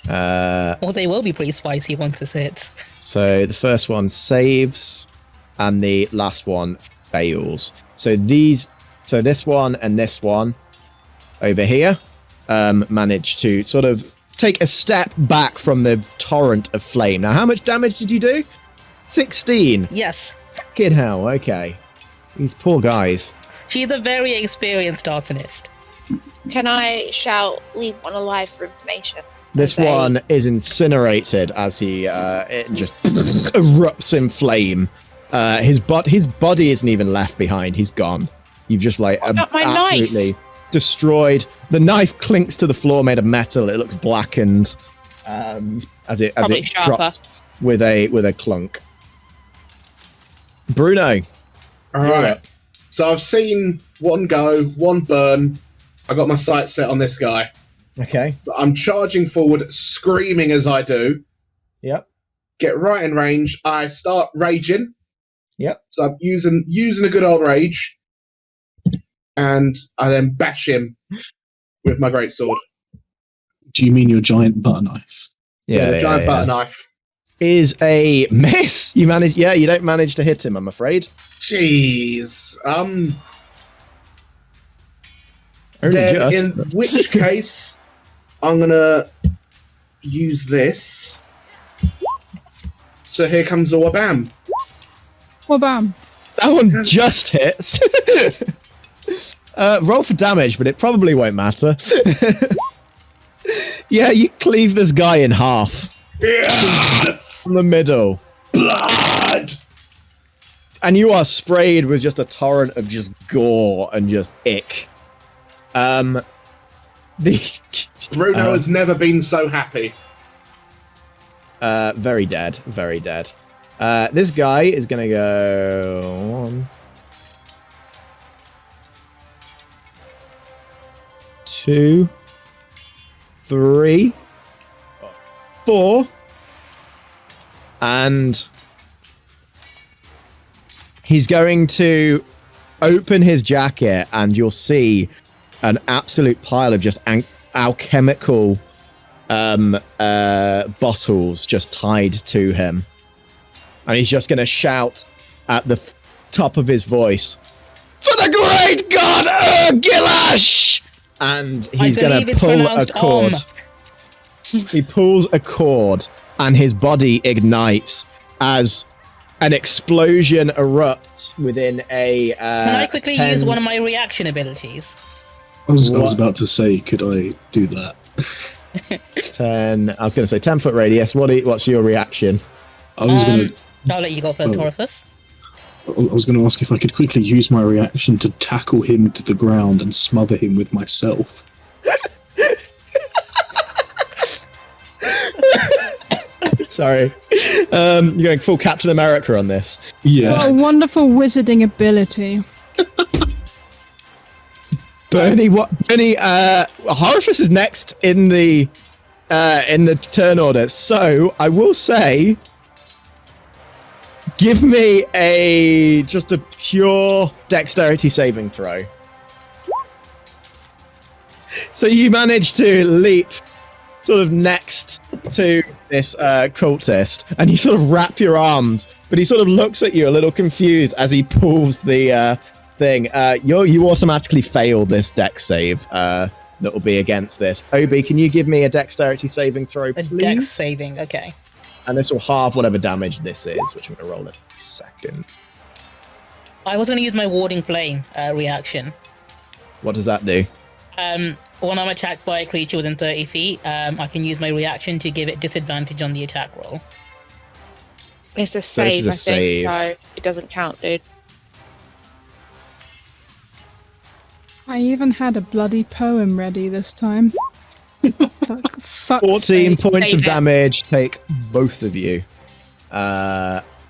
Well, they will be pretty spicy once this hits. So the first one saves, and the last one fails. So this one and this one over here managed to sort of take a step back from the torrent of flame. Now, how much damage did you do? 16. Yes. Fucking hell, okay. These poor guys. She's a very experienced artanist. Can I shout, leave one alive for information? This Okay. one is incinerated as he it just erupts in flame. His body isn't even left behind. He's gone. You've just like got my absolutely destroyed. The knife clinks to the floor made of metal. It looks blackened as it Probably sharper. drops with a clunk. Bruno. All right. So I've seen one go, one burn. I got my sights set on this guy. Okay. So I'm charging forward, screaming as I do. Yep. Get right in range. I start raging. Yep. So I'm using a good old rage, and I then bash him with my greatsword. Do you mean your giant butter knife? The giant butter knife. Is a miss. You manage. Yeah, you don't manage to hit him, I'm afraid. Jeez. Only Then just. in which case, I'm gonna use this. So here comes the wabam. Well, bam. That one just hits. Roll for damage, but it probably won't matter. Yeah, you cleave this guy in half. Yeah! From the middle. Blood! And you are sprayed with just a torrent of just gore and just ick. Bruno has never been so happy. Very dead. Very dead. This guy is gonna go 1, 2, 3, 4, and he's going to open his jacket, and you'll see an absolute pile of just alchemical bottles just tied to him. And he's just going to shout at the top of his voice, "For the great god Ur-Gilash!" And he's going to pull a cord. He pulls a cord, and his body ignites as an explosion erupts within a. Can I quickly use one of my reaction abilities? I was about to say, could I do that? 10. I was going to say 10-foot radius. What's your reaction? I was going to. I'll let you go first, Orifice. I was going to ask if I could quickly use my reaction to tackle him to the ground and smother him with myself. Sorry. You're going full Captain America on this. Yeah. What a wonderful wizarding ability. Bernie, Horifice is next in the turn order. So I will say, give me just a pure dexterity saving throw. So you manage to leap sort of next to this cultist, and you sort of wrap your arms, but he sort of looks at you a little confused as he pulls the thing. You automatically fail this dex save that will be against this. Obi, can you give me a dexterity saving throw, please? A dex saving, okay. And this will halve whatever damage this is, which I'm going to roll in a second. I was going to use my warding flame reaction. What does that do? When I'm attacked by a creature within 30 feet, I can use my reaction to give it disadvantage on the attack roll. It's a So this save, is a I think, save. so it doesn't count, dude. I even had a bloody poem ready this time. Fuck 14 sake. points Save of it. damage take both of you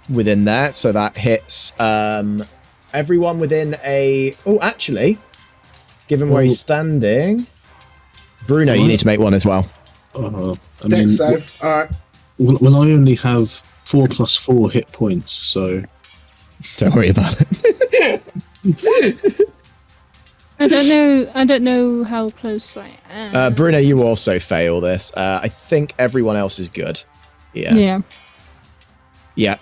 within there. So that hits everyone within a... Oh, actually, given where he's standing... Bruno, you need to make one as well. I Dex mean, save. Alright. well, I only have 4 + 4 hit points, so Don't worry about it. I don't know how close I am. Bruno, you also fail this. I think everyone else is good. Yeah. Yeah.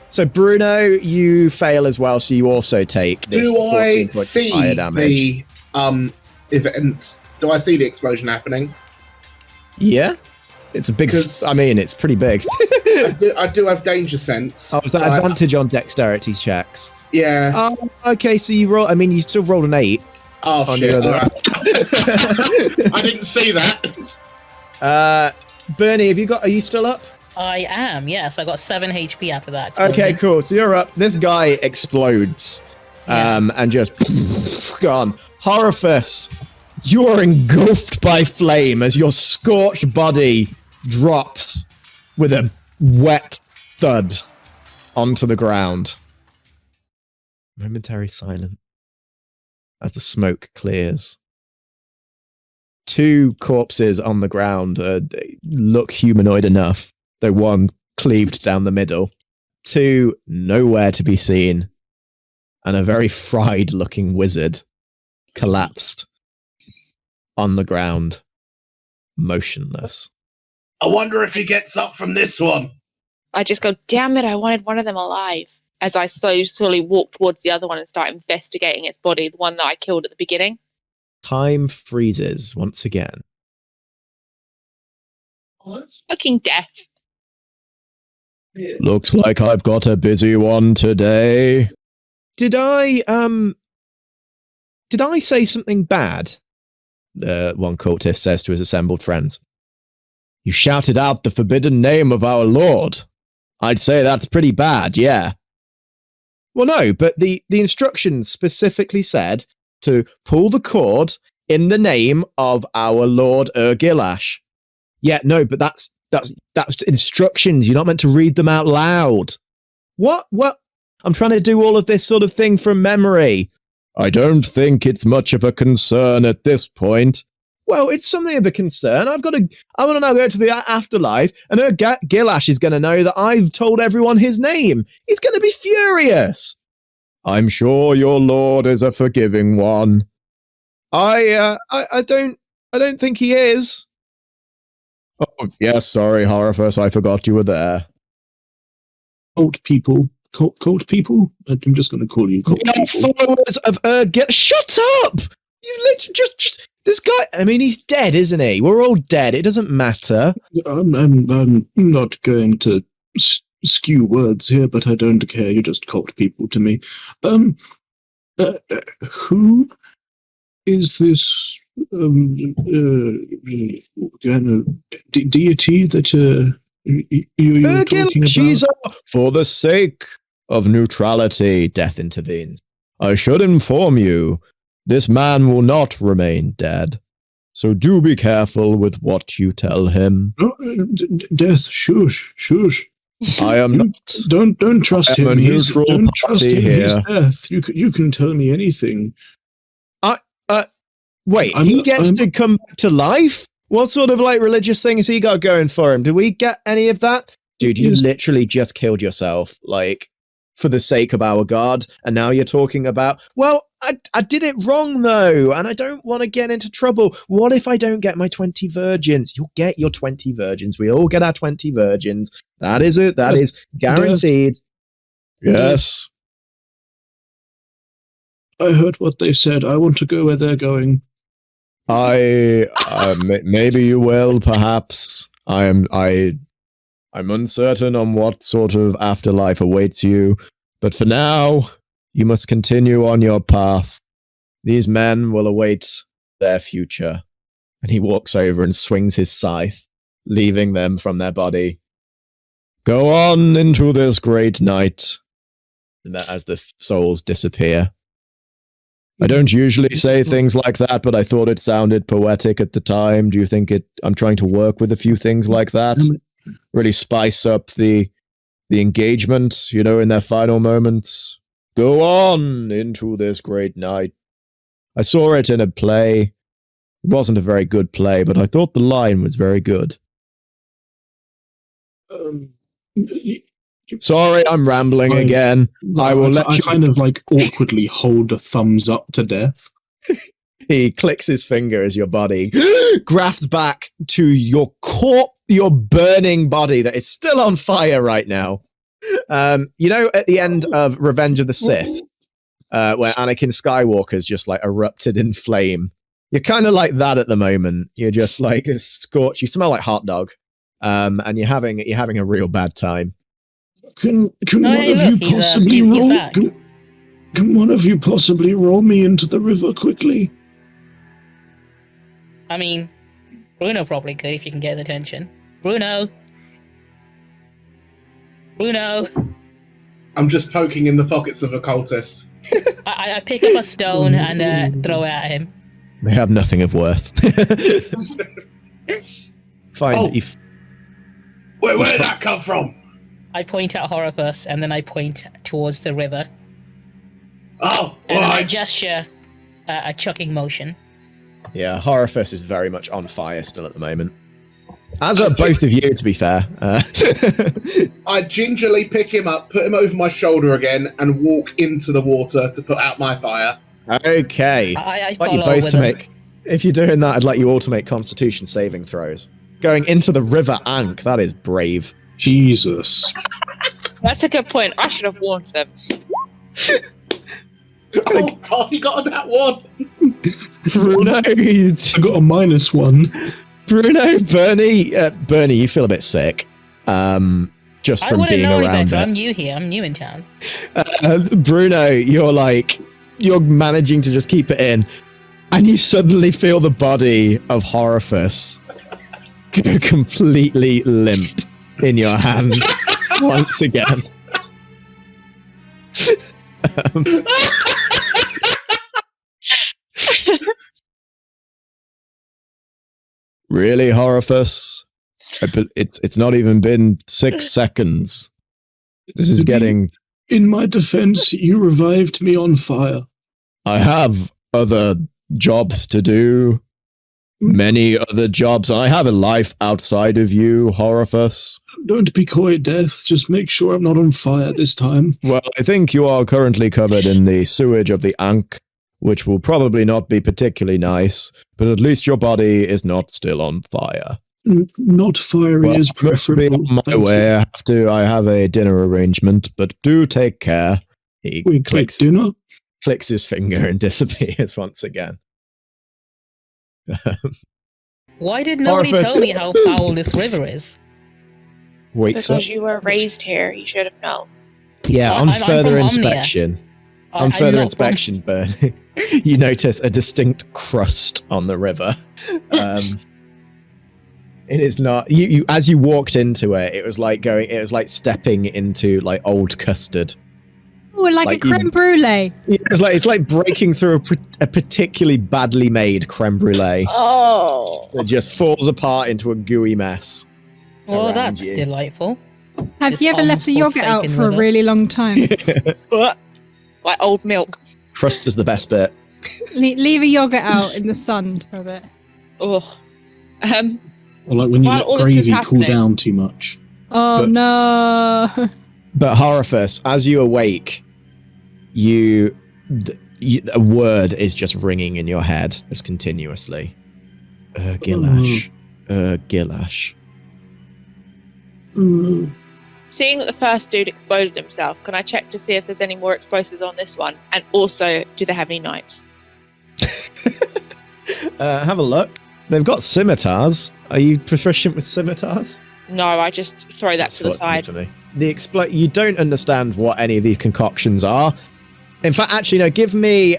So Bruno, you fail as well, so you also take this Do 14 I points of see fire damage. the event? Do I see the explosion happening? Yeah. It's a big... Because- I mean, it's pretty big. I do have danger sense. Oh, is that so advantage on dexterity checks? Yeah. Oh, okay, so you roll. I mean, you still rolled an 8. Oh, on shit. the other- All right. I didn't see that. Bernie, are you still up? I am, yes. I got 7 HP after that. Okay, explosion. cool. So you're up. This guy explodes. Yeah. And just gone. Horophus, you are engulfed by flame as your scorched body drops with a wet thud onto the ground. Momentary silence as the smoke clears. 2 corpses on the ground they look humanoid enough, though one cleaved down the middle. 2 nowhere to be seen. And a very fried-looking wizard collapsed on the ground, motionless. I wonder if he gets up from this one. I just go, damn it, I wanted one of them alive. As I slowly walk towards the other one and start investigating its body, the one that I killed at the beginning. Time freezes once again. Fucking death. Looks like I've got a busy one today. Did I say something bad? One cultist says to his assembled friends. You shouted out the forbidden name of our lord. I'd say that's pretty bad, yeah. Well, no, but the instructions specifically said to pull the cord in the name of our lord Ur-Gilash. Yeah, no, but that's instructions. You're not meant to read them out loud. What? I'm trying to do all of this sort of thing from memory. I don't think it's much of a concern at this point. Well, it's something of a concern. I want to now go to the afterlife, and Ur-Gilash is going to know that I've told everyone his name. He's going to be furious. I'm sure your lord is a forgiving one. I don't think he is. Oh, yes, sorry, Horophus, I forgot you were there. Cult people. Cult people? I'm just going to call you cult people. Followers of Ur-Gilash. Shut up! You literally just this guy. I mean, he's dead, isn't he? We're all dead. It doesn't matter. I'm not going to skew words here, but I don't care. You're just cult people to me. Who is this deity that you're talking about? Caesar, for the sake of neutrality, Death intervenes. I should inform you, this man will not remain dead. So do be careful with what you tell him. Oh, Death, shush. I am not. Don't trust him. Don't trust him. Here. He's Death. You can tell me anything. Wait, he gets to come back to life? What sort of religious thing has he got going for him? Do we get any of that? Dude, you literally just killed yourself, for the sake of our God, and now you're talking about, well, I did it wrong though, and I don't want to get into trouble. What if I don't get my 20 virgins? You'll get your 20 virgins. We all get our 20 virgins. That is it. That is guaranteed. Yes. I heard what they said. I want to go where they're going. Maybe you will, perhaps. I'm uncertain on what sort of afterlife awaits you, but for now, you must continue on your path. These men will await their future. And he walks over and swings his scythe, leaving them from their body. Go on into this great night. And that as the souls disappear. I don't usually say things like that, but I thought it sounded poetic at the time. Do you think I'm trying to work with a few things like that? Really spice up the engagement, in their final moments. Go on into this great night. I saw it in a play. It wasn't a very good play, but I thought the line was very good. Sorry, I'm rambling again. I will let you... kind of awkwardly hold a thumbs up to Death. He clicks his finger as your body grafts back to your your burning body that is still on fire right now. At the end of Revenge of the Sith, where Anakin Skywalker's just erupted in flame. You're kind of like that at the moment. You're just scorched. You smell like hot dog, and you're having a real bad time. Can one of you possibly roll? Can one of you possibly roll me into the river quickly? I mean, Bruno probably could if you can get his attention. Bruno! Bruno! I'm just poking in the pockets of a cultist. I pick up a stone and throw it at him. They have nothing of worth. Fine. Oh. Where did that come from? I point at Horifus and then I point towards the river. Oh, And then I right. gesture a chucking motion. Yeah, Horifus is very much on fire still at the moment. As are both of you, to be fair. I gingerly pick him up, put him over my shoulder again, and walk into the water to put out my fire. Okay. I I'd like you follow both with to him. make. If you're doing that, I'd like you all to make Constitution saving throws. Going into the River Ankh, that is brave. Jesus. That's a good point. I should have warned them. Oh god, he got on that one! Bruno, I got a -1. Bruno, Bernie, you feel a bit sick. Just I from wouldn't being know any around better. it. I'm new here. I'm new in town. Bruno, you're managing to just keep it in, and you suddenly feel the body of Horifus go completely limp in your hands once again. Really, Horifus? It's not even been 6 seconds. This is getting... In my defense, you revived me on fire. I have other jobs to do. Many other jobs. I have a life outside of you, Horifus. Don't be coy, Death. Just make sure I'm not on fire this time. Well, I think you are currently covered in the sewage of the Ankh, which will probably not be particularly nice, but at least your body is not still on fire. Not fiery Well, is I must be preferable. on my Thank way. you. I have a dinner arrangement, but do take care. He We take clicks dinner? clicks his finger and disappears once again. Why did nobody Horifus. tell me how foul this river is? Wakes up. Because you were raised here, you should have known. Yeah, Well, on I'm further from Omnia. inspection. On I'm further not inspection, Bernie, you notice a distinct crust on the river. It is not you. As you walked into it, it was like stepping into like old custard. Oh, like Like a creme brulee. It's like breaking through a particularly badly made creme brulee Oh. that just falls apart into a gooey mess. Well, Around that's you. delightful. Have This you ever left the almost yogurt out forsaken for a river. really long time? Like old milk. Crust is the best bit. Leave a yogurt out in the sun for a bit. Oh. Or like when you While let all this is gravy cool happening- down too much. Oh But- no! But Horifus, as you awake, a word is just ringing in your head, just continuously. Ur-Gilash. Ur-Gilash. Seeing that the first dude exploded himself, can I check to see if there's any more explosives on this one? And also, do they have any knives? Have a look. They've got scimitars. Are you proficient with scimitars? No, I just throw that That's to the what- side. for me. You don't understand what any of these concoctions are. In fact, actually, no. Give me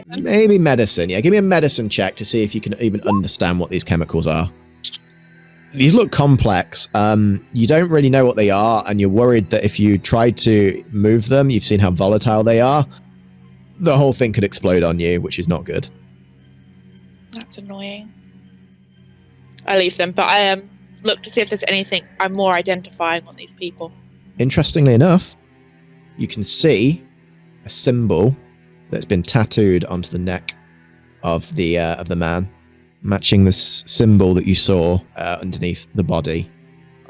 maybe medicine. Yeah, give me a medicine check to see if you can even understand what these chemicals are. These look complex. You don't really know what they are, and you're worried that if you try to move them, you've seen how volatile they are. The whole thing could explode on you, which is not good. That's annoying. I leave them, but I look to see if there's anything I'm more identifying on these people. Interestingly enough, you can see a symbol that's been tattooed onto the neck of the man, matching the symbol that you saw underneath the body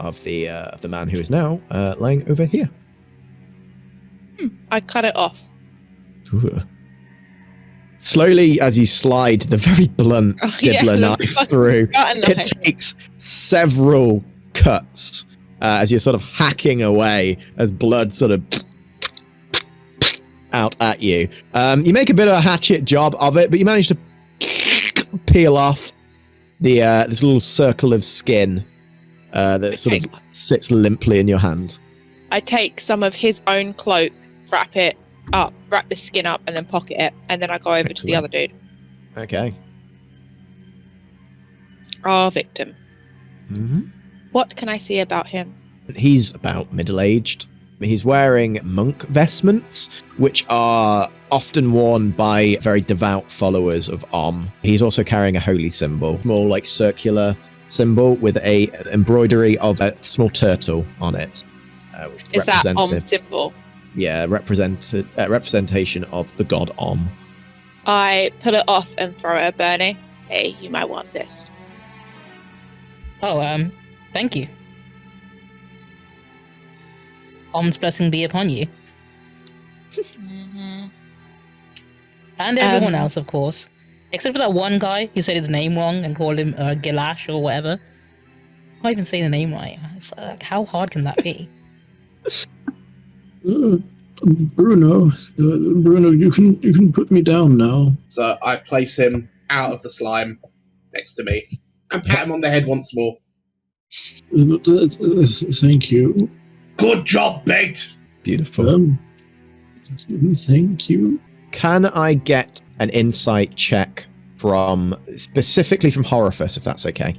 of the man who is now lying over here. I cut it off. Ooh. Slowly, as you slide the very blunt Oh, yeah, dibbler the knife fucking through, cut it knife. takes several cuts as you're sort of hacking away as blood sort of out at you. You make a bit of a hatchet job of it, but you manage to peel off the this little circle of skin that sort of sits limply in your hand. I take some of his own cloak, wrap it wrap the skin up and then pocket it, and then I go over to the other dude. Okay. Our victim. Mm-hmm. What can I see about him? He's about middle-aged. He's wearing monk vestments, which are often worn by very devout followers of Om. He's also carrying a holy symbol, more like circular symbol with a embroidery of a small turtle on it. Which Is that represents Om symbol? Yeah, representation of the god Om. I pull it off and throw it at Bernie. Hey, you might want this. Oh, thank you. Om's blessing be upon you. Mm-hmm. And everyone else, of course. Except for that one guy who said his name wrong and called him Ur-Gilash or whatever. I can't even say the name right. It's like, how hard can that be? Bruno, you can put me down now. So I place him out of the slime next to me and pat him on the head once more. Thank you. Good job, Bait. Beautiful. Thank you. Can I get an insight check specifically from Horifus, if that's okay?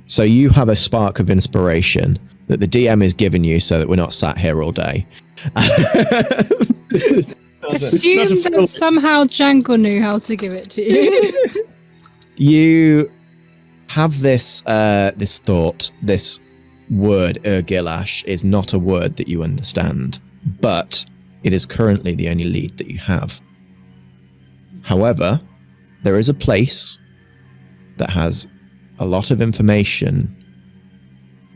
So you have a spark of inspiration that the DM is giving you so that we're not sat here all day. Assume that somehow Jangle knew how to give it to you. You have this thought, this word, Ur-Gilash, is not a word that you understand, but it is currently the only lead that you have. However, there is a place that has a lot of information,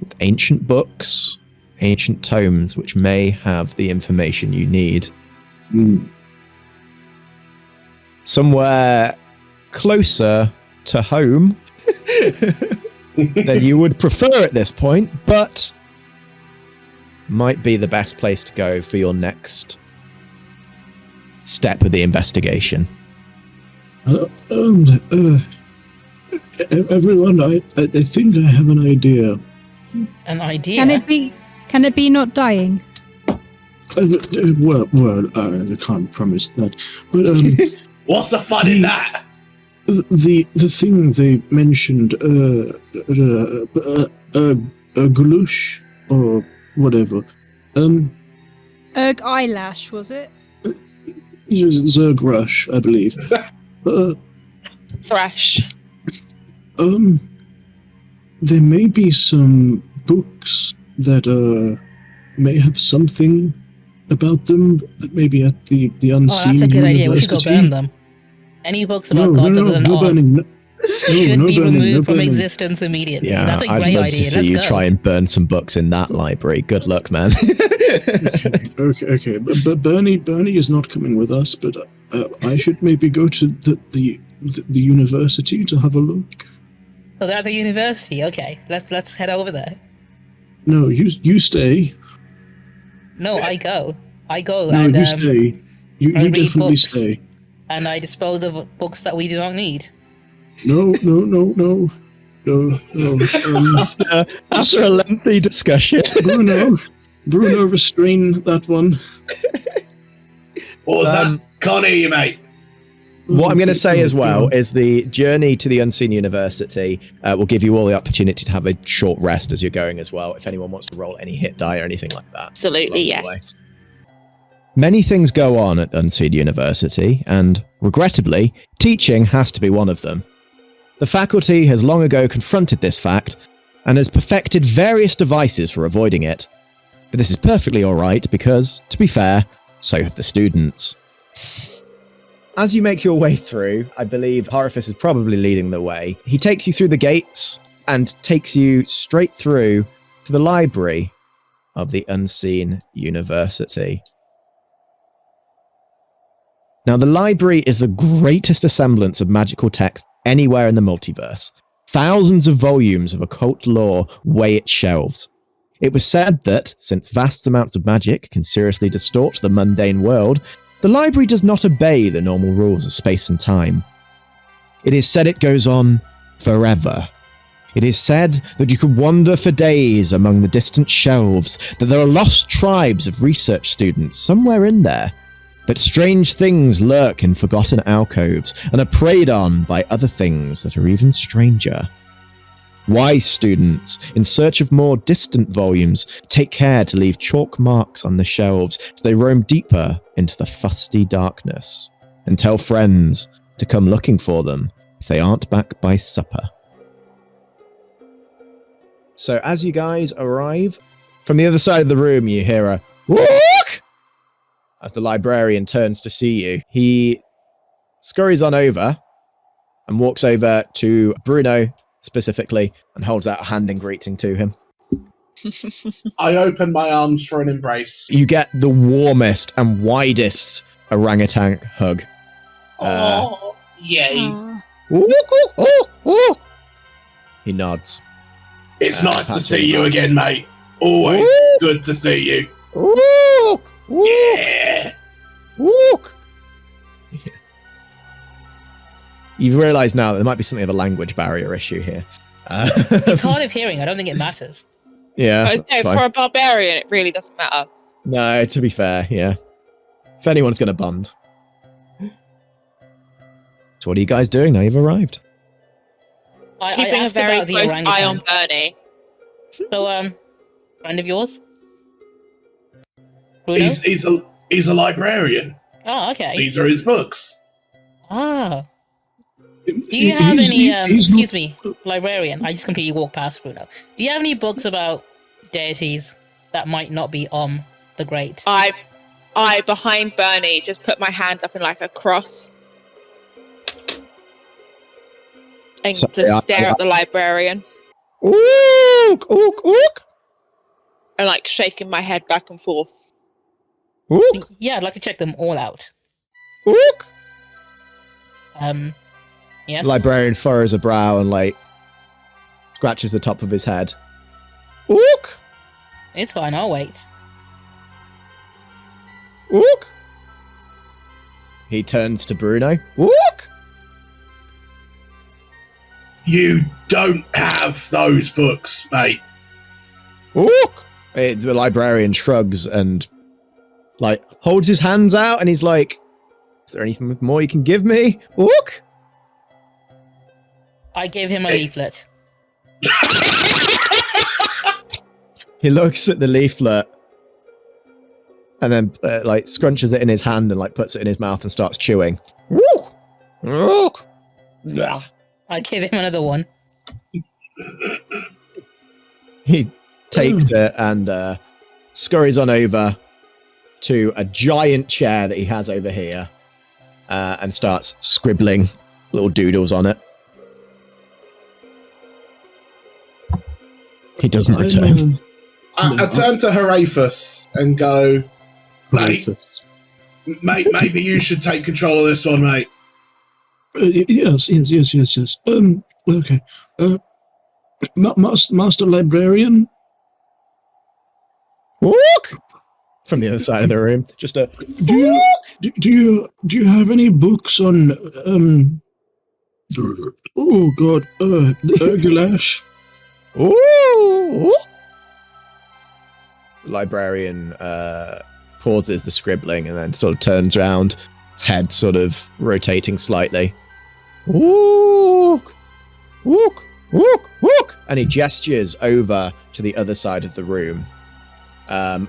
with ancient books, ancient tomes, which may have the information you need. Somewhere closer to home than you would prefer at this point, but might be the best place to go for your next step of the investigation. Everyone, I think I have an idea. An idea? Can it be not dying? Well, I can't promise that. But What's the fun in that? the thing they mentioned, Ur-Gilash or whatever. Ur-Gilash, was it? Ur-Gilash, I believe. Thrash. There may be some books that may have something about them, maybe at the unseen. Oh, that's a good idea. We should go university. burn them. Any books about gods other than Om burning. should be burning, removed from burning. existence immediately. Yeah, That's a I'd great love idea. to see Let's you go. try and burn some books in that library. Good luck, man. Okay. But Bernie is not coming with us. But I should maybe go to the university to have a look. So they're at the university. Okay, let's head over there. No, you stay. No, I go. No, No, and you stay. You I read definitely books. stay. And I dispose of books that we do not need. No. After a lengthy discussion, Bruno, restrain that one. What was that? Can't hear you, mate. what I'm going to say as well is the journey to the Unseen University will give you all the opportunity to have a short rest as you're going as well, if anyone wants to roll any hit die or anything like that. Absolutely, along the way. yes. Many things go on at Unseen University, and, regrettably, teaching has to be one of them. The faculty has long ago confronted this fact, and has perfected various devices for avoiding it. But this is perfectly alright because, to be fair, so have the students. As you make your way through, I believe Horifus is probably leading the way. He takes you through the gates, and takes you straight through to the library of the Unseen University. Now, the library is the greatest assemblance of magical text anywhere in the multiverse. Thousands of volumes of occult lore weigh its shelves. It was said that, since vast amounts of magic can seriously distort the mundane world, the library does not obey the normal rules of space and time. It is said it goes on forever. It is said that you could wander for days among the distant shelves, that there are lost tribes of research students somewhere in there, That strange things lurk in forgotten alcoves and are preyed on by other things that are even stranger. Wise students, in search of more distant volumes, take care to leave chalk marks on the shelves as they roam deeper into the fusty darkness, and tell friends to come looking for them if they aren't back by supper. So as you guys arrive, from the other side of the room you hear a "Walk!" as the librarian turns to see you. He scurries on over and walks over to Bruno specifically and holds out a hand in greeting to him. I open my arms for an embrace. You get the warmest and widest orangutan hug. Oh, yay. He nods. It's nice to Pat's see really you bad. again, mate. Always Woo! good to see you. Walk! Yeah. Walk! You've realised now that there might be something of a language barrier issue here. It's hard of hearing. I don't think it matters. Yeah. No, that's fine. for a barbarian, it really doesn't matter. No, to be fair, yeah. If anyone's going to bond. So what are you guys doing now you've arrived? I Keeping a asked very about the close eye on orangutan. Bernie. So, friend of yours? Bruno? He's a librarian. Oh, okay. These are his books. Ah. Do you have any, excuse me, librarian, I just completely walked past Bruno. Do you have any books about deities that might not be the great? I, behind Bernie, just put my hand up in like a cross. And Sorry, just stare at the librarian. Ook! Ook! Ook! And like shaking my head back and forth. Ook! Yeah, I'd like to check them all out. Ook! Yes? Librarian furrows a brow and, like, scratches the top of his head. Ook! It's fine, I'll wait. Ook! He turns to Bruno. Ook! You don't have those books, mate. Ook! The librarian shrugs and, like, holds his hands out and he's like, is there anything more you can give me? Ook! I gave him a leaflet. He looks at the leaflet and then, like, scrunches it in his hand and, like, puts it in his mouth and starts chewing. Ook! Ook! Blah. I gave him another one. He takes it and scurries on over to a giant chair that he has over here and starts scribbling little doodles on it. He doesn't return. I turn to Heraphus and go, mate, maybe you should take control of this one, mate. Yes. Okay. Master Librarian? Walk! From the other side of the room. Just a... Do you have any books on, oh god, the Ur-Gilash? Ooh! Librarian pauses the scribbling and then sort of turns around, his head sort of rotating slightly. Walk! Walk! Walk! Walk! And he gestures over to the other side of the room,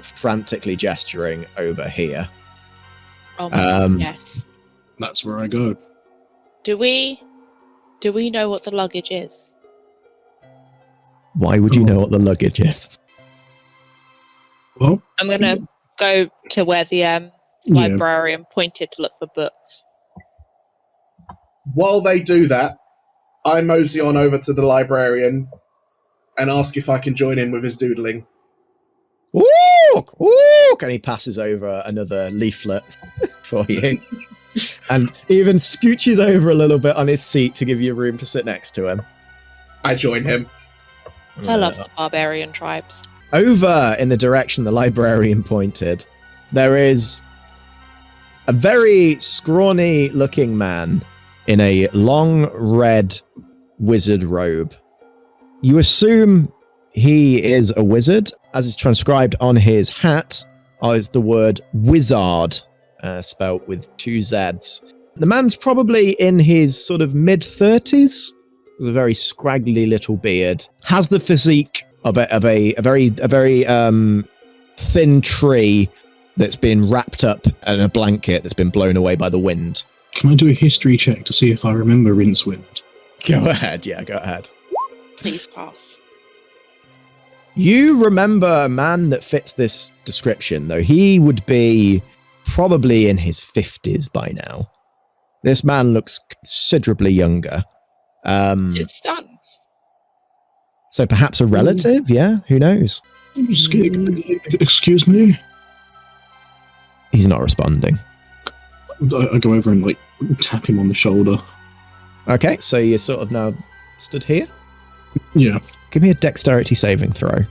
frantically gesturing over here. Oh my yes. That's where I go. Do we know what the luggage is? Why would you know what the luggage is? Well, I'm gonna go to where the librarian pointed to look for books. While they do that, I mosey on over to the librarian and ask if I can join in with his doodling. Walk! Walk! And he passes over another leaflet for you. And even scooches over a little bit on his seat to give you room to sit next to him. I join him. I love the barbarian tribes. Over in the direction the librarian pointed, there is a very scrawny looking man in a long red wizard robe. You assume he is a wizard, as is transcribed on his hat, is the word wizard spelt with 2 Zs. The man's probably in his sort of mid-30s. Has a very scraggly little beard. Has the physique of a very thin tree that's been wrapped up in a blanket that's been blown away by the wind. Can I do a history check to see if I remember Rincewind? Go ahead, yeah, go ahead. Please pass. You remember a man that fits this description, though. He would be probably in his 50s by now. This man looks considerably younger. It's done. So perhaps a relative, yeah? Who knows? Excuse me? He's not responding. I go over and, tap him on the shoulder. Okay, so you're sort of now stood here? Yeah. Give me a dexterity saving throw.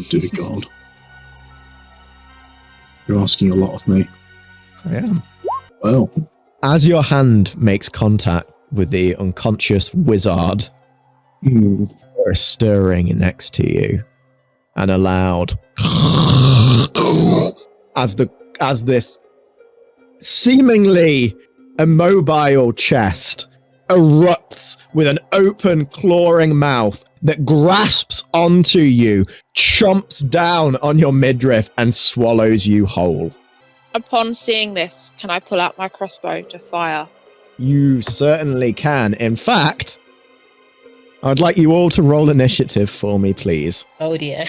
Dear God. You're asking a lot of me. I am. Well. As your hand makes contact with the unconscious wizard, there is stirring next to you, and a loud as this seemingly immobile chest erupts with an open, clawing mouth that grasps onto you, chomps down on your midriff, and swallows you whole. Upon seeing this, can I pull out my crossbow to fire? You certainly can. In fact, I'd like you all to roll initiative for me, please. Oh dear.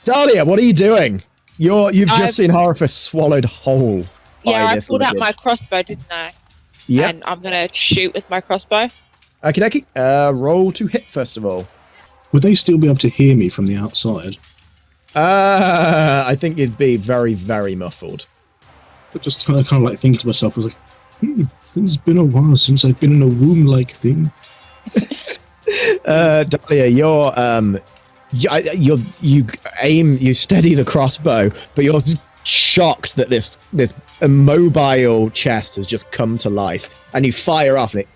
Dahlia, what are you doing? You've just seen Horifus swallowed whole. Yeah, I pulled out my crossbow, didn't I? Yeah. And I'm going to shoot with my crossbow. Okie dokie. Roll to hit, first of all. Would they still be able to hear me from the outside? I think you'd be very, very muffled. But just kind of thinking to myself, I was like, it's been a while since I've been in a womb-like thing. Dahlia, you steady the crossbow, but you're shocked that this immobile chest has just come to life, and you fire off, and it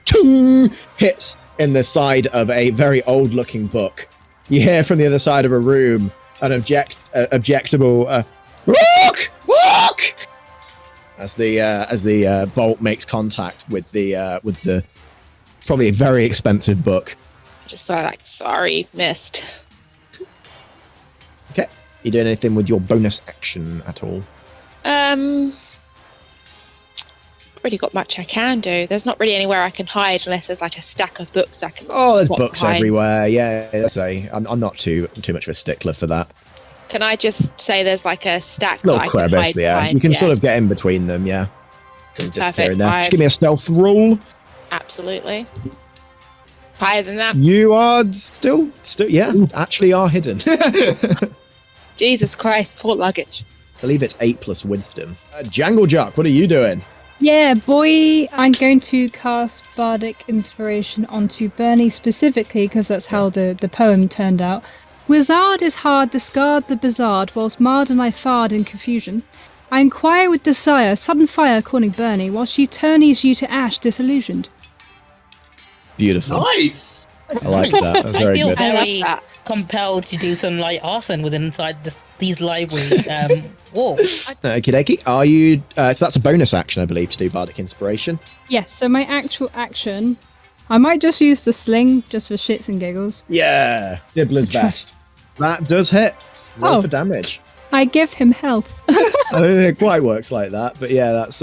hits in the side of a very old-looking book. You hear from the other side of a room an objectable walk as the bolt makes contact with the probably a very expensive book. Just sorry, missed. Okay. You doing anything with your bonus action at all? Already got much I can do. There's not really anywhere I can hide unless there's a stack of books I can. Oh, there's swap books behind. everywhere. Yeah, I'm not too much of a stickler for that. Can I just say there's a stack Little that I can crevice, hide yeah. behind? You can sort of get in between them, yeah. Perfect. In there. Just give me a stealth roll. Absolutely. Higher than that. You are still, yeah, actually are hidden. Jesus Christ, poor luggage. I believe it's 8 plus wisdom. Jangle Jock, what are you doing? Yeah, boy, I'm going to cast Bardic Inspiration onto Bernie specifically because that's how the poem turned out. Wizard is hard, discard the bizarre, whilst Mard and I fard in confusion. I inquire with desire, sudden fire calling Bernie, whilst she turnies you to ash disillusioned. Beautiful. Nice! I like that. That's I very feel good. very compelled to do some arson within inside these library walls. Okie dokie. Are you... so that's a bonus action, I believe, to do Bardic Inspiration. Yes, so my actual action, I might just use the sling just for shits and giggles. Yeah. Dibbler's best. That does hit. Roll for damage. I give him health. I don't think it quite works like that, but yeah, that's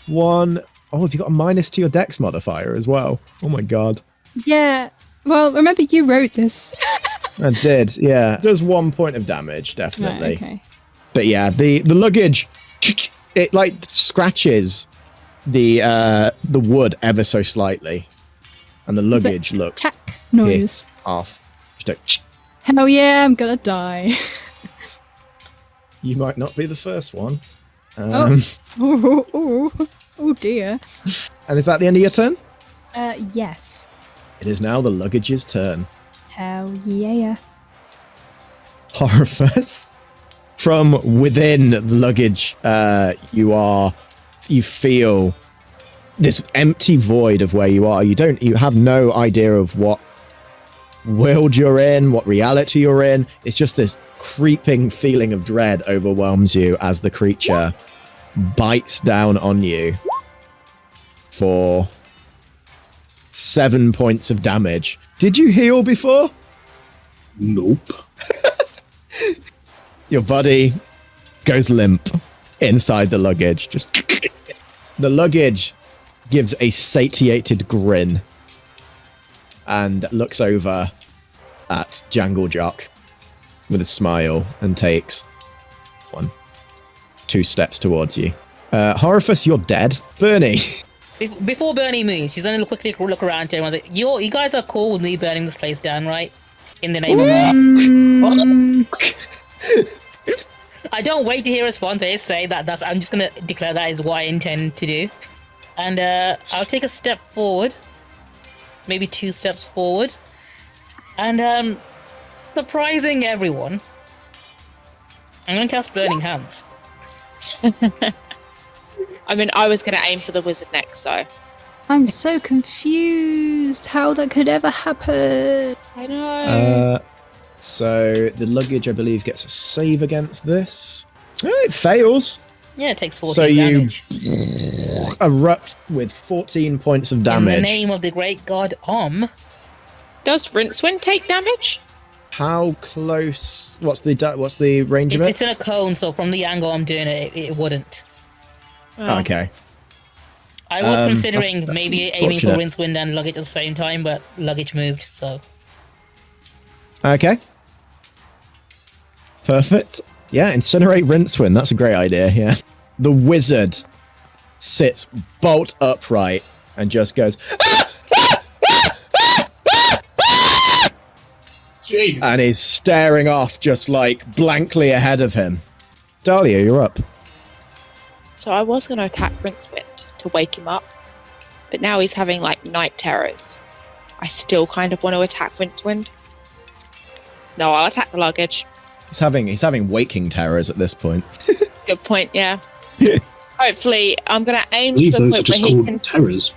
one... Oh, have you got a minus to your dex modifier as well? Oh my god. Yeah. Well, remember you wrote this. I did, yeah. It does 1 point of damage, definitely. Right, okay. But yeah, the luggage, it scratches the wood ever so slightly, and the luggage looks Tack noise. off. Hell yeah, I'm gonna die. You might not be the first one. Oh dear. And is that the end of your turn? Yes. It is now the luggage's turn. Hell yeah. Horifus. From within the luggage, you feel this empty void of where you are. You have no idea of what world you're in, what reality you're in. It's just this creeping feeling of dread overwhelms you as the creature bites down on you for 7 points of damage. Did you heal before? Nope. Your body goes limp inside the luggage. Just the luggage gives a satiated grin and looks over at Jangle Jock with a smile and takes 2 steps towards you. Horifus, you're dead. Bernie. Before Bernie moves, she's gonna quickly look around to everyone and say, you guys are cool with me burning this place down, right? In the name of I don't wait to hear a response. I just say that's. I'm just gonna declare that is what I intend to do, and I'll take a step forward, maybe 2 steps forward, and surprising everyone, I'm gonna cast Burning Hands. I mean, I was going to aim for the wizard next, so. I'm so confused how that could ever happen. I know. So the luggage, I believe, gets a save against this. Oh, it fails. Yeah, it takes 14 So you damage. erupt with 14 points of damage. In the name of the great god Does Rincewind take damage? How close? What's the range of it? It's in a cone, so from the angle I'm doing it, it wouldn't. Oh. Okay. I was considering that's maybe aiming for unfortunate. Rincewind and luggage at the same time, but luggage moved, so. Okay. Perfect. Yeah, incinerate Rincewind. That's a great idea, yeah. The wizard sits bolt upright and just goes, Jeez. and is staring off just like blankly ahead of him. Dahlia, you're up. So I was going to attack Rincewind to wake him up, but now he's having like night terrors. I still kind of want to attack Rincewind. No, I'll attack the luggage. He's having waking terrors at this point. Good point, yeah. Hopefully, I'm going to aim I believe to the those are point just where he called can terrors.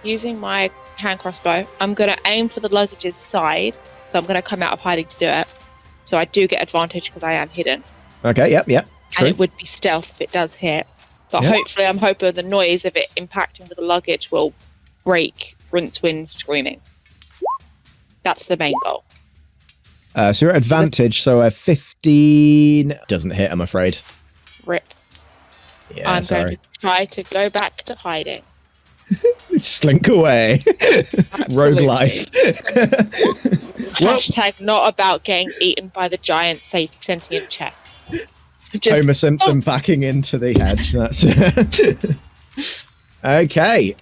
using my hand crossbow, I'm going to aim for the luggage's side, so I'm going to come out of hiding to do it. So I do get advantage because I am hidden. Okay, yep. And True. it would be stealth if it does hit. But Yep. hopefully, I'm hoping the noise of it impacting with the luggage will break Rincewind's screaming. That's the main goal. So you're at advantage, so a 15 doesn't hit, I'm afraid. Rip. Yeah, I'm sorry. going to try to go back to hiding. Slink away. Rogue life. Well, Hashtag not about getting eaten by the giant sentient chest. Homer Simpson backing into the hedge. That's it. Okay.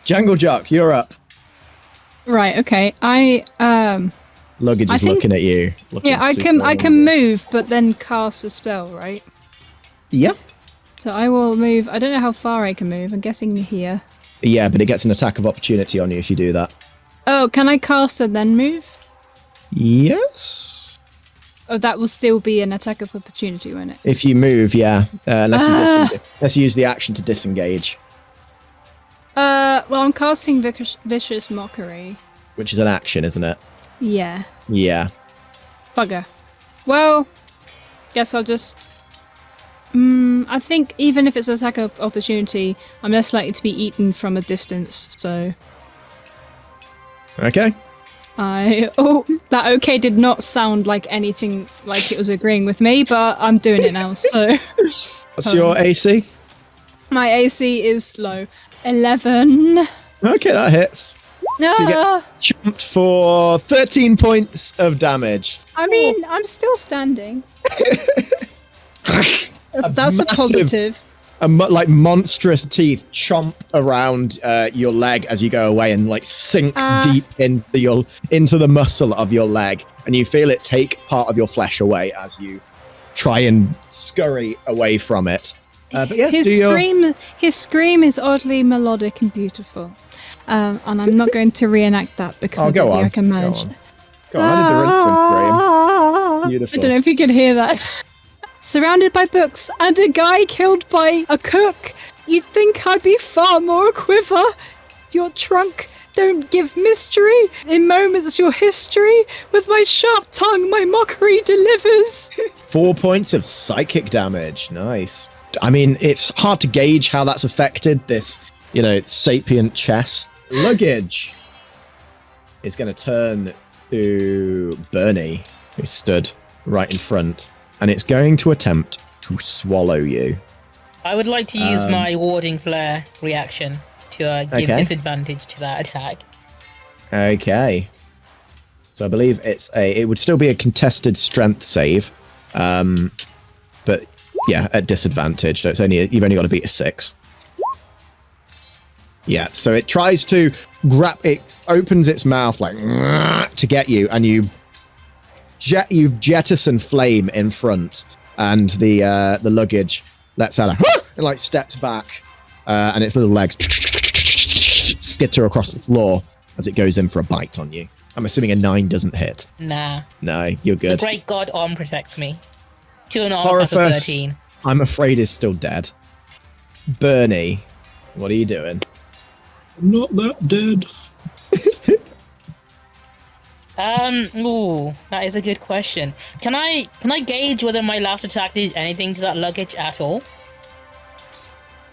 Jangle Jock, you're up. Right. Okay. Luggage I is think- looking at you. Yeah. I can move, but then cast a spell, right? Yeah. So I will move. I don't know how far I can move. I'm guessing here. Yeah, but it gets an attack of opportunity on you if you do that. Oh, can I cast and then move? Yes. Oh, that will still be an attack of opportunity, won't it? If you move, yeah. Unless you use the action to disengage, Well, I'm casting Vicious Mockery. which is an action, isn't it? Yeah. Yeah. Bugger. Well, guess I'll just... I think even if it's an attack of opportunity, I'm less likely to be eaten from a distance, so... Okay. That okay did not sound like anything like it was agreeing with me, but I'm doing it now, so... What's your AC? My AC is low. 11. Okay, that hits. Ah, Jumped for 13 points of damage. I mean, I'm still standing. That's a massive- positive. Like monstrous teeth chomp around your leg as you go away and like sinks deep into the muscle of your leg, and you feel it take part of your flesh away as you try and scurry away from it. But yeah, His scream is oddly melodic and beautiful, and I'm not going to reenact that because I don't think I can manage. Go on, I did the Rincewind scream. Beautiful. I don't know if you could hear that. Surrounded by books and a guy killed by a cook, you'd think I'd be far more a quiver. Your trunk don't give mystery. In moments your history. With my sharp tongue, my mockery delivers. 4 points of psychic damage. Nice. I mean, it's hard to gauge how that's affected this, sapient chest. Luggage is going to turn to Bernie, who stood right in front, and it's going to attempt to swallow you. I would like to use my warding flare reaction to give disadvantage to that attack. Okay. So I believe it would still be a contested strength save, but yeah, at disadvantage. So you've only got to beat a 6. Yeah. So it tries to grab. It opens its mouth like to get you, and you jettison flame in front, and the luggage lets out and steps back, and its little legs skitter across the floor as it goes in for a bite on you. I'm assuming a 9 doesn't hit. Nah. No, you're good. The great god Om protects me. 2 and armor class of 13. I'm afraid is still dead. Bernie, what are you doing? I'm not that dead. Ooh, that is a good question. Can I gauge whether my last attack did anything to that luggage at all?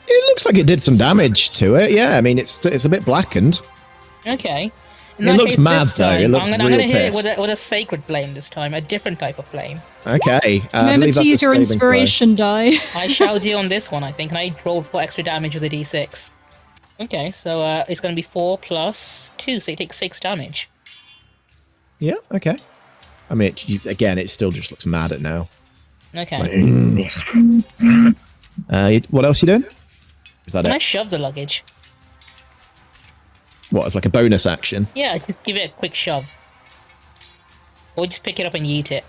It looks like it did some damage to it. Yeah, I mean it's a bit blackened. Okay. It looks mad though. It looks I'm real gonna hit pissed. it with a sacred flame this time, a different type of flame. Okay. Remember to use your inspiration die. I shall do on this one, I think, and I rolled for extra damage with a d6. Okay, so it's gonna be 4 plus 2, so you take 6 damage. Yeah. Okay. I mean, it still just looks mad at now. Okay. What else you doing? Is that Can I it? shove the luggage? What? It's like a bonus action. Yeah, just give it a quick shove. Or just pick it up and yeet it.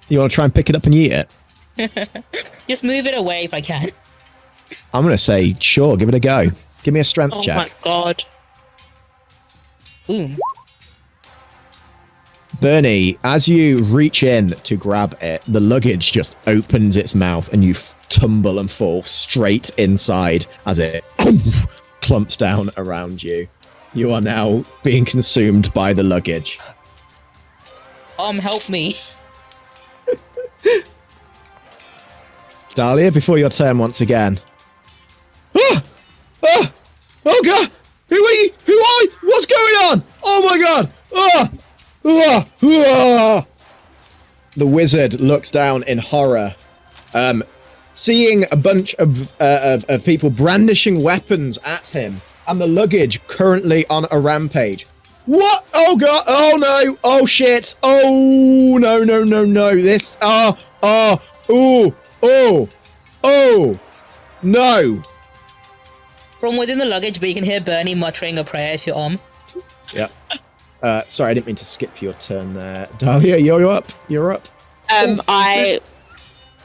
You want to try and pick it up and eat it? Just move it away if I can. I'm gonna say sure. Give it a go. Give me a strength Oh check. my god. Boom. Bernie, as you reach in to grab it, the luggage just opens its mouth and you tumble and fall straight inside as it clumps down around you. You are now being consumed by the luggage. Help me. Dahlia, before your turn once again. Ah! Ah! Oh god! Who are you? Who are you? What's going on? Oh my god! Ah! Ah! Ah! The wizard looks down in horror, seeing a bunch of people brandishing weapons at him, and the luggage currently on a rampage. What? Oh god! Oh no! Oh shit! Oh no! No! No! No! This! Oh! No! From within the luggage, but you can hear Bernie muttering a prayer to Om. Yep. Sorry, I didn't mean to skip your turn there. Dahlia, you're up. You're up.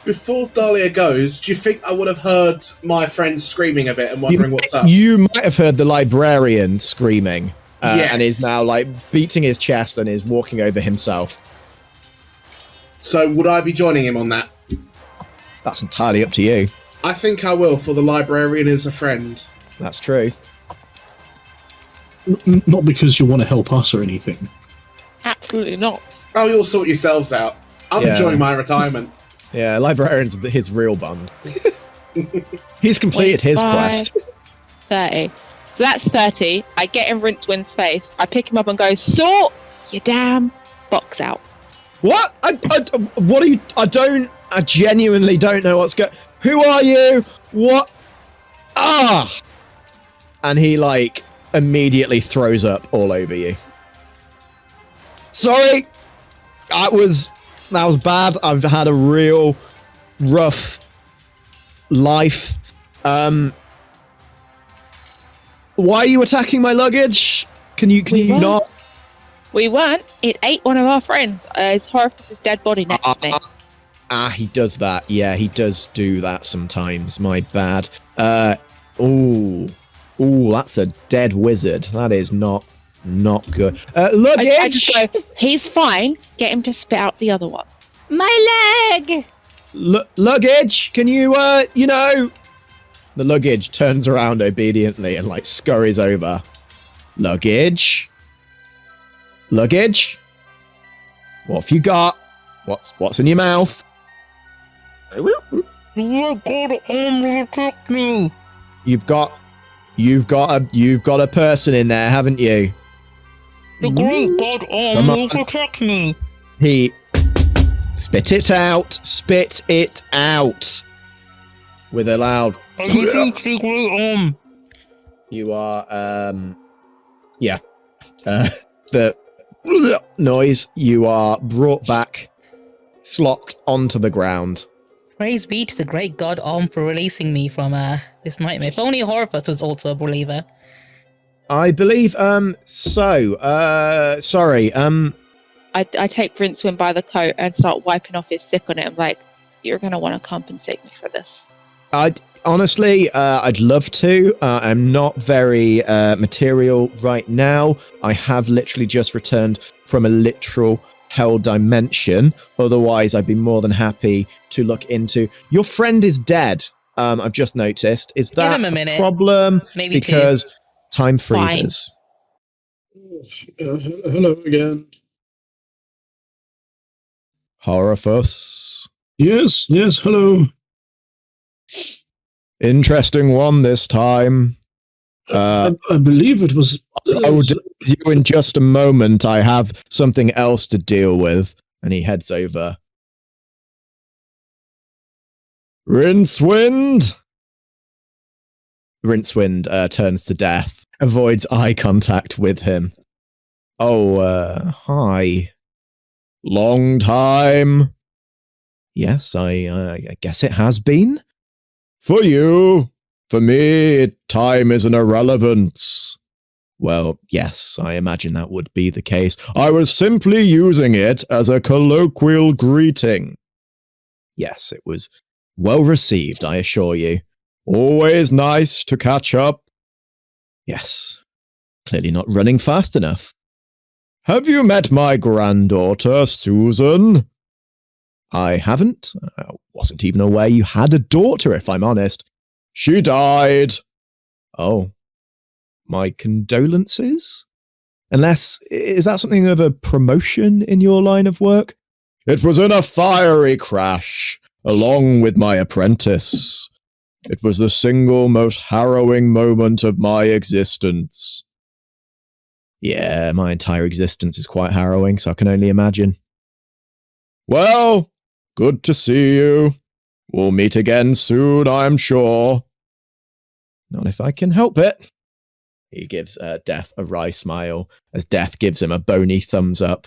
Before Dahlia goes, do you think I would have heard my friend screaming a bit and wondering what's up? You might have heard the librarian screaming, Yes. and is now beating his chest and is walking over himself. So would I be joining him on that? That's entirely up to you. I think I will, for the librarian is a friend. That's true. Not because you want to help us or anything. Absolutely not. Oh, you'll sort yourselves out. I'm Yeah. enjoying my retirement. Yeah, librarian's his real bond. He's completed his 5, quest. 30. So that's 30. I get in Rincewind's face. I pick him up and go, sort your damn box out. What? What are you? I genuinely don't know what's going. Who are you? What? Ah! And he immediately throws up all over you. Sorry, that was bad. I've had a real rough life. Why are you attacking my luggage? Can you not? We weren't. It ate one of our friends. His Horifus' dead body next to me. He does that. Yeah, he does do that sometimes. My bad. Ooh, that's a dead wizard. That is not good. Luggage! I just go, he's fine. Get him to spit out the other one. My leg! Luggage! Can you, The luggage turns around obediently and, scurries over. Luggage. Luggage. What have you got? What's in your mouth? Oh God, protect me. You've got a person in there, haven't you? The great God Come will on. protect me. He spit it out. Spit it out. With a loud. I listen to the great You are the noise. You are brought back, slopped onto the ground. Praise be to the great God for releasing me from this nightmare. If only Horfus was also a believer. I believe. Sorry. I take Rincewind by the coat and start wiping off his sick on it. I'm like, you're going to want to compensate me for this. Honestly, I'd love to. I'm not very material right now. I have literally just returned from a literal hell dimension. Otherwise, I'd be more than happy to look into. Your friend is dead. I've just noticed. Is that Give him a minute. problem? Maybe Because two. time freezes. Hello again. Horifus. Yes, hello. Interesting one this time. I believe it was. I will deal with you in just a moment. I have something else to deal with. And he heads over. Rincewind! Rincewind turns to Death, avoids eye contact with him. Oh, hi. Long time. Yes, I guess it has been. For you. For me, time is an irrelevance. Well, yes, I imagine that would be the case. I was simply using it as a colloquial greeting. Yes, it was well received, I assure you. Always nice to catch up. Yes, clearly not running fast enough. Have you met my granddaughter, Susan? I haven't. I wasn't even aware you had a daughter, if I'm honest. She died. Oh. My condolences? Unless, is that something of a promotion in your line of work? It was in a fiery crash, along with my apprentice. It was the single most harrowing moment of my existence. Yeah, my entire existence is quite harrowing, so I can only imagine. Well, good to see you. We'll meet again soon, I'm sure. Not if I can help it. He gives Death a wry smile as Death gives him a bony thumbs up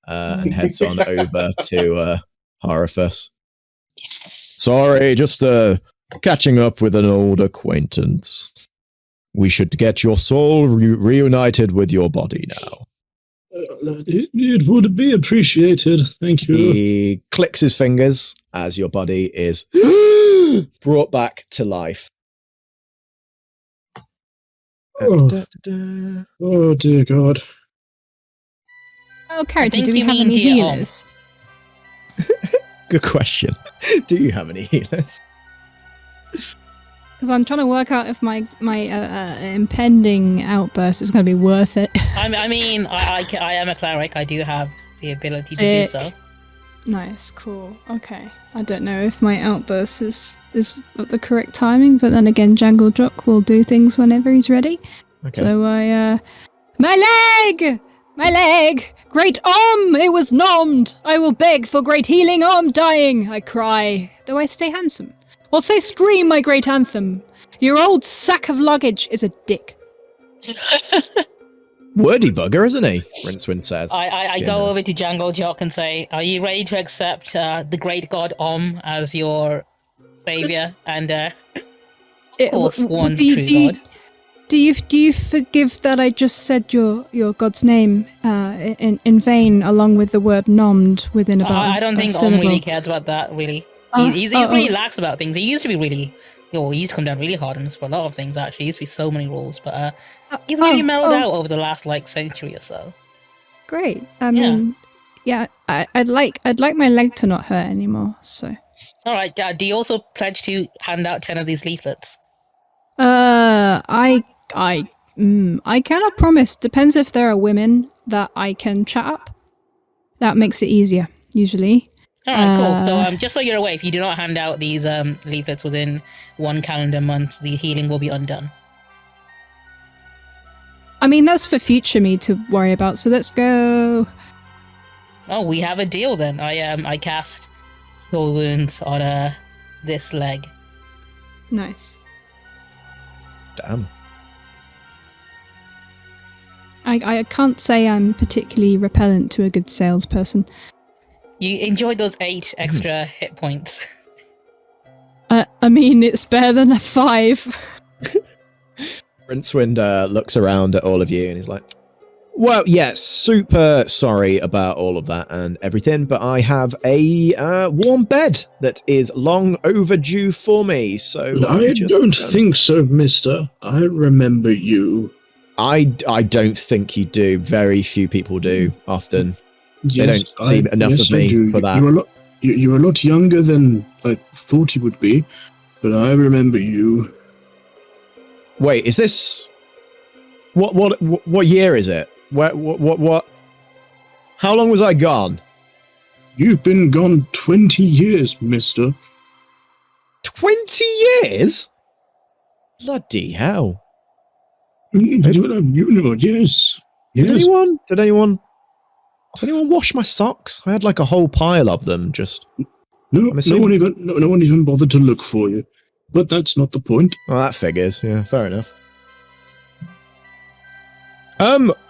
and heads on over to Horifus. Yes. Sorry, just catching up with an old acquaintance. We should get your soul reunited with your body now. It would be appreciated. Thank you. He clicks his fingers as your body is brought back to life. Oh dear God. Oh, character, think do we you have mean any dear healers? Good question. Do you have any healers? Because I'm trying to work out if my impending outburst is going to be worth it. I mean, I am a cleric. I do have the ability to do so. Nice, cool. Okay. I don't know if my outburst is at the correct timing, but then again, Jangle Jock will do things whenever he's ready. Okay. So my leg! My leg! Great Om! It was nommed! I will beg for great healing Om dying! I cry, though I stay handsome. Or say scream my great anthem. Your old sack of luggage is a dick. Wordy bugger, isn't he? Rincewind says. I go over to Jangle Jock and say, are you ready to accept the great god Om as your savior and, of course, one true god? Do you forgive that I just said your god's name in vain, along with the word nommed within about I don't think Om really cares about that, really. He's really lax about things. He used to be really... he used to come down really hard on us for a lot of things, actually. He used to be so many rules, but he's really mellowed out over the last, century or so. Great. I mean, yeah, I'd like my leg to not hurt anymore, so... Alright, do you also pledge to hand out 10 of these leaflets? I I cannot promise. Depends if there are women that I can chat up. That makes it easier, usually. All right, cool. So just so you're aware, if you do not hand out these leaflets within 1 calendar month, the healing will be undone. I mean, that's for future me to worry about, so let's go. Oh, we have a deal then. I cast Cure Wounds on this leg. Nice. Damn. I can't say I'm particularly repellent to a good salesperson. You enjoyed those 8 extra hit points. I mean, it's better than a 5. Rincewind looks around at all of you and he's like, well, yes, super sorry about all of that and everything, but I have a warm bed that is long overdue for me, so... I don't think so, mister. I remember you. I don't think you do. Very few people do, often. They don't see enough of me for that. You're a lot younger than I thought you would be, but I remember you. Wait, is this... What year is it? What? How long was I gone? You've been gone 20 years, mister. 20 years? Bloody hell. You know, yes. Did anyone wash my socks? I had like a whole pile of them, just... No one even bothered to look for you. But that's not the point. Well, that figures. Yeah, fair enough.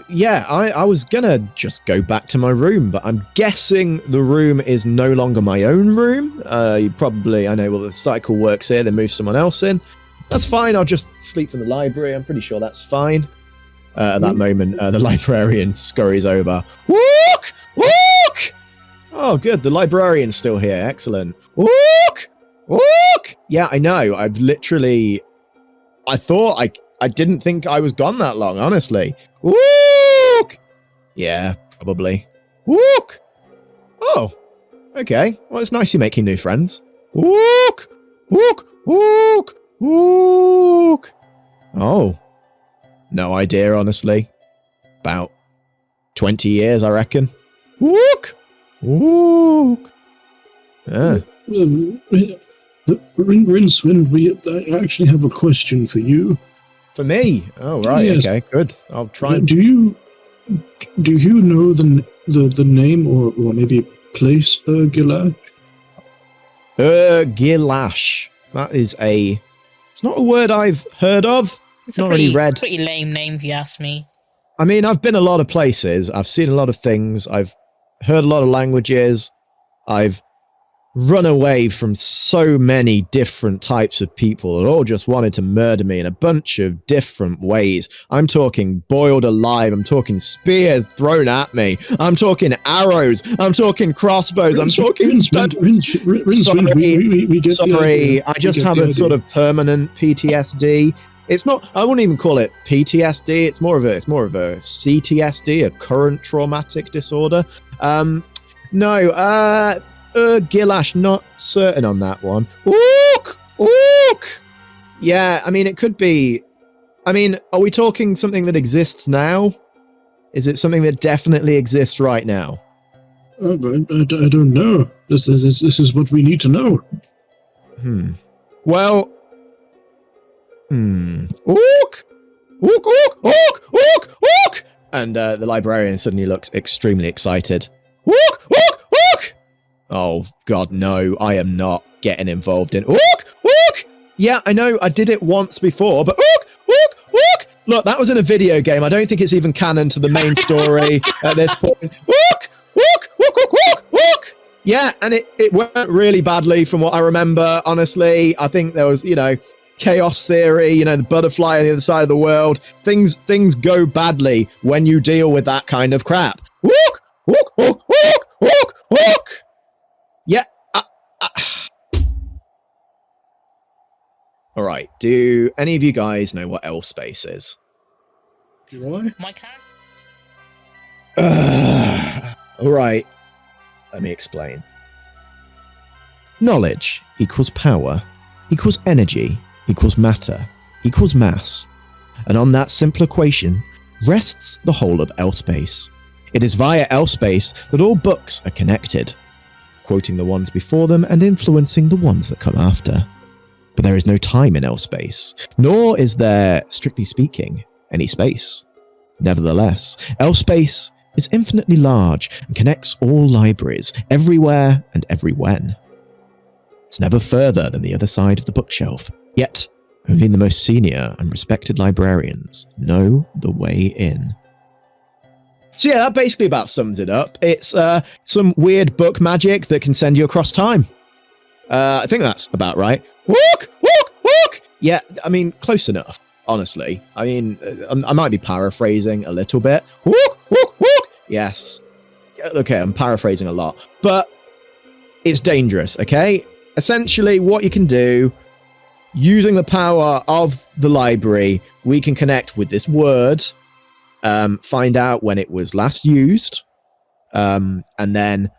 Yeah, I was gonna just go back to my room, but I'm guessing the room is no longer my own room. I know, well, the cycle works here, then move someone else in. That's fine, I'll just sleep in the library, I'm pretty sure that's fine. At that moment, the librarian scurries over. Walk! Walk! Oh, good, the librarian's still here, excellent. Walk! Walk! Yeah, I know, I didn't think I was gone that long, honestly. Walk! Yeah, probably. Walk! Oh, okay. Well, it's nice you're making new friends. Walk! Walk! Walk! Walk! Oh, no idea, honestly. About 20 years, I reckon. Walk! Walk! Ah. Rincewind, I actually have a question for you. For me? Oh, right, yes. Okay, good. I'll try and... Do you know the name or maybe place Ur-Gilash? Ur-Gilash. That is it's not a word I've heard of. It's not pretty, really read. Pretty lame name, if you ask me. I mean, I've been a lot of places. I've seen a lot of things. I've heard a lot of languages. I've run away from so many different types of people that all just wanted to murder me in a bunch of different ways. I'm talking boiled alive. I'm talking spears thrown at me. I'm talking arrows. I'm talking crossbows. I'm talking stones. Sorry, I just have a sort of permanent PTSD. It's not, I wouldn't even call it PTSD. It's more of a CTSD, a current traumatic disorder. Ur-Gilash, not certain on that one. Ook! Ook! Yeah, I mean, it could be... I mean, are we talking something that exists now? Is it something that definitely exists right now? I don't know. This is what we need to know. Well... Ook! Ook! Ook! Ook! Ook! Ook! And the librarian suddenly looks extremely excited. Ook! Ook! Ook! Oh, God, no, I am not getting involved in... Ook! Ook! Yeah, I know, I did it once before, but... Ook! Ook! Ook! Look, that was in a video game. I don't think it's even canon to the main story at this point. Ook! Ook! Ook! Ook! Ook! Ook! Yeah, and it went really badly from what I remember, honestly. I think there was, chaos theory, the butterfly on the other side of the world. Things go badly when you deal with that kind of crap. Ook! Ook! Ook! Ook! Ook! Ook! Yeah. All right. Do any of you guys know what L space is? Do I? My character. All right. Let me explain. Knowledge equals power equals energy equals matter equals mass. and on that simple equation rests the whole of Elspace. It is via Elspace that all books are connected, quoting the ones before them and influencing the ones that come after. But there is no time in Elspace, nor is there, strictly speaking, any space. Nevertheless, Elspace is infinitely large and connects all libraries, everywhere and everywhen. It's never further than the other side of the bookshelf, yet only the most senior and respected librarians know the way in. So yeah, that basically about sums it up. It's some weird book magic that can send you across time. I think that's about right. Walk! Walk! Walk! Yeah, I mean, close enough, honestly. I mean, I might be paraphrasing a little bit. Walk! Walk! Walk! Yes. Okay, I'm paraphrasing a lot. But it's dangerous, okay? Essentially, what you can do, using the power of the library, we can connect with this word, find out when it was last used, and then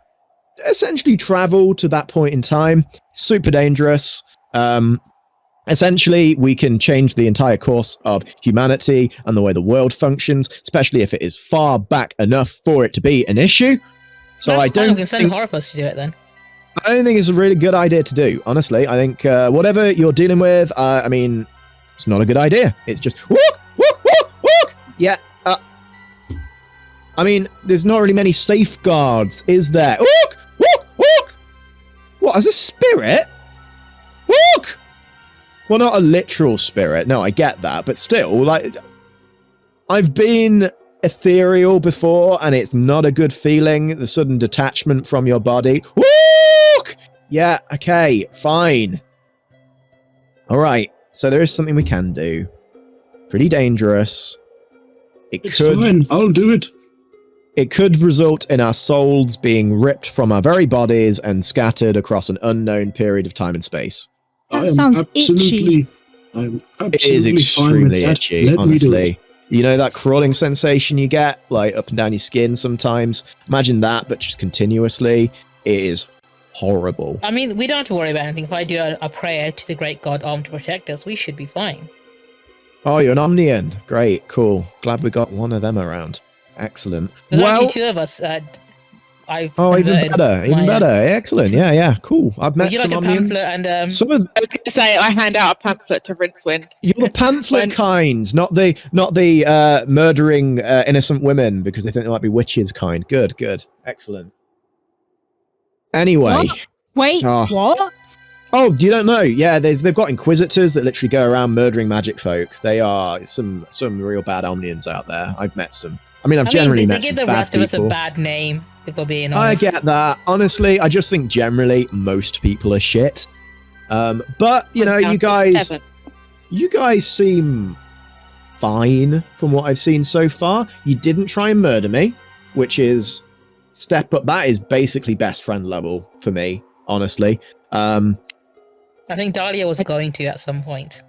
essentially travel to that point in time. Super dangerous. Essentially, we can change the entire course of humanity and the way the world functions, especially if it is far back enough for it to be an issue. So That's I fine, don't we can send Horrifus to do it then. I don't think it's a really good idea to do, honestly. I think whatever you're dealing with, I mean, it's not a good idea. It's just, walk, walk, walk, walk! Yeah, I mean, there's not really many safeguards, is there? Walk, walk, walk! What, as a spirit? Walk! Well, not a literal spirit. No, I get that. But still, like, I've been ethereal before, and it's not a good feeling, the sudden detachment from your body. Walk! Yeah, okay, fine. All right, so there is something we can do. Pretty dangerous. It's fine, I'll do it. It could result in our souls being ripped from our very bodies and scattered across an unknown period of time and space. That sounds itchy. I'm It is absolutely fine with extremely that. itchy, Let me do it. honestly. You know that crawling sensation you get, like up and down your skin sometimes? Imagine that, but just continuously. It is horrible. I mean, we don't have to worry about anything. If I do a prayer to the great god Om to protect us, we should be fine. Oh, you're an Omnian. Great, cool. Glad we got one of them around. Excellent. There's well, actually two of us. I've oh, even converted better, even my, better. Excellent. Yeah, cool. I've met would you some like a Omnians. pamphlet and Some of I was going to say, I hand out a pamphlet to Rincewind. you're the pamphlet When- kind, not the murdering innocent women because they think they might be witches kind. Good, excellent. Anyway, What? Wait, Oh. what? oh, you don't know? Yeah, they've got inquisitors that literally go around murdering magic folk. They are some real bad Omnians out there. I've met some. I mean, I've generally they met give some the bad rest of us a people. bad name, if we're being I honest. get that. Honestly, I just think generally most people are shit. But you know, I'm you down to guys. 7. You guys seem fine from what I've seen so far. You didn't try and murder me, which is step up. That is basically best friend level for me, honestly. I think Dahlia was going to at some point.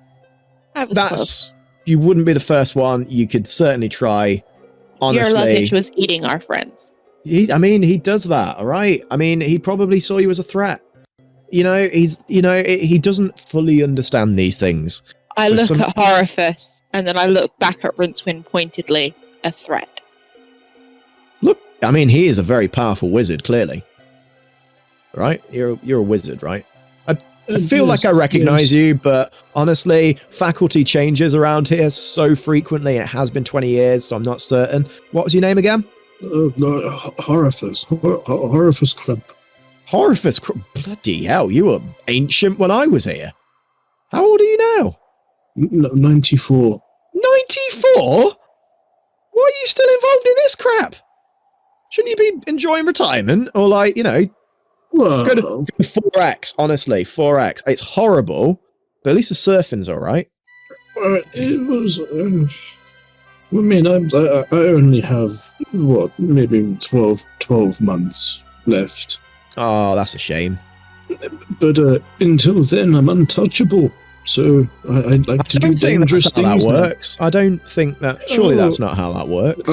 I was close. That's you wouldn't be the first one. You could certainly try. Your Honestly, luggage was eating our friends. he does that. All right. I mean, he probably saw you as a threat. He doesn't fully understand these things. I So look some- at Horrifus, and then I look back at Rincewind pointedly. A threat. Look, I mean, he is a very powerful wizard, clearly. Right? You're a wizard, right? I feel like I recognize you, but honestly, faculty changes around here so frequently. It has been 20 years, so I'm not certain. What was your name again? Horrifus. Horrifus Crump. Horrifus. Bloody hell, you were ancient when I was here. How old are you now? 94. 94? Why are you still involved in this crap? Shouldn't you be enjoying retirement? Or like, Well, go to 4X, honestly, 4X. It's horrible, but at least the surfing's alright. it was. I mean, I only have, maybe 12 months left. Oh, that's a shame. But until then, I'm untouchable. So I'd like to do don't think dangerous that's how that things. now. works. I don't think that. Surely that's not how that works.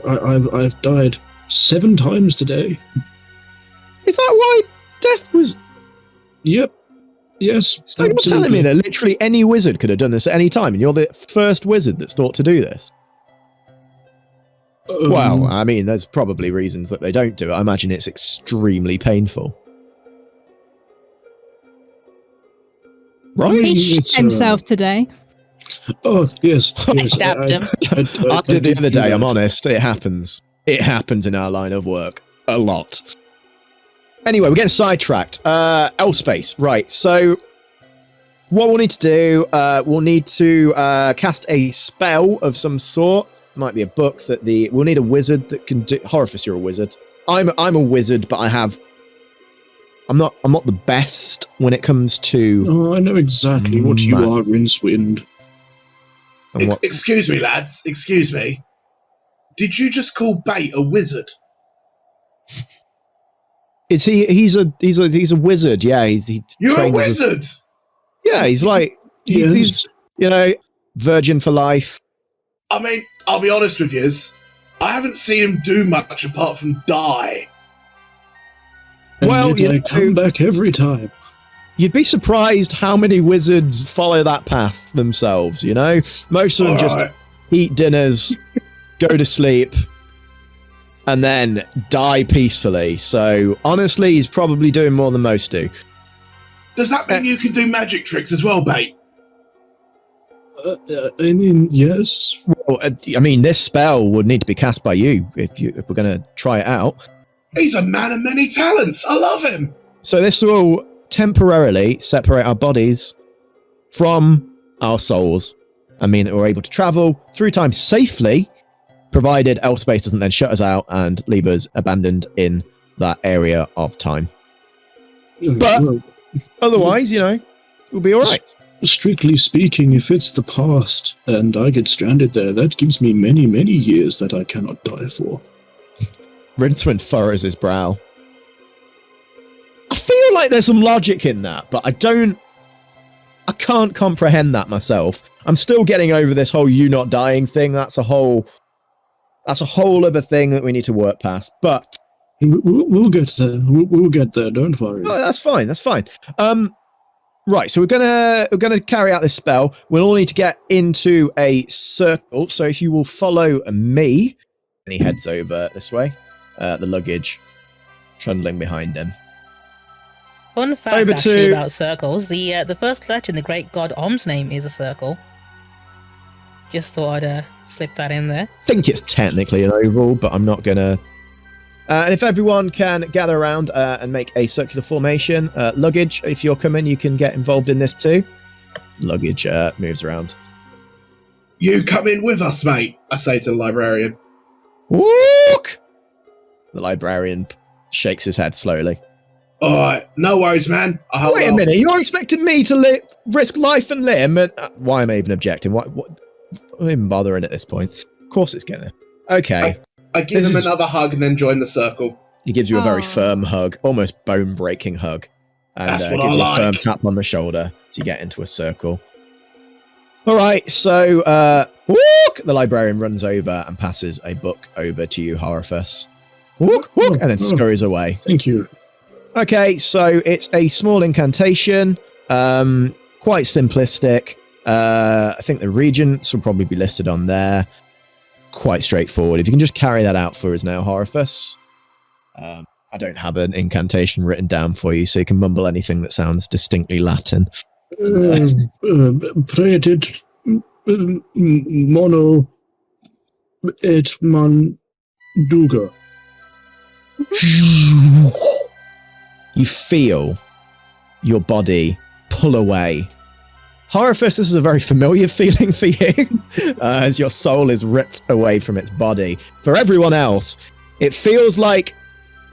I've died 7 times today. Is that why death was? Yep. Yes, So you're telling me that literally any wizard could have done this at any time, and you're the first wizard that's thought to do this? Well, I mean, there's probably reasons that they don't do it. I imagine it's extremely painful. Right? He shit himself today. Oh, yes. Yes, Stabbed him. I did the other day, I'm honest. It happens. It happens in our line of work. A lot. Anyway, we're getting sidetracked. L-Space. Right, so what we'll need to do, we'll need to cast a spell of some sort. Might be a book that we'll need a wizard that can do. Horifice, you're a wizard. I'm a wizard, but I'm not the best when it comes to. Oh, I know exactly what you are, Rincewind. Excuse me, lads. Excuse me. Did you just call Bait a wizard? Is he's a wizard? Yeah, You're a wizard. Yeah, he's like he's virgin for life. I mean, I'll be honest with you. I haven't seen him do much apart from die. And I come back every time. You'd be surprised how many wizards follow that path themselves, Most of them just eat dinners, go to sleep, and then die peacefully. So, honestly, he's probably doing more than most do. Does that mean you can do magic tricks as well, Bait? I mean, yes. Well, this spell would need to be cast by you if we're going to try it out. He's a man of many talents. I love him. So this will temporarily separate our bodies from our souls and mean that we're able to travel through time safely, provided L-Space doesn't then shut us out and leave us abandoned in that area of time. But otherwise, we'll be all right. Strictly speaking, if it's the past and I get stranded there, that gives me many, many years that I cannot die for. Rincewind furrows his brow. I feel like there's some logic in that, but I can't comprehend that myself. I'm still getting over this whole you not dying thing. That's a whole other thing that we need to work past. But we'll get there. We'll get there. Don't worry. Oh, that's fine. That's fine. Right. So we're gonna carry out this spell. We'll all need to get into a circle. So if you will follow me, and he heads over this way. The luggage trundling behind him. Fun fact about circles: the first letter in the great god Om's name is a circle. Just thought I'd slip that in there. I think it's technically an oval, but I'm not gonna. And if everyone can gather around and make a circular formation, luggage, if you're coming, you can get involved in this too. Luggage moves around. You come in with us, mate, I say to the librarian. Walk! The librarian shakes his head slowly. All right, no worries, man. Wait a minute, you're expecting me to risk life and limb? And, why am I even objecting? What? I'm even bothering at this point. Of course it's gonna. Okay. I give him another hug and then join the circle. He gives you a very firm hug, almost bone-breaking hug. And gives you a firm tap on the shoulder as you get into a circle. All right, so walk! The librarian runs over and passes a book over to you, Horifice. Walk, and then scurries away. Thank you. Okay, so it's a small incantation, quite simplistic. I think the regents will probably be listed on there. Quite straightforward. If you can just carry that out for us now, Horifice. I don't have an incantation written down for you, so you can mumble anything that sounds distinctly Latin. Praetit mono et manduga. You feel your body pull away. Horifice, this is a very familiar feeling for you, as your soul is ripped away from its body. For everyone else, it feels like,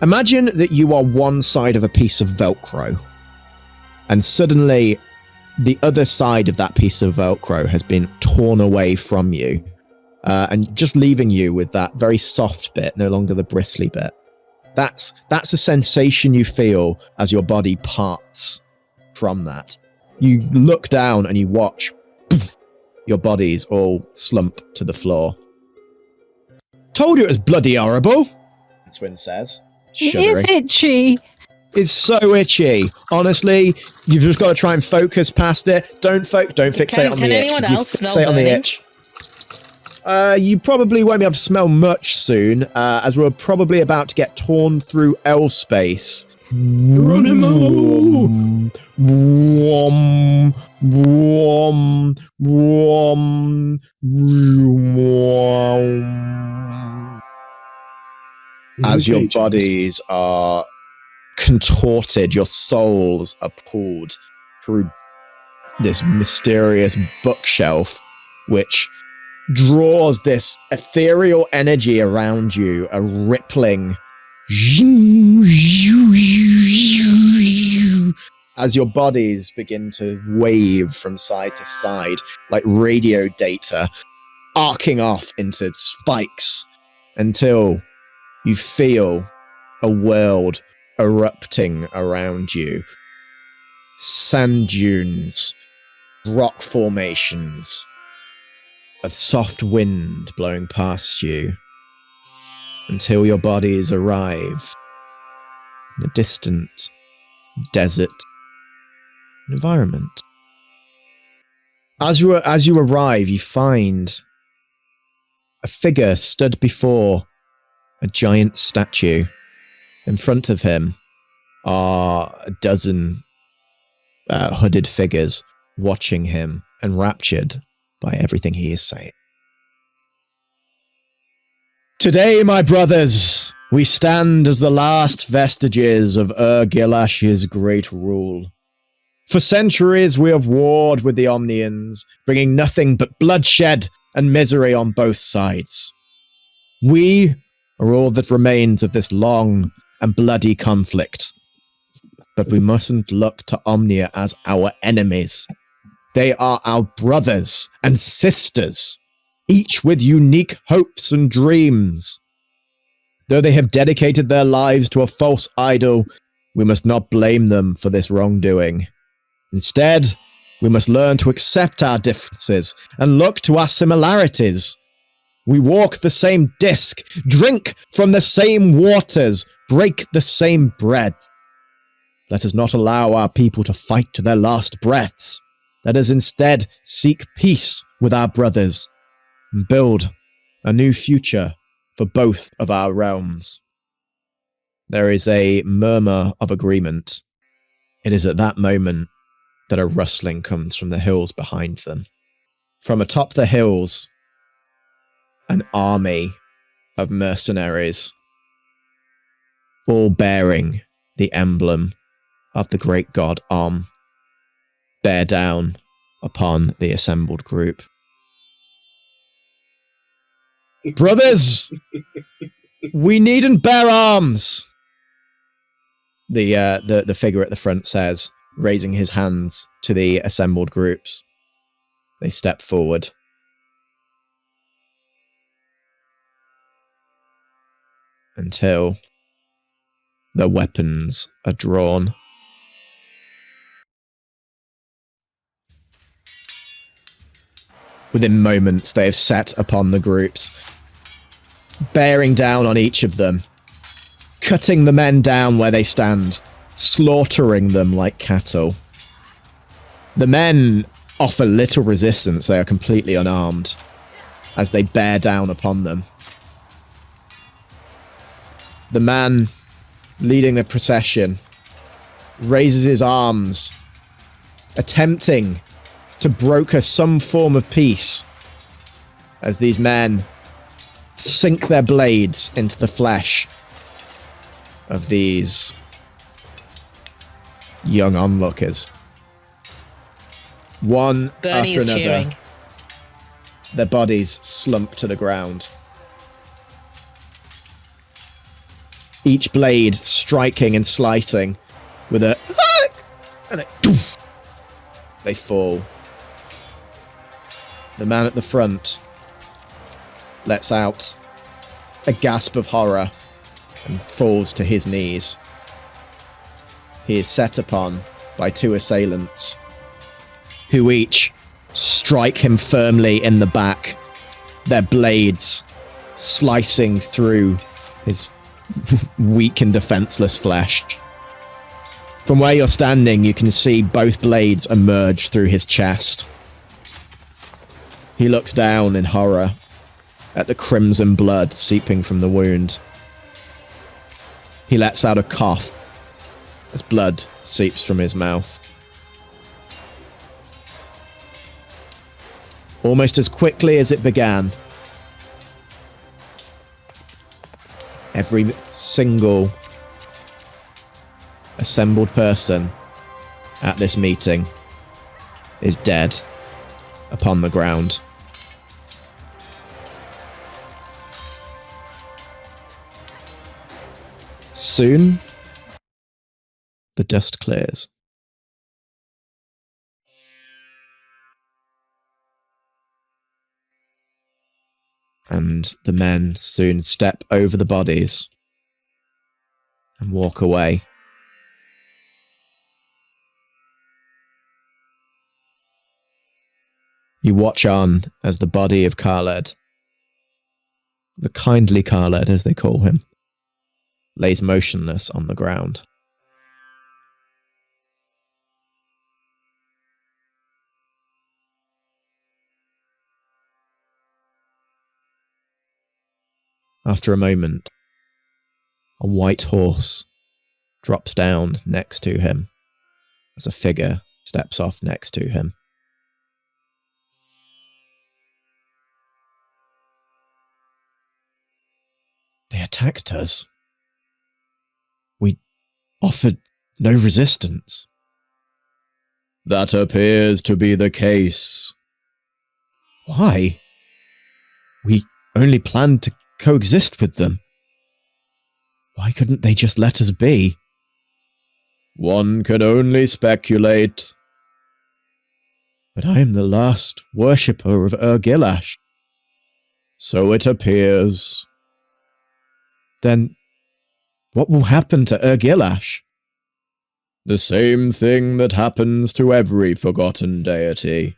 imagine that you are one side of a piece of Velcro, and suddenly the other side of that piece of Velcro has been torn away from you, and just leaving you with that very soft bit, no longer the bristly bit. That's a sensation you feel as your body parts from that. You look down and you watch your bodies all slump to the floor. Told you it was bloody horrible, Twin says, shuddering. It is itchy. is so itchy. Honestly, you've just got to try and focus past it. Don't fixate on the itch. Can anyone else smell Fixate on the burning? itch. You probably won't be able to smell much soon, as we're probably about to get torn through L space. Geronimo! Wom, wom, wom, wom. As your bodies are contorted, your souls are pulled through this mysterious bookshelf, which draws this ethereal energy around you, a rippling as your bodies begin to wave from side to side like radio data, arcing off into spikes until you feel a world erupting around you. Sand dunes, rock formations, a soft wind blowing past you, until your bodies arrive in a distant desert environment. As you arrive, you find a figure stood before a giant statue. In front of him are a dozen hooded figures watching him, enraptured by everything he is saying. Today, my brothers, we stand as the last vestiges of Ur-Gilash's great rule. For centuries we have warred with the Omnians, bringing nothing but bloodshed and misery on both sides. We are all that remains of this long and bloody conflict. But we mustn't look to Omnia as our enemies. They are our brothers and sisters, each with unique hopes and dreams. Though they have dedicated their lives to a false idol, we must not blame them for this wrongdoing. Instead, we must learn to accept our differences and look to our similarities. We walk the same disc, drink from the same waters, break the same bread. Let us not allow our people to fight to their last breaths. Let us instead seek peace with our brothers and build a new future for both of our realms. There is a murmur of agreement. It is at that moment that a rustling comes from the hills behind them. From atop the hills, an army of mercenaries, all bearing the emblem of the great god Om, bear down upon the assembled group. Brothers, we needn't bear arms, the figure at the front says, raising his hands to the assembled groups. They step forward. Until the weapons are drawn. Within moments, they have set upon the groups, bearing down on each of them, cutting the men down where they stand, slaughtering them like cattle. The men offer little resistance. They are completely unarmed as they bear down upon them. The man leading the procession raises his arms, attempting to broker some form of peace as these men sink their blades into the flesh of these young onlookers. One Bernie after is another, cheering. their bodies slump to the ground. Each blade striking and slicing with a and they fall. The man at the front lets out a gasp of horror and falls to his knees. He is set upon by two assailants, who each strike him firmly in the back, their blades slicing through his weak and defenseless flesh. From where you're standing, you can see both blades emerge through his chest. He looks down in horror at the crimson blood seeping from the wound. He lets out a cough as blood seeps from his mouth. Almost as quickly as it began, every single assembled person at this meeting is dead upon the ground. Soon, the dust clears. And the men soon step over the bodies and walk away. You watch on as the body of Khaled, the kindly Khaled as they call him, lays motionless on the ground. After a moment, a white horse drops down next to him as a figure steps off next to him. They attacked us. We offered no resistance. That appears to be the case. Why? We only planned to coexist with them. Why couldn't they just let us be? One can only speculate. But I am the last worshipper of Ur-Gilash. So it appears. Then, what will happen to Ur-Gilash? The same thing that happens to every forgotten deity.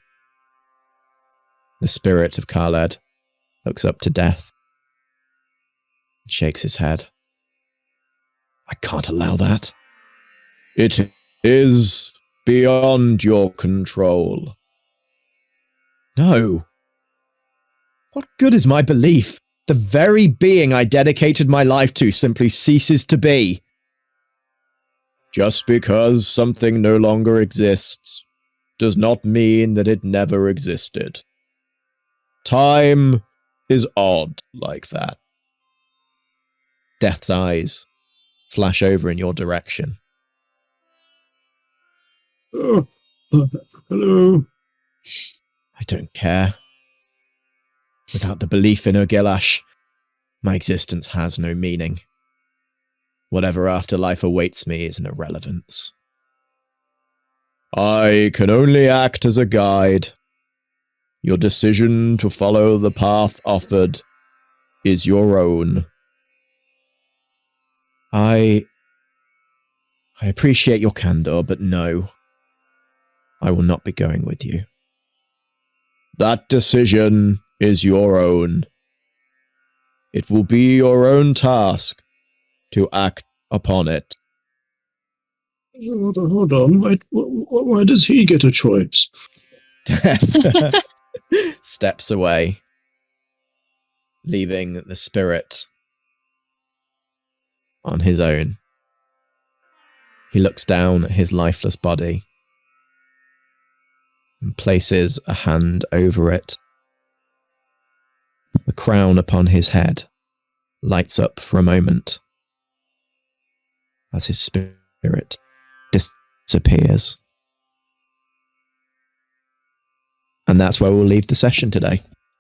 The spirit of Khaled looks up to death and shakes his head. I can't allow that. It is beyond your control. No. What good is my belief? The very being I dedicated my life to simply ceases to be. Just because something no longer exists does not mean that it never existed. Time is odd like that. Death's eyes flash over in your direction. Hello. I don't care. Without the belief in Ur-Gilash, my existence has no meaning. Whatever afterlife awaits me is an irrelevance. I can only act as a guide. Your decision to follow the path offered is your own. I appreciate your candor, but no. I will not be going with you. That decision is your own. It will be your own task to act upon it. Hold on. Why does he get a choice? Steps away, leaving the spirit on his own. He looks down at his lifeless body and places a hand over it. The crown upon his head lights up for a moment as his spirit disappears. And that's where we'll leave the session today.